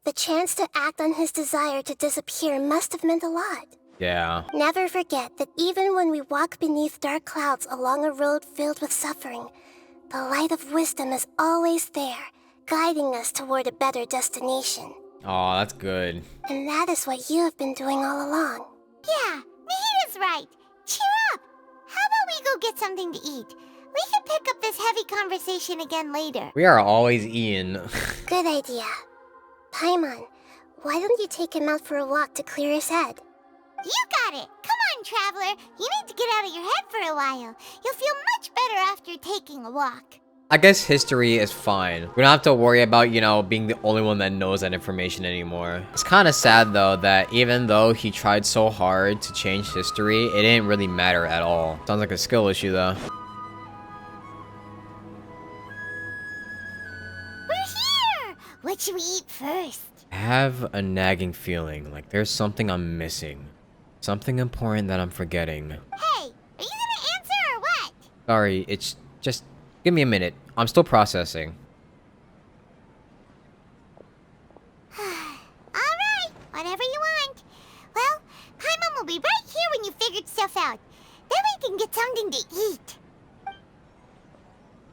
the chance to act on his desire to disappear must have meant a lot. Yeah. Never forget that even when we walk beneath dark clouds along a road filled with suffering, the light of wisdom is always there, guiding us toward a better destination. Oh, that's good. And that is what you have been doing all along. Yeah, Nahita's right. Cheer up. How about we go get something to eat? We can pick up this heavy conversation again later. We are always eating. Good idea. Paimon, why don't you take him out for a walk to clear his head? You got it. Come on, Traveler. You need to get out of your head for a while. You'll feel much better after taking a walk. I guess history is fine. We don't have to worry about, you know, being the only one that knows that information anymore. It's kind of sad, though, that even though he tried so hard to change history, it didn't really matter at all. Sounds like a skill issue, though. We're here! What should we eat first? I have a nagging feeling like there's something I'm missing. Something important that I'm forgetting. Hey, are you gonna answer or what? Sorry, it's just... Give me a minute. I'm still processing. Alright, whatever you want. Well, Paimon will be right here when you figured stuff out. Then we can get something to eat.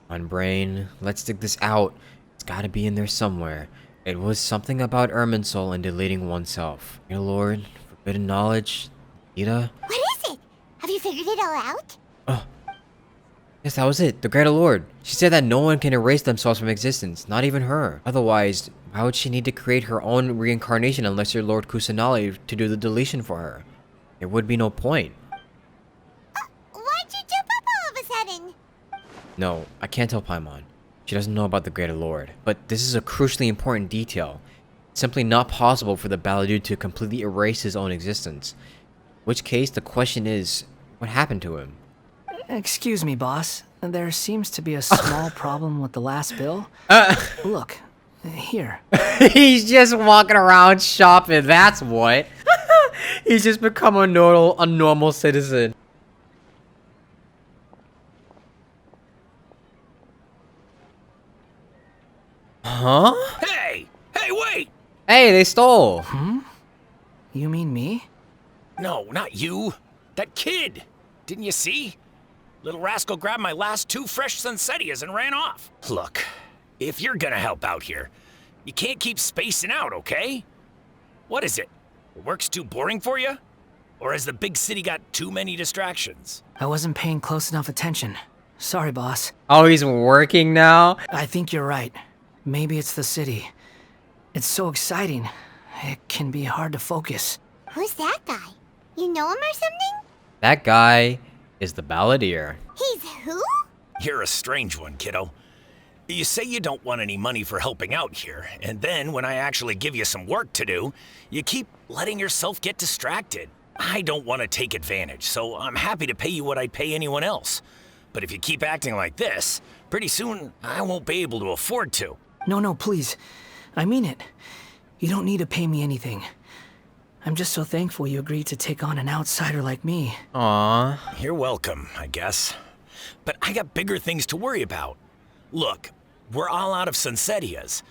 On brain, let's dig this out. It's gotta be in there somewhere. It was something about Irminsul and deleting oneself. Dear Lord, forbidden knowledge, Ida? What is it? Have you figured it all out? Yes, that was it. The Greater Lord. She said that no one can erase themselves from existence, not even her. Otherwise, why would she need to create her own reincarnation unless you're Lord Kusanali to do the deletion for her? There would be no point. Why'd you jump up all of a sudden? No, I can't tell Paimon. She doesn't know about the Greater Lord. But this is a crucially important detail. It's simply not possible for the Baladur to completely erase his own existence. In which case, the question is, what happened to him? Excuse me, boss. There seems to be a small problem with the last bill. Look, here. He's just walking around shopping, that's what. He's just become a normal citizen. Huh? Hey! Hey, wait! Hey, they stole. You mean me? No, not you. That kid. Didn't you see? Little rascal grabbed my last 2 fresh Sunsettias and ran off. Look, if you're gonna help out here, you can't keep spacing out, okay? What is it? Work's too boring for you? Or has the big city got too many distractions? I wasn't paying close enough attention. Sorry, boss. Oh, he's working now? I think you're right. Maybe it's the city. It's so exciting. It can be hard to focus. Who's that guy? You know him or something? That guy is the Balladeer. He's who? You're a strange one, kiddo. You say you don't want any money for helping out here, and then when I actually give you some work to do, you keep letting yourself get distracted. I don't want to take advantage, so I'm happy to pay you what I'd pay anyone else. But if you keep acting like this, pretty soon I won't be able to afford to. No, please. I mean it. You don't need to pay me anything. I'm just so thankful you agreed to take on an outsider like me. Aww. You're welcome, I guess. But I got bigger things to worry about. Look, we're all out of Sunsettias,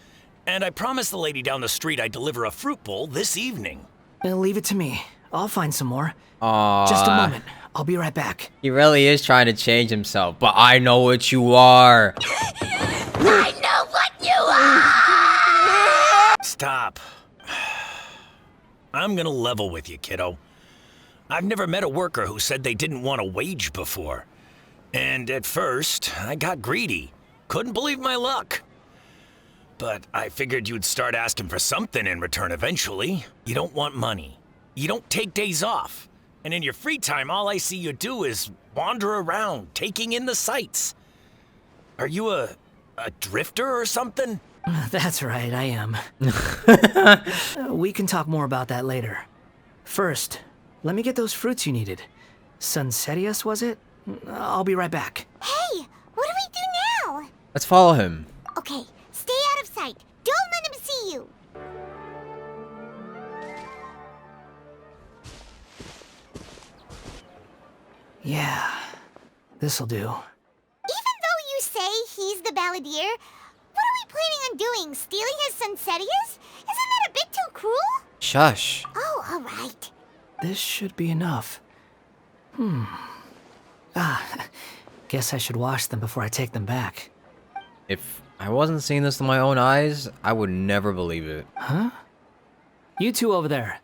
and I promised the lady down the street I'd deliver a fruit bowl this evening. Leave it to me. I'll find some more. Aww. Just a moment. I'll be right back. He really is trying to change himself, but I know what you are. I know what you are! Stop. I'm gonna level with you, kiddo. I've never met a worker who said they didn't want a wage before. And at first, I got greedy. Couldn't believe my luck. But I figured you'd start asking for something in return eventually. You don't want money. You don't take days off. And in your free time, all I see you do is wander around, taking in the sights. Are you a drifter or something? That's right, I am. We can talk more about that later. First, let me get those fruits you needed. Sunsettias, was it? I'll be right back. Hey, what do we do now? Let's follow him. Okay, stay out of sight. Don't let him see you. Yeah, this'll do. Even though you say he's the Balladeer, planning on doing? Stealing his Sunsetias? Isn't that a bit too cruel? Shush. Oh, alright. This should be enough. Guess I should wash them before I take them back. If I wasn't seeing this with my own eyes, I would never believe it. Huh? You two over there.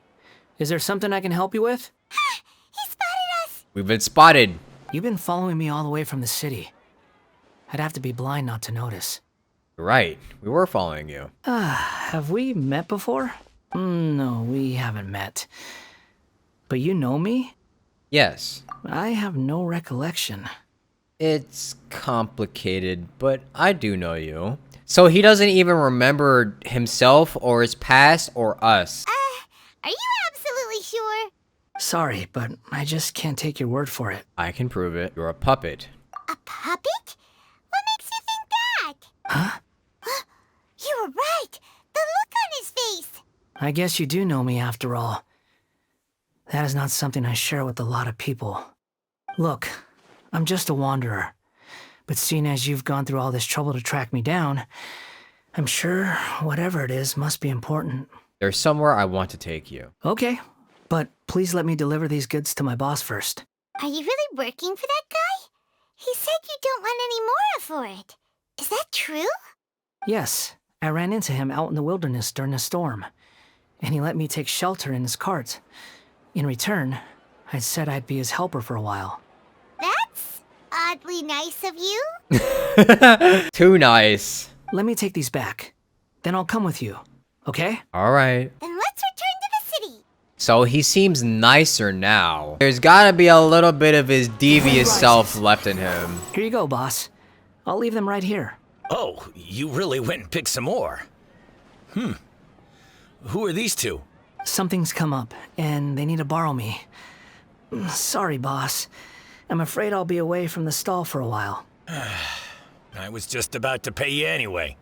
Is there something I can help you with? He spotted us! We've been spotted. You've been following me all the way from the city. I'd have to be blind not to notice. Right, we were following you. Have we met before? No, we haven't met. But you know me? Yes. I have no recollection. It's complicated, but I do know you. So he doesn't even remember himself or his past or us. Are you absolutely sure? Sorry, but I just can't take your word for it. I can prove it. You're a puppet. A puppet? What makes you think that? Huh? You were right! The look on his face! I guess you do know me after all. That is not something I share with a lot of people. Look, I'm just a wanderer. But seeing as you've gone through all this trouble to track me down, I'm sure whatever it is must be important. There's somewhere I want to take you. Okay, but please let me deliver these goods to my boss first. Are you really working for that guy? He said you don't want any more for it. Is that true? Yes, I ran into him out in the wilderness during a storm, and he let me take shelter in his cart. In return, I said I'd be his helper for a while. That's oddly nice of you. Too nice. Let me take these back. Then I'll come with you, okay? Alright. Then let's return to the city. So he seems nicer now. There's gotta be a little bit of his devious self left in him. Here you go, boss. I'll leave them right here. Oh, you really went and picked some more. Who are these two? Something's come up, and they need to borrow me. Sorry, boss. I'm afraid I'll be away from the stall for a while. I was just about to pay you anyway.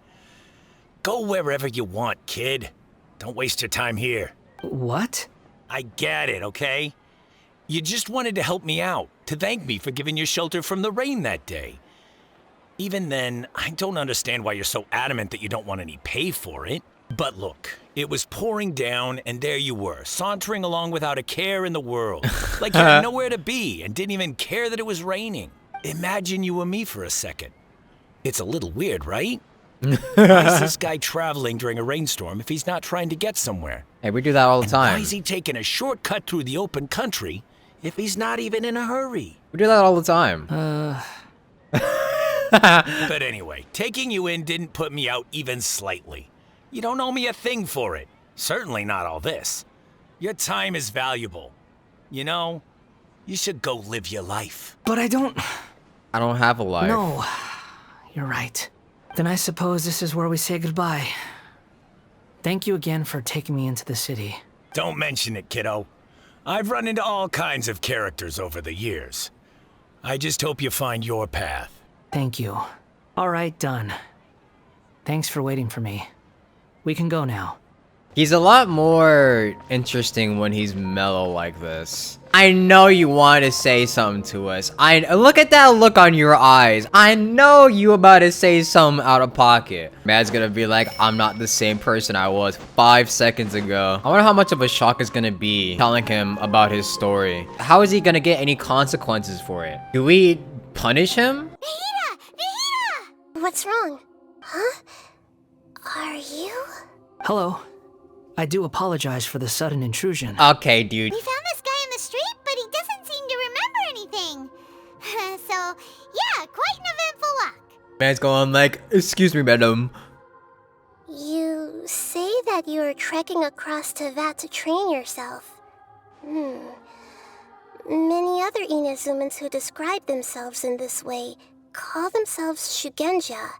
Go wherever you want, kid. Don't waste your time here. What? I get it, okay? You just wanted to help me out, to thank me for giving you shelter from the rain that day. Even then, I don't understand why you're so adamant that you don't want any pay for it. But look, it was pouring down, and there you were, sauntering along without a care in the world. Like you had nowhere to be and didn't even care that it was raining. Imagine you were me for a second. It's a little weird, right? Why is this guy traveling during a rainstorm if he's not trying to get somewhere? Hey, we do that all the time. Why is he taking a shortcut through the open country if he's not even in a hurry? We do that all the time. But anyway, taking you in didn't put me out even slightly. You don't owe me a thing for it. Certainly not all this. Your time is valuable. You know, you should go live your life. But I don't have a life. No, you're right. Then I suppose this is where we say goodbye. Thank you again for taking me into the city. Don't mention it, kiddo. I've run into all kinds of characters over the years. I just hope you find your path. Thank you. All right, done. Thanks for waiting for me. We can go now. He's a lot more interesting when he's mellow like this. I know you want to say something to us. Look at that look on your eyes. I know you about to say something out of pocket. Man's gonna be like, I'm not the same person I was 5 seconds ago. I wonder how much of a shock it's gonna be telling him about his story. How is he gonna get any consequences for it? Do we punish him? Nahida! Nahida! What's wrong? Huh? Are you? Hello. I do apologize for the sudden intrusion. Okay, dude. We found this guy in the street, but he doesn't seem to remember anything. So, yeah, quite an eventful walk. Man's going like, excuse me, madam. You say that you are trekking across Teyvat to train yourself. Many other Inazumans who describe themselves in this way call themselves Shugenja.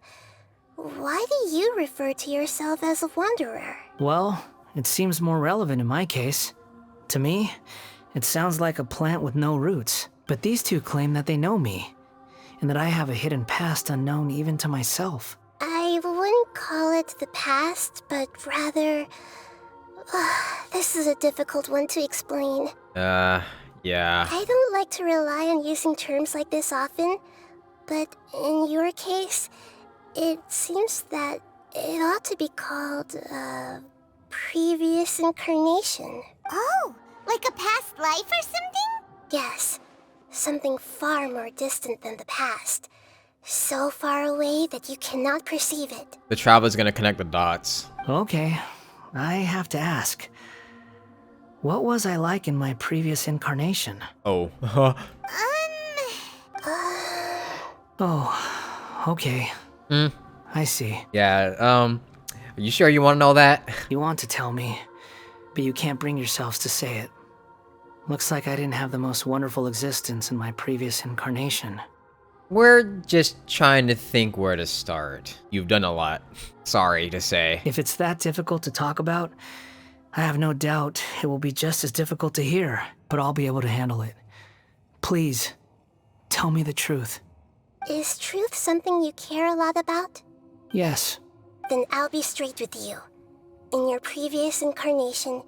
Why do you refer to yourself as a wanderer? Well, it seems more relevant in my case. To me, it sounds like a plant with no roots. But these two claim that they know me, and that I have a hidden past unknown even to myself. I wouldn't call it the past, but rather... this is a difficult one to explain. Yeah. I don't like to rely on using terms like this often, but in your case, it seems that It ought to be called, previous incarnation. Oh, like a past life or something? Yes, something far more distant than the past. So far away that you cannot perceive it. The traveler's gonna connect the dots. Okay, I have to ask. What was I like in my previous incarnation? Oh. Oh, okay. I see. Yeah, are you sure you want to know that? You want to tell me, but you can't bring yourselves to say it. Looks like I didn't have the most wonderful existence in my previous incarnation. We're just trying to think where to start. You've done a lot. Sorry to say. If it's that difficult to talk about, I have no doubt it will be just as difficult to hear, but I'll be able to handle it. Please, tell me the truth. Is truth something you care a lot about? Yes. Then I'll be straight with you. In your previous incarnation,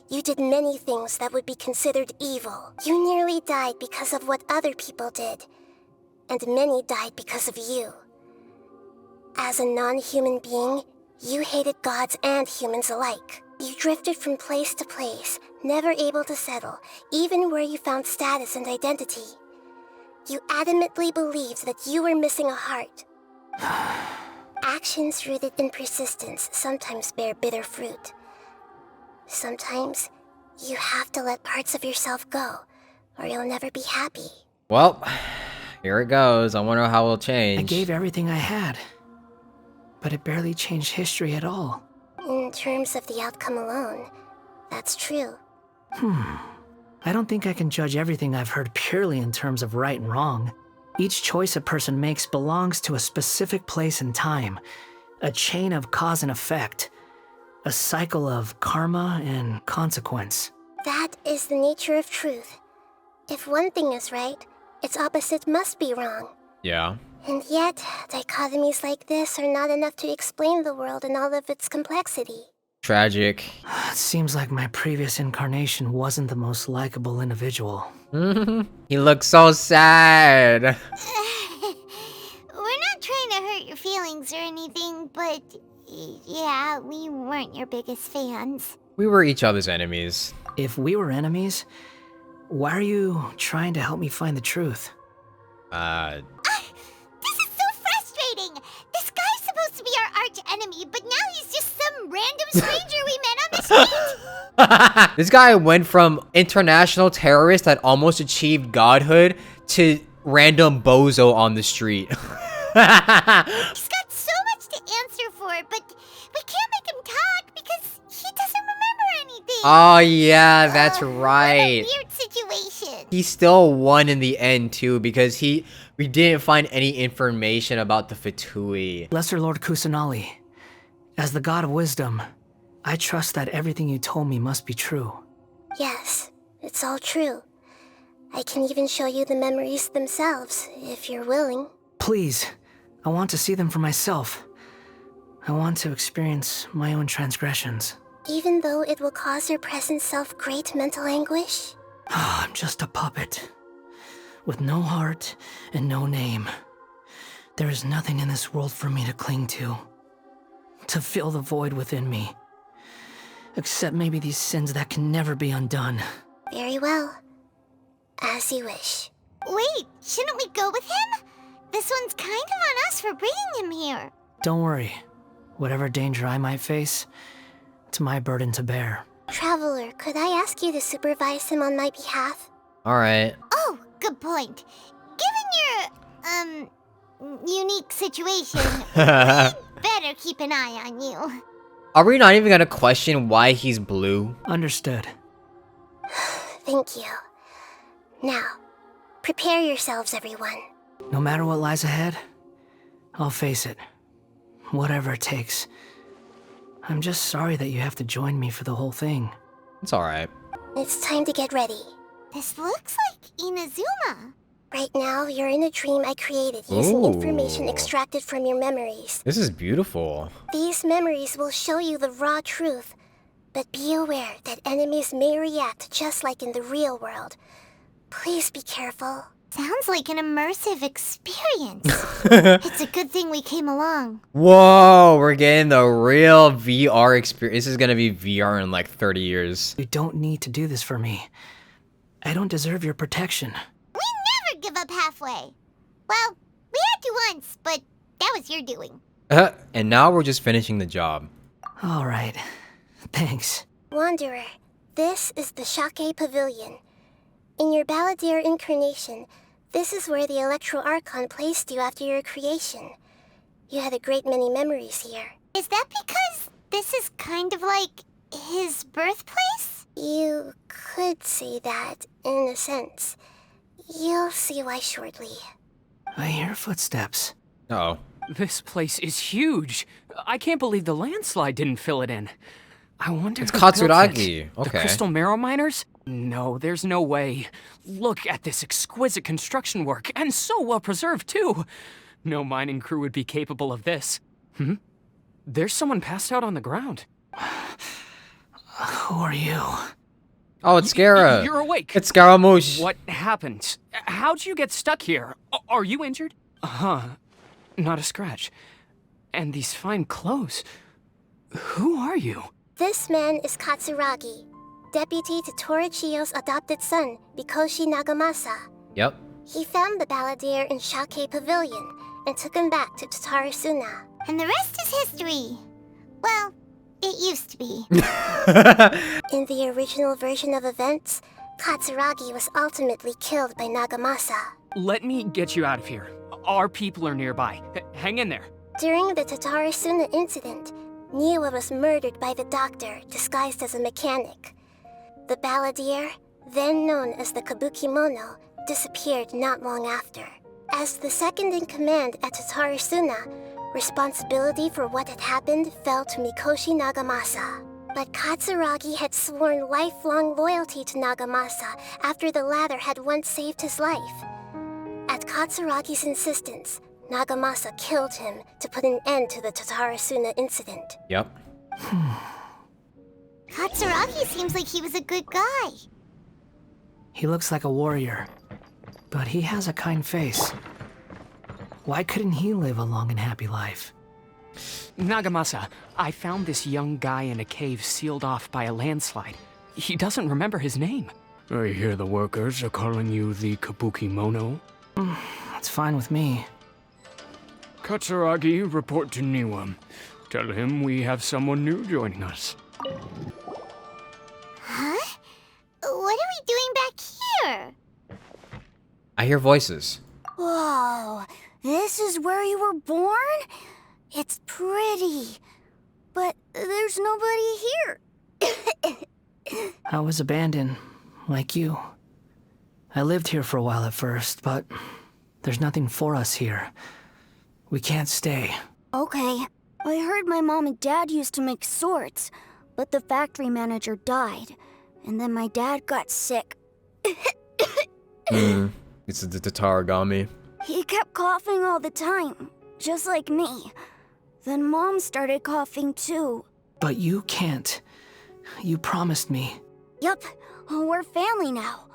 you did many things that would be considered evil. You nearly died because of what other people did. And many died because of you. As a non-human being, you hated gods and humans alike. You drifted from place to place, never able to settle, even where you found status and identity. You adamantly believed that you were missing a heart. Actions rooted in persistence sometimes bear bitter fruit. Sometimes, you have to let parts of yourself go, or you'll never be happy. Well, here it goes. I wonder how it'll change. I gave everything I had, but it barely changed history at all. In terms of the outcome alone, that's true. I don't think I can judge everything I've heard purely in terms of right and wrong. Each choice a person makes belongs to a specific place and time, a chain of cause and effect, a cycle of karma and consequence. That is the nature of truth. If one thing is right, its opposite must be wrong. Yeah. And yet, dichotomies like this are not enough to explain the world in all of its complexity. Tragic. It seems like my previous incarnation wasn't the most likable individual. He looks so sad. We're not trying to hurt your feelings or anything, but yeah, we weren't your biggest fans. We were each other's enemies. If we were enemies, why are you trying to help me find the truth? This is so frustrating! This guy's supposed to be our arch enemy, but now he's just some random stranger we met on the street! This guy went from international terrorist that almost achieved godhood to random bozo on the street. He's got so much to answer for, but we can't make him talk because he doesn't remember anything! Oh yeah, that's right. What a weird situation. He still won in the end too because we didn't find any information about the Fatui. Lesser Lord Kusanali, as the god of wisdom, I trust that everything you told me must be true. Yes, it's all true. I can even show you the memories themselves, if you're willing. Please, I want to see them for myself. I want to experience my own transgressions. Even though it will cause your present self great mental anguish? I'm just a puppet, with no heart and no name. There is nothing in this world for me to cling to fill the void within me. Except maybe these sins that can never be undone. Very well. As you wish. Wait, shouldn't we go with him? This one's kind of on us for bringing him here. Don't worry. Whatever danger I might face, it's my burden to bear. Traveler, could I ask you to supervise him on my behalf? Alright. Oh, good point. Given your, unique situation, we better keep an eye on you. Are we not even gonna question why he's blue? Understood. Thank you. Now, prepare yourselves, everyone. No matter what lies ahead, I'll face it. Whatever it takes. I'm just sorry that you have to join me for the whole thing. It's alright. It's time to get ready. This looks like Inazuma. Right now, you're in a dream I created using information extracted from your memories. This is beautiful. These memories will show you the raw truth, but be aware that enemies may react just like in the real world. Please be careful. Sounds like an immersive experience. It's a good thing we came along. Whoa, we're getting the real VR experience. This is gonna be VR in like 30 years. You don't need to do this for me. I don't deserve your protection. We never give up halfway. Well, we had to once, but that was your doing. And now we're just finishing the job. All right. Thanks. Wanderer, this is the Shake Pavilion. In your Balladeer incarnation, this is where the Electro Archon placed you after your creation. You had a great many memories here. Is that because this is kind of like his birthplace? You could say that, in a sense. You'll see why shortly. I hear footsteps. Uh-oh. This place is huge. I can't believe the landslide didn't fill it in. I wonder It's who built Katsuragi. it. Okay. The Crystal Marrow Miners? No, there's no way. Look at this exquisite construction work, and so well preserved, too. No mining crew would be capable of this. There's someone passed out on the ground. Who are you? Oh, it's Scara. You're awake. It's Scaramouche. What happened? How'd you get stuck here? Are you injured? Not a scratch. And these fine clothes. Who are you? This man is Katsuragi, deputy to Torichio's adopted son, Mikoshi Nagamasa. Yep. He found the Balladeer in Shake Pavilion and took him back to Tatarasuna. And the rest is history. Well, it used to be. In the original version of events, Katsuragi was ultimately killed by Nagamasa. Let me get you out of here. Our people are nearby. Hang in there. During the Tatarasuna incident, Niwa was murdered by the doctor disguised as a mechanic. The Balladeer, then known as the Kabukimono, disappeared not long after. As the second-in-command at Tatarasuna, responsibility for what had happened fell to Mikoshi Nagamasa. But Katsuragi had sworn lifelong loyalty to Nagamasa after the latter had once saved his life. At Katsuragi's insistence, Nagamasa killed him to put an end to the Tatarasuna incident. Yep. Katsuragi seems like he was a good guy. He looks like a warrior, but he has a kind face. Why couldn't he live a long and happy life? Nagamasa, I found this young guy in a cave sealed off by a landslide. He doesn't remember his name. I hear the workers are calling you the Kabukimono. That's fine with me. Katsuragi, report to Niwa. Tell him we have someone new joining us. Huh? What are we doing back here? I hear voices. Whoa, this is where you were born? It's pretty, but there's nobody here. I was abandoned, like you. I lived here for a while at first, but there's nothing for us here. We can't stay. Okay. I heard my mom and dad used to make swords, but the factory manager died, and then my dad got sick. It's the Tataragami. He kept coughing all the time, just like me. Then Mom started coughing too. But you can't. You promised me. Yup, we're family now.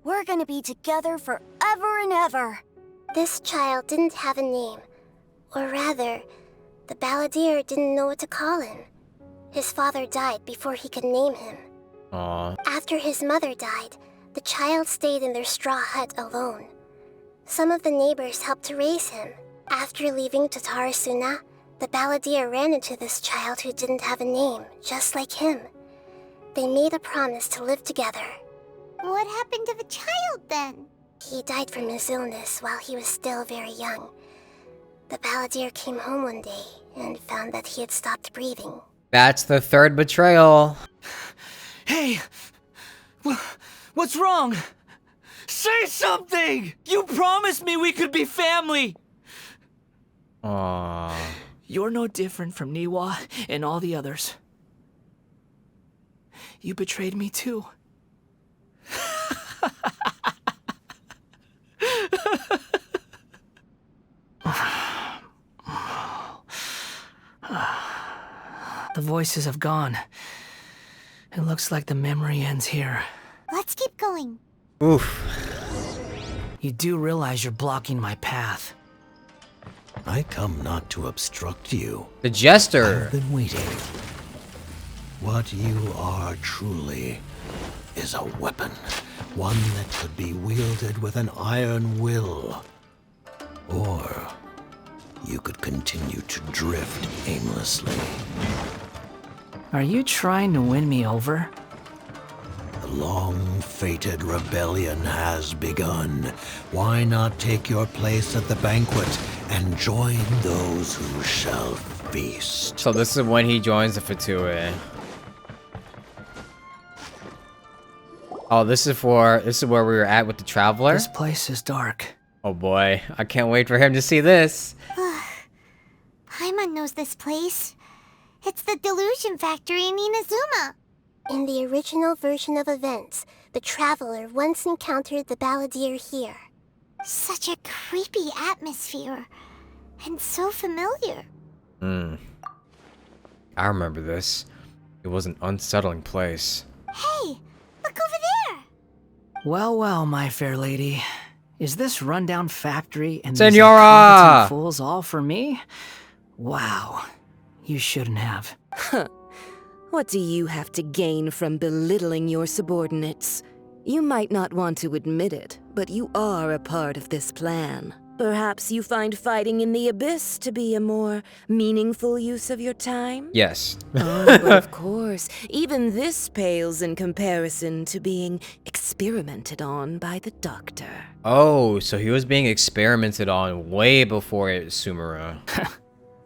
We're gonna be together forever and ever. This child didn't have a name. Or rather, the Balladeer didn't know what to call him. His father died before he could name him. Aww. After his mother died, the child stayed in their straw hut alone. Some of the neighbors helped to raise him. After leaving Tatarasuna, the Balladeer ran into this child who didn't have a name, just like him. They made a promise to live together. What happened to the child then? He died from his illness while he was still very young. The Balladeer came home one day and found that he had stopped breathing. That's the third betrayal. Hey! What's wrong? Say something! You promised me we could be family! Aww. You're no different from Niwa and all the others. You betrayed me too. The voices have gone. It looks like the memory ends here. Let's keep going. Oof. You do realize you're blocking my path. I come not to obstruct you. The jester. I've been waiting. What you are truly is a weapon. One that could be wielded with an iron will. Or you could continue to drift aimlessly. Are you trying to win me over? The long-fated rebellion has begun. Why not take your place at the banquet and join those who shall feast? So this is when he joins the Fatui. Oh, this is where we were at with the traveler? This place is dark. Oh boy, I can't wait for him to see this. Paimon knows this place. It's the Delusion Factory in Inazuma. In the original version of events, the Traveler once encountered the Balladeer here. Such a creepy atmosphere. And so familiar. I remember this. It was an unsettling place. Hey, look over there! Well, well, my fair lady. Is this rundown factory and these Senora! incompetent fools all for me? Wow. You shouldn't have. Huh. What do you have to gain from belittling your subordinates? You might not want to admit it, but you are a part of this plan. Perhaps you find fighting in the abyss to be a more meaningful use of your time? Yes. Oh, but of course, even this pales in comparison to being experimented on by the doctor. Oh, so he was being experimented on way before Sumeru.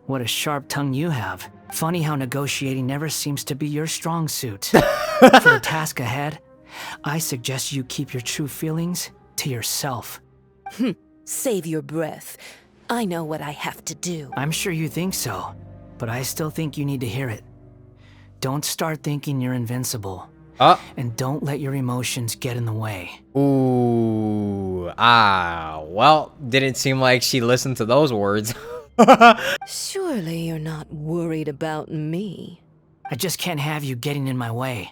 What a sharp tongue you have. Funny how negotiating never seems to be your strong suit. For the task ahead, I suggest you keep your true feelings to yourself. Save your breath. I know what I have to do. I'm sure you think so, but I still think you need to hear it. Don't start thinking you're invincible. And don't let your emotions get in the way. Ooh. Well, didn't seem like she listened to those words. Surely you're not worried about me. I just can't have you getting in my way.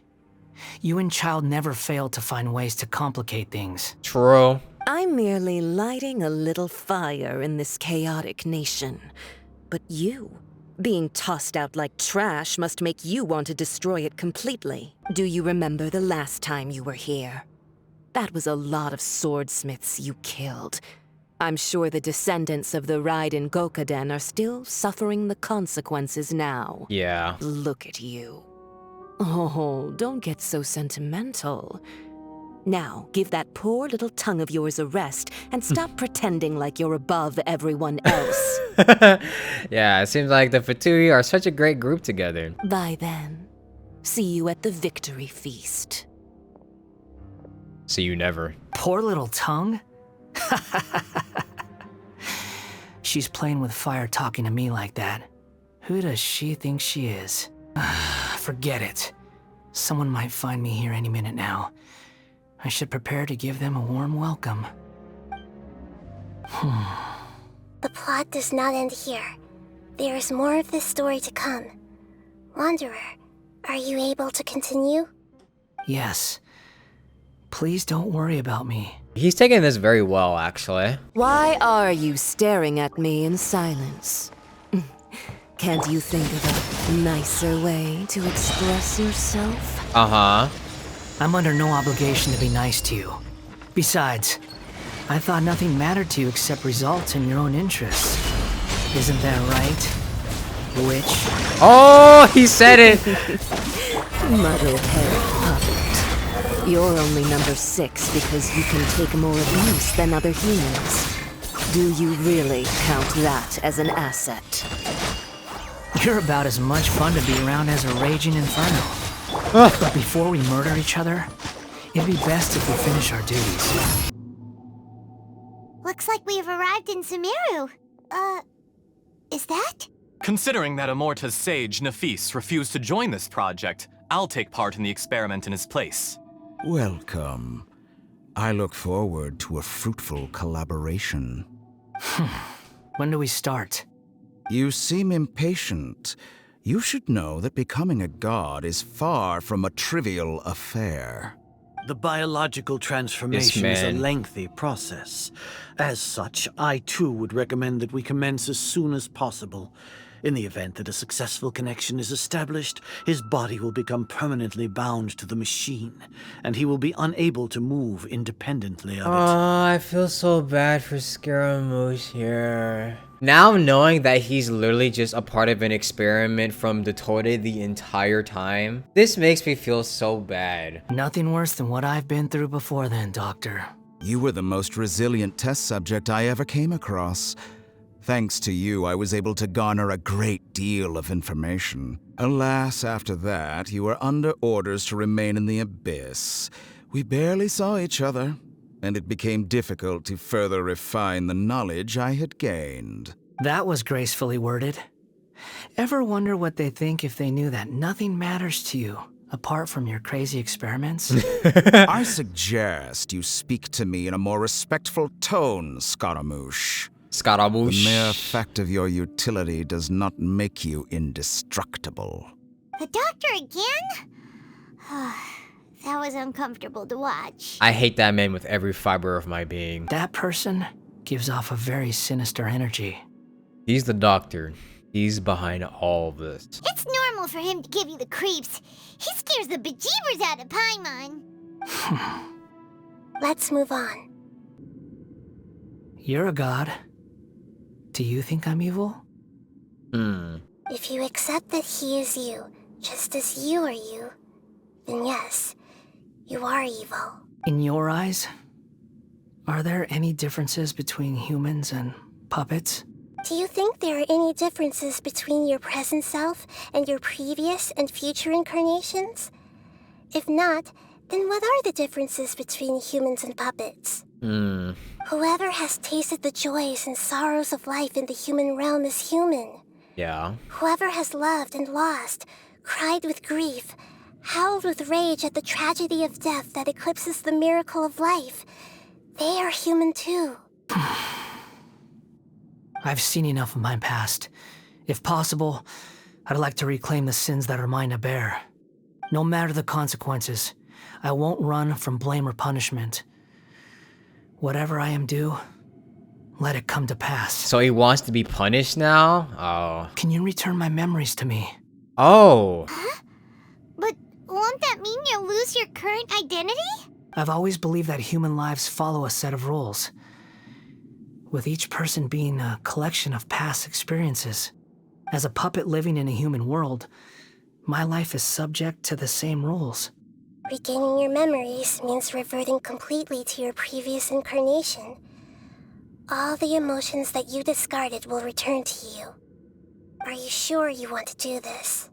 You and Child never fail to find ways to complicate things. True. I'm merely lighting a little fire in this chaotic nation. But you, being tossed out like trash, must make you want to destroy it completely. Do you remember the last time you were here? That was a lot of swordsmiths you killed. I'm sure the descendants of the Raiden Gokaden are still suffering the consequences now. Yeah. Look at you. Oh, don't get so sentimental. Now, give that poor little tongue of yours a rest and stop pretending like you're above everyone else. Yeah, it seems like the Fatui are such a great group together. Bye then. See you at the victory feast. See you never. Poor little tongue? She's playing with fire talking to me like that. Who does she think she is? Forget it. Someone might find me here any minute now. I should prepare to give them a warm welcome. The plot does not end here. There is more of this story to come. Wanderer, are you able to continue? Yes. Please don't worry about me. He's taking this very well, actually. Why are you staring at me in silence? Can't you think of a nicer way to express yourself? Uh-huh. I'm under no obligation to be nice to you. Besides, I thought nothing mattered to you except results and your own interests. Isn't that right, witch? Oh, he said it! Muddle-headed puppet. You're only number 6 because you can take more abuse than other humans. Do you really count that as an asset? You're about as much fun to be around as a raging inferno. But before we murder each other, it'd be best if we finish our duties. Looks like we've arrived in Sumeru. Is that? Considering that Amorta's sage, Nafis, refused to join this project, I'll take part in the experiment in his place. Welcome. I look forward to a fruitful collaboration. When do we start? You seem impatient. You should know that becoming a god is far from a trivial affair. The biological transformation is a man. lengthy process. As such, I too would recommend that we commence as soon as possible. In the event that a successful connection is established, his body will become permanently bound to the machine, and he will be unable to move independently of it. I feel so bad for Scaramouche here. Now knowing that he's literally just a part of an experiment from the Toad the entire time, this makes me feel so bad. Nothing worse than what I've been through before then, Doctor. You were the most resilient test subject I ever came across. Thanks to you, I was able to garner a great deal of information. Alas, after that, you were under orders to remain in the Abyss. We barely saw each other, and it became difficult to further refine the knowledge I had gained. That was gracefully worded. Ever wonder what they think if they knew that nothing matters to you, apart from your crazy experiments? I suggest you speak to me in a more respectful tone, Scaramouche. Scaramouche. The mere fact of your utility does not make you indestructible. The doctor again? That was uncomfortable to watch. I hate that man with every fiber of my being. That person gives off a very sinister energy. He's the doctor. He's behind all of this. It's normal for him to give you the creeps. He scares the bejeebers out of Paimon. Let's move on. You're a god. Do you think I'm evil? If you accept that he is you, just as you are you, then yes, you are evil. In your eyes, are there any differences between humans and puppets? Do you think there are any differences between your present self and your previous and future incarnations? If not, then what are the differences between humans and puppets? Whoever has tasted the joys and sorrows of life in the human realm is human. Yeah. Whoever has loved and lost, cried with grief, howled with rage at the tragedy of death that eclipses the miracle of life, they are human too. I've seen enough of my past. If possible, I'd like to reclaim the sins that are mine to bear. No matter the consequences, I won't run from blame or punishment. Whatever I am due, let it come to pass. So he wants to be punished now? Oh. Can you return my memories to me? Oh. Huh? But won't that mean you'll lose your current identity? I've always believed that human lives follow a set of rules, with each person being a collection of past experiences. As a puppet living in a human world, my life is subject to the same rules. Regaining your memories means reverting completely to your previous incarnation. All the emotions that you discarded will return to you. Are you sure you want to do this?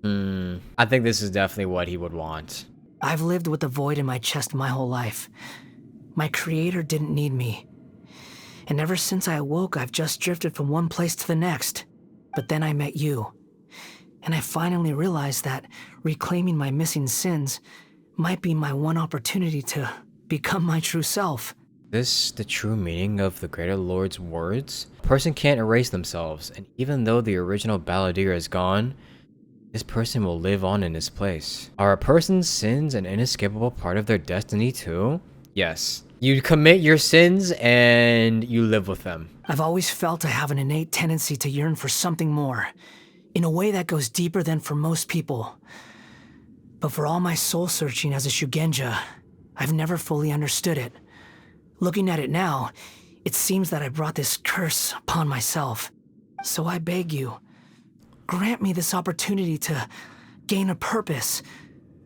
I think this is definitely what he would want. I've lived with a void in my chest my whole life. My creator didn't need me. And ever since I awoke, I've just drifted from one place to the next. But then I met you. And I finally realized that reclaiming my missing sins might be my one opportunity to become my true self. This the true meaning of the Greater Lord's words? A person can't erase themselves, and even though the original balladeer is gone, this person will live on in his place. Are a person's sins an inescapable part of their destiny too? Yes. You commit your sins and you live with them. I've always felt I have an innate tendency to yearn for something more, in a way that goes deeper than for most people. But for all my soul-searching as a Shugenja, I've never fully understood it. Looking at it now, it seems that I brought this curse upon myself. So I beg you, grant me this opportunity to gain a purpose,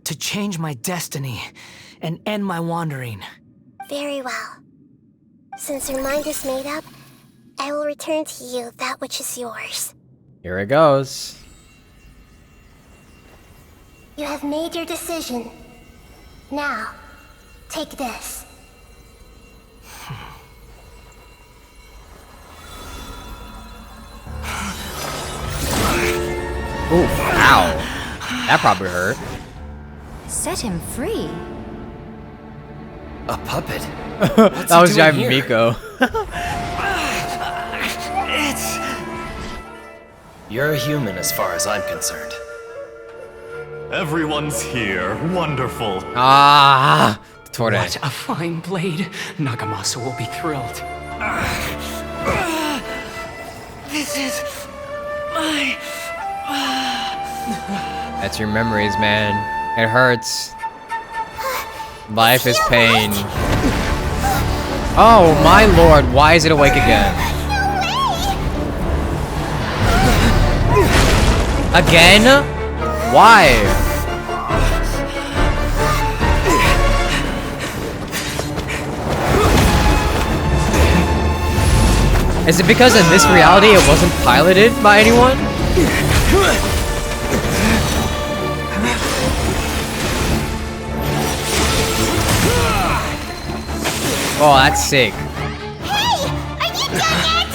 to change my destiny, and end my wandering. Very well. Since your mind is made up, I will return to you that which is yours. Here it goes. You have made your decision. Now, take this. Ooh, ow. That probably hurt. Set him free. A puppet? That was driving Miko. You're a human as far as I'm concerned. Everyone's here. Wonderful. Ah, the tortoise. What a fine blade. Nagamasa will be thrilled. This is my... That's your memories, man. It hurts. Life is pain. Oh my lord, why is it awake again? Again? Why? Is it because in this reality it wasn't piloted by anyone? Oh, that's sick. Hey! Are you done yet?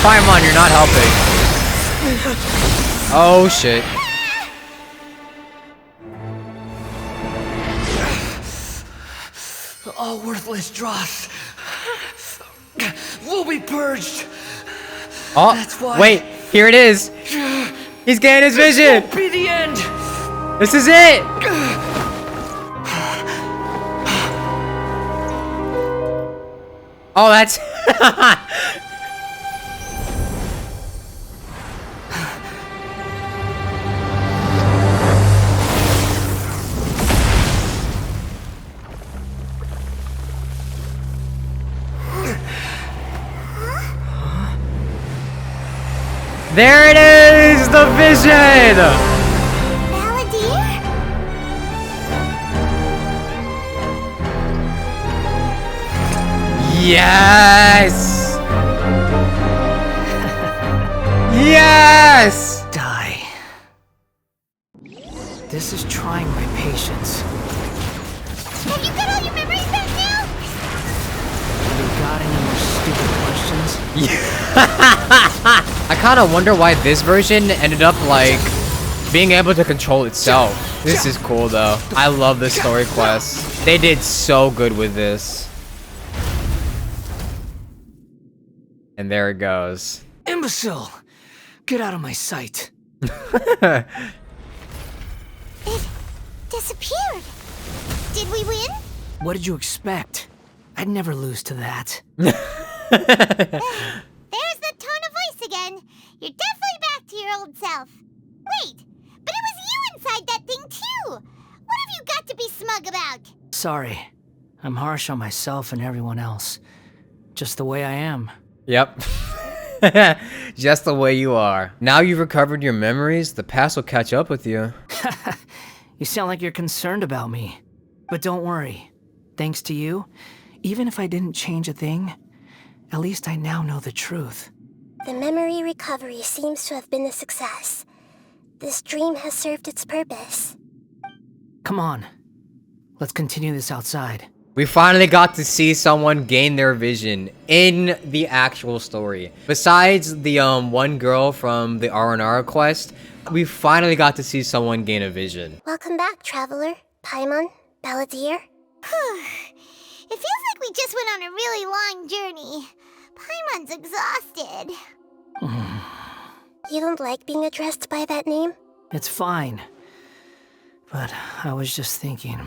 Paimon, you're not helping. Oh shit. All worthless dross will be purged. Oh, That's why. wait, here it is. He's getting his vision. This won't be the end. This is it. Oh, that's... There it is, the vision! Yes! Yes! Die. This is trying my patience. Have you got all your memories back now? You got any more stupid questions? I kind of wonder why this version ended up like being able to control itself. This is cool though. I love the story quests. They did so good with this. And there it goes. Imbecile! Get out of my sight. It disappeared. Did we win? What did you expect? I'd never lose to that. There's the tone of voice again. You're definitely back to your old self. Wait, but it was you inside that thing too. What have you got to be smug about? Sorry. I'm harsh on myself and everyone else. Just the way I am. Yep. Just the way you are. Now you've recovered your memories, the past will catch up with you. You sound like you're concerned about me. But don't worry. Thanks to you, even if I didn't change a thing, at least I now know the truth. The memory recovery seems to have been a success. This dream has served its purpose. Come on. Let's continue this outside. We finally got to see someone gain their vision in the actual story. Besides the one girl from the R&R quest, we finally got to see someone gain a vision. Welcome back, traveler. Paimon, Balladeer. It feels like we just went on a really long journey. Paimon's exhausted. You don't like being addressed by that name? It's fine. But I was just thinking,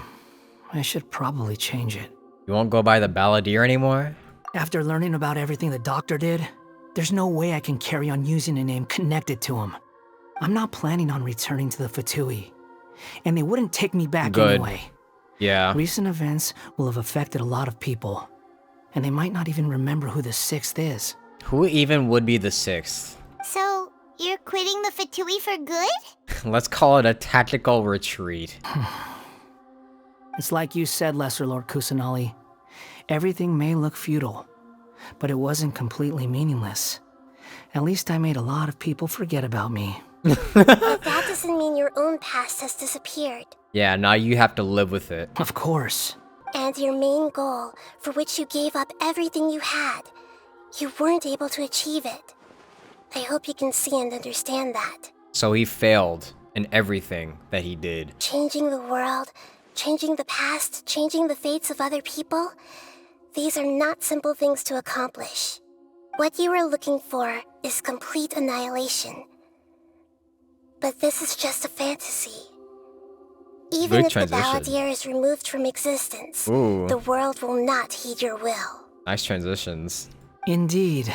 I should probably change it. You won't go by the Balladeer anymore? After learning about everything the doctor did, there's no way I can carry on using a name connected to him. I'm not planning on returning to the Fatui, and they wouldn't take me back anyway. Yeah. Recent events will have affected a lot of people, and they might not even remember who the 6th is. Who even would be the 6th? So, you're quitting the Fatui for good? Let's call it a tactical retreat. It's like you said, Lesser Lord Kusanali. Everything may look futile, but it wasn't completely meaningless. At least I made a lot of people forget about me. But that doesn't mean your own past has disappeared. Yeah, now you have to live with it. Of course. And your main goal, for which you gave up everything you had, you weren't able to achieve it. I hope you can see and understand that. So he failed in everything that he did. Changing the world, changing the past, changing the fates of other people, these are not simple things to accomplish. What you are looking for is complete annihilation. But this is just a fantasy. Even Good if transition. the Balladeer is removed from existence, Ooh. the world will not heed your will. Nice transitions. Indeed.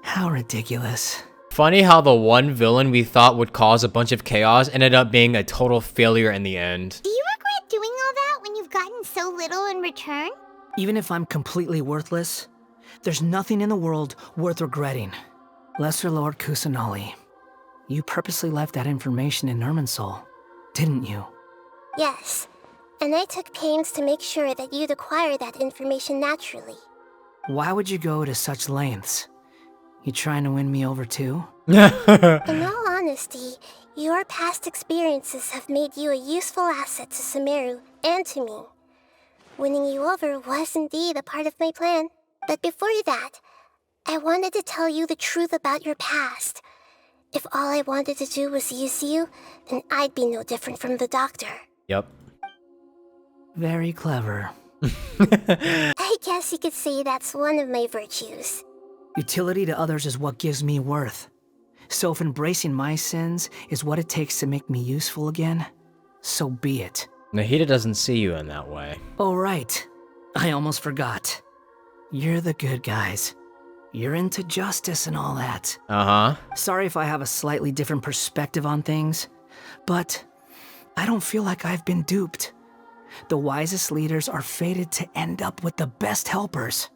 How ridiculous. Funny how the one villain we thought would cause a bunch of chaos ended up being a total failure in the end. Do you regret doing all that when you've gotten so little in return? Even if I'm completely worthless, there's nothing in the world worth regretting. Lesser Lord Kusanali, you purposely left that information in Irminsul, didn't you? Yes, and I took pains to make sure that you'd acquire that information naturally. Why would you go to such lengths? You trying to win me over too? In all honesty, your past experiences have made you a useful asset to Sumeru and to me. Winning you over was indeed a part of my plan. But before that, I wanted to tell you the truth about your past. If all I wanted to do was use you, then I'd be no different from the doctor. Yep. Very clever. I guess you could say that's one of my virtues. Utility to others is what gives me worth. So if embracing my sins is what it takes to make me useful again, so be it. Nahida doesn't see you in that way. Oh right, I almost forgot. You're the good guys. You're into justice and all that. Uh-huh. Sorry if I have a slightly different perspective on things, but I don't feel like I've been duped. The wisest leaders are fated to end up with the best helpers.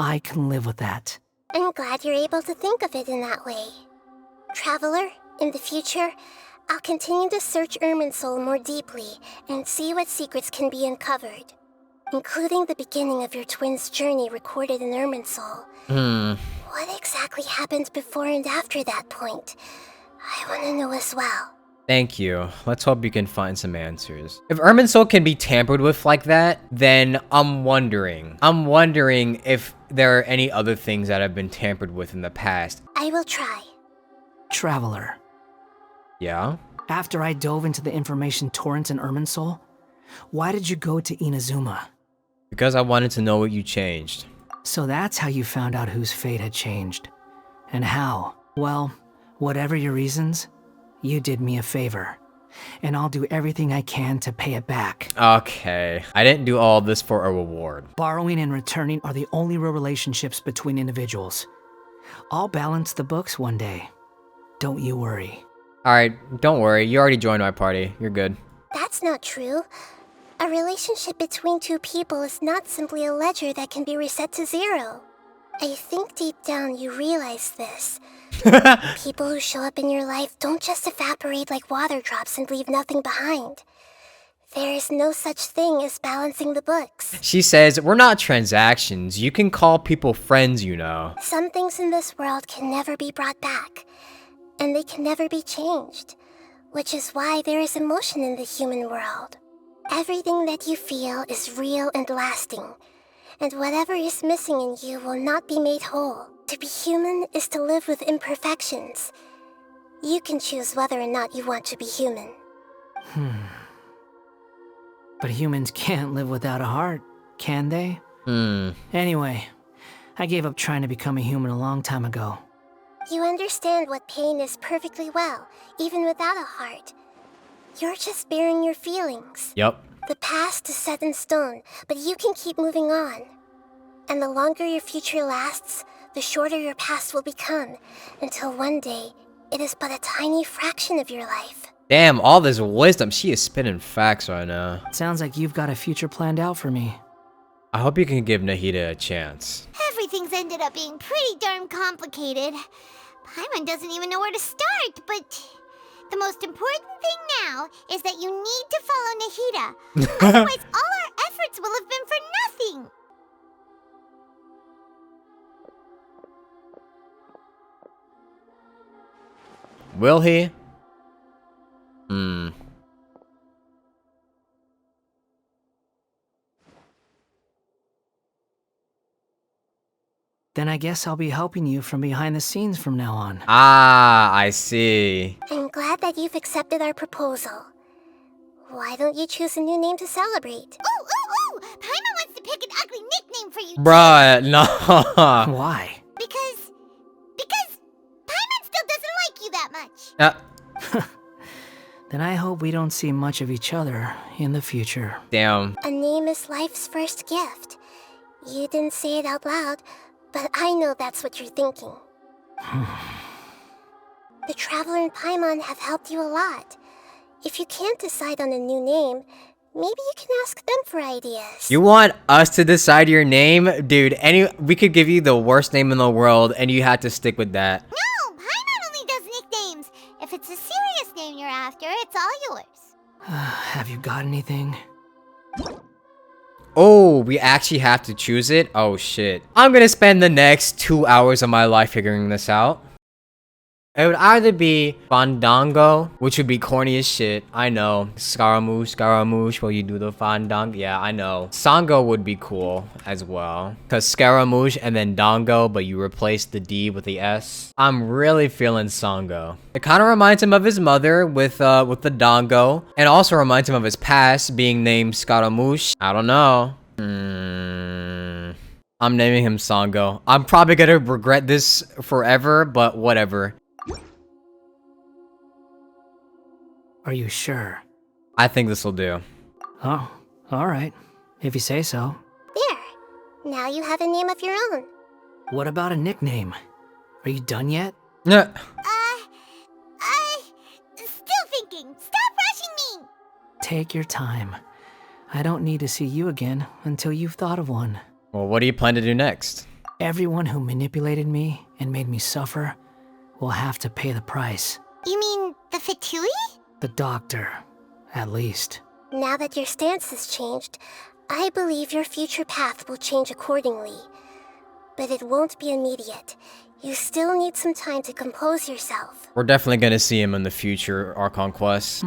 I can live with that. I'm glad you're able to think of it in that way. Traveler, in the future, I'll continue to search Irminsul more deeply and see what secrets can be uncovered, including the beginning of your twins' journey recorded in Irminsul. What exactly happened before and after that point? I want to know as well. Thank you. Let's hope you can find some answers. If Irminsul can be tampered with like that, then I'm wondering if there are any other things that have been tampered with in the past. I will try. Traveler. Yeah? After I dove into the information torrents in Irminsul, why did you go to Inazuma? Because I wanted to know what you changed. So that's how you found out whose fate had changed. And how? Well, whatever your reasons, you did me a favor. And I'll do everything I can to pay it back. Okay. I didn't do all this for a reward. Borrowing and returning are the only real relationships between individuals. I'll balance the books one day. Don't you worry. Alright, don't worry. You already joined my party. You're good. That's not true. A relationship between two people is not simply a ledger that can be reset to zero. I think deep down you realize this. People who show up in your life don't just evaporate like water drops and leave nothing behind. There is no such thing as balancing the books. She says, we're not transactions. You can call people friends, you know. Some things in this world can never be brought back, and they can never be changed, which is why there is emotion in the human world. Everything that you feel is real and lasting, and whatever is missing in you will not be made whole. To be human is to live with imperfections. You can choose whether or not you want to be human. But humans can't live without a heart, can they? Anyway, I gave up trying to become a human a long time ago. You understand what pain is perfectly well, even without a heart. You're just bearing your feelings. Yep. The past is set in stone, but you can keep moving on. And the longer your future lasts, the shorter your past will become, until one day, it is but a tiny fraction of your life. Damn, all this wisdom. She is spitting facts right now. Sounds like you've got a future planned out for me. I hope you can give Nahida a chance. Everything's ended up being pretty darn complicated. Paimon doesn't even know where to start, but the most important thing now is that you need to follow Nahida. Otherwise, all our efforts will have been for nothing. Will he? Then I guess I'll be helping you from behind the scenes from now on. Ah, I see. I'm glad that you've accepted our proposal. Why don't you choose a new name to celebrate? Ooh! Paimon wants to pick an ugly nickname for you. Bruh, no. Why? Because Paimon still doesn't like you that much. Then I hope we don't see much of each other in the future. Damn. A name is life's first gift. You didn't say it out loud, but I know that's what you're thinking. The Traveler and Paimon have helped you a lot. If you can't decide on a new name, maybe you can ask them for ideas. You want us to decide your name? Dude, we could give you the worst name in the world and you had to stick with that. No, Paimon only does nicknames. If it's a serious name you're after, it's all yours. Have you got anything? Oh, we actually have to choose it? Oh shit. I'm gonna spend the next 2 hours of my life figuring this out. It would either be Fandango, which would be corny as shit. I know. Scaramouche, while you do the Fandango. Yeah, I know. Sango would be cool as well. Because Scaramouche and then Dango, but you replace the D with the S. I'm really feeling Sango. It kind of reminds him of his mother with the Dango. And also reminds him of his past being named Scaramouche. I don't know. I'm naming him Sango. I'm probably gonna regret this forever, but whatever. Are you sure? I think this will do. Oh, alright. If you say so. There. Now you have a name of your own. What about a nickname? Are you done yet? Yeah. Still thinking. Stop rushing me. Take your time. I don't need to see you again until you've thought of one. Well, what do you plan to do next? Everyone who manipulated me and made me suffer will have to pay the price. You mean the Fatui? The doctor, at least. Now that your stance has changed, I believe your future path will change accordingly. But it won't be immediate. You still need some time to compose yourself. We're definitely gonna see him in the future Archon quests.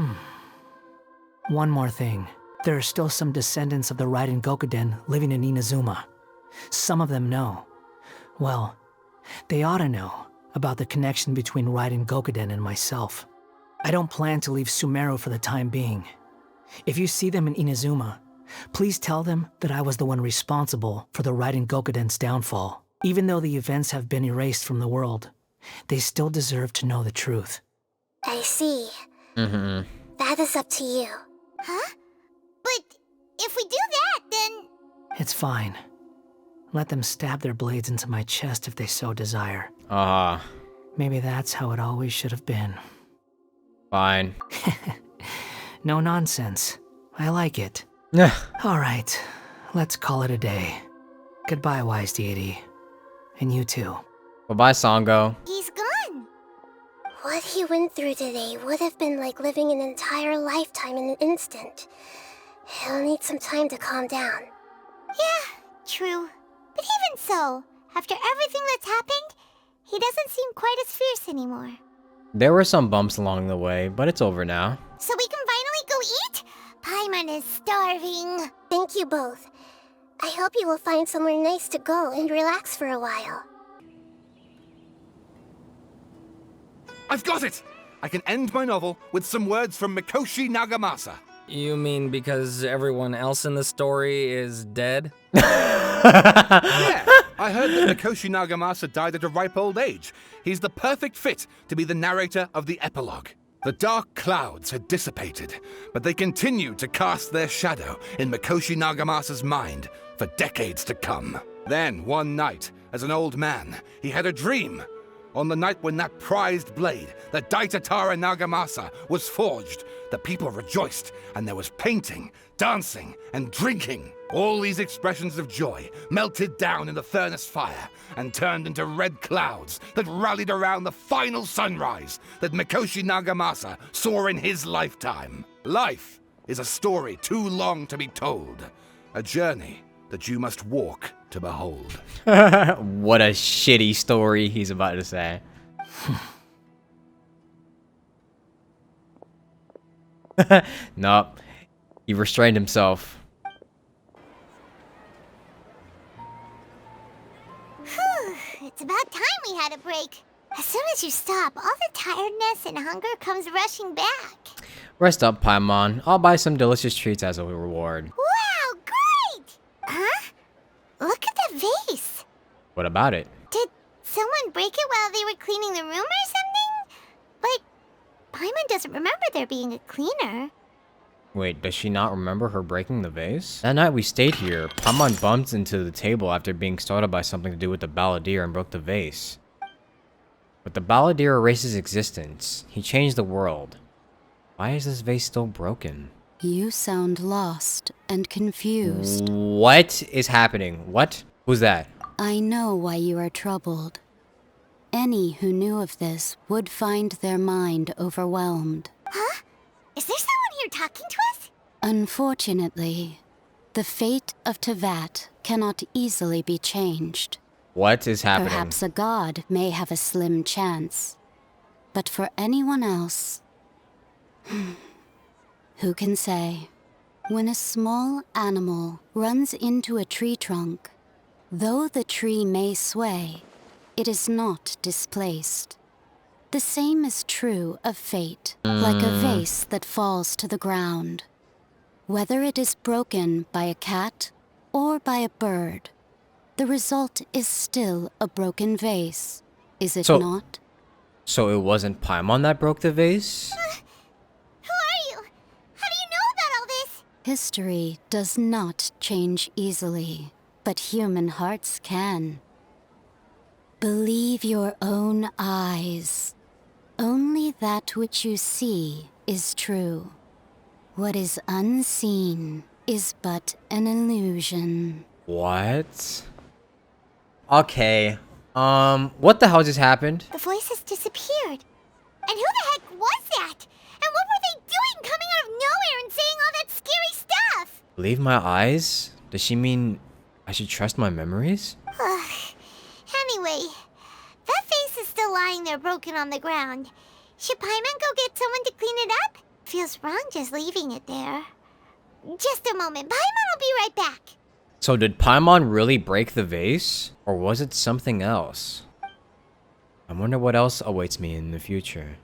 One more thing. There are still some descendants of the Raiden Gokuden living in Inazuma. Some of them know. Well, they ought to know about the connection between Raiden Gokuden and myself. I don't plan to leave Sumeru for the time being. If you see them in Inazuma, please tell them that I was the one responsible for the Raiden Gokuden's downfall. Even though the events have been erased from the world, they still deserve to know the truth. I see. That is up to you. Huh? But if we do that, then... It's fine. Let them stab their blades into my chest if they so desire. Maybe that's how it always should have been. Fine. No nonsense. I like it. Alright, let's call it a day. Goodbye, wise deity. And you too. Bye-bye, Sango. He's gone. What he went through today would have been like living an entire lifetime in an instant. He'll need some time to calm down. Yeah, true. But even so, after everything that's happened, he doesn't seem quite as fierce anymore. There were some bumps along the way, but it's over now. So we can finally go eat? Paimon is starving. Thank you both. I hope you will find somewhere nice to go and relax for a while. I've got it! I can end my novel with some words from Mikoshi Nagamasa. You mean because everyone else in the story is dead? Yeah, I heard that Mikoshi Nagamasa died at a ripe old age. He's the perfect fit to be the narrator of the epilogue. The dark clouds had dissipated, but they continued to cast their shadow in Mikoshi Nagamasa's mind for decades to come. Then, one night, as an old man, he had a dream. On the night when that prized blade, the Daitatara Nagamasa, was forged, the people rejoiced, and there was painting, dancing, and drinking. All these expressions of joy melted down in the furnace fire and turned into red clouds that rallied around the final sunrise that Mikoshi Nagamasa saw in his lifetime. Life is a story too long to be told, a journey that you must walk to behold. What a shitty story he's about to say. Nope. He restrained himself. Whew, it's about time we had a break. As soon as you stop, all the tiredness and hunger comes rushing back. Rest up, Paimon. I'll buy some delicious treats as a reward. Wow, great! Huh? Look at that vase. What about it? Did someone break it while they were cleaning the room or something? But Paimon doesn't remember there being a cleaner. Wait, does she not remember her breaking the vase? That night we stayed here, Paimon bumped into the table after being startled by something to do with the balladeer and broke the vase. But the balladeer erased his existence. He changed the world. Why is this vase still broken? You sound lost and confused. What is happening? What? Who's that? I know why you are troubled. Any who knew of this would find their mind overwhelmed. Huh? Is there someone here talking to us? Unfortunately, the fate of Teyvat cannot easily be changed. What is happening? Perhaps a god may have a slim chance. But for anyone else... who can say? When a small animal runs into a tree trunk, though the tree may sway, it is not displaced. The same is true of fate, like a vase that falls to the ground. Whether it is broken by a cat or by a bird, the result is still a broken vase, is it not? So it wasn't Paimon that broke the vase? Who are you? How do you know about all this? History does not change easily, but human hearts can. Believe your own eyes. Only that which you see is true. What is unseen is but an illusion. What? Okay. What the hell just happened? The voice has disappeared. And who the heck was that? And what were they doing coming out of nowhere and saying all that scary stuff? Believe my eyes? Does she mean I should trust my memories? Anyway, that face is still lying there broken on the ground. Should Paimon go get someone to clean it up? Feels wrong just leaving it there. Just a moment. Paimon will be right back. So did Paimon really break the vase? Or was it something else? I wonder what else awaits me in the future.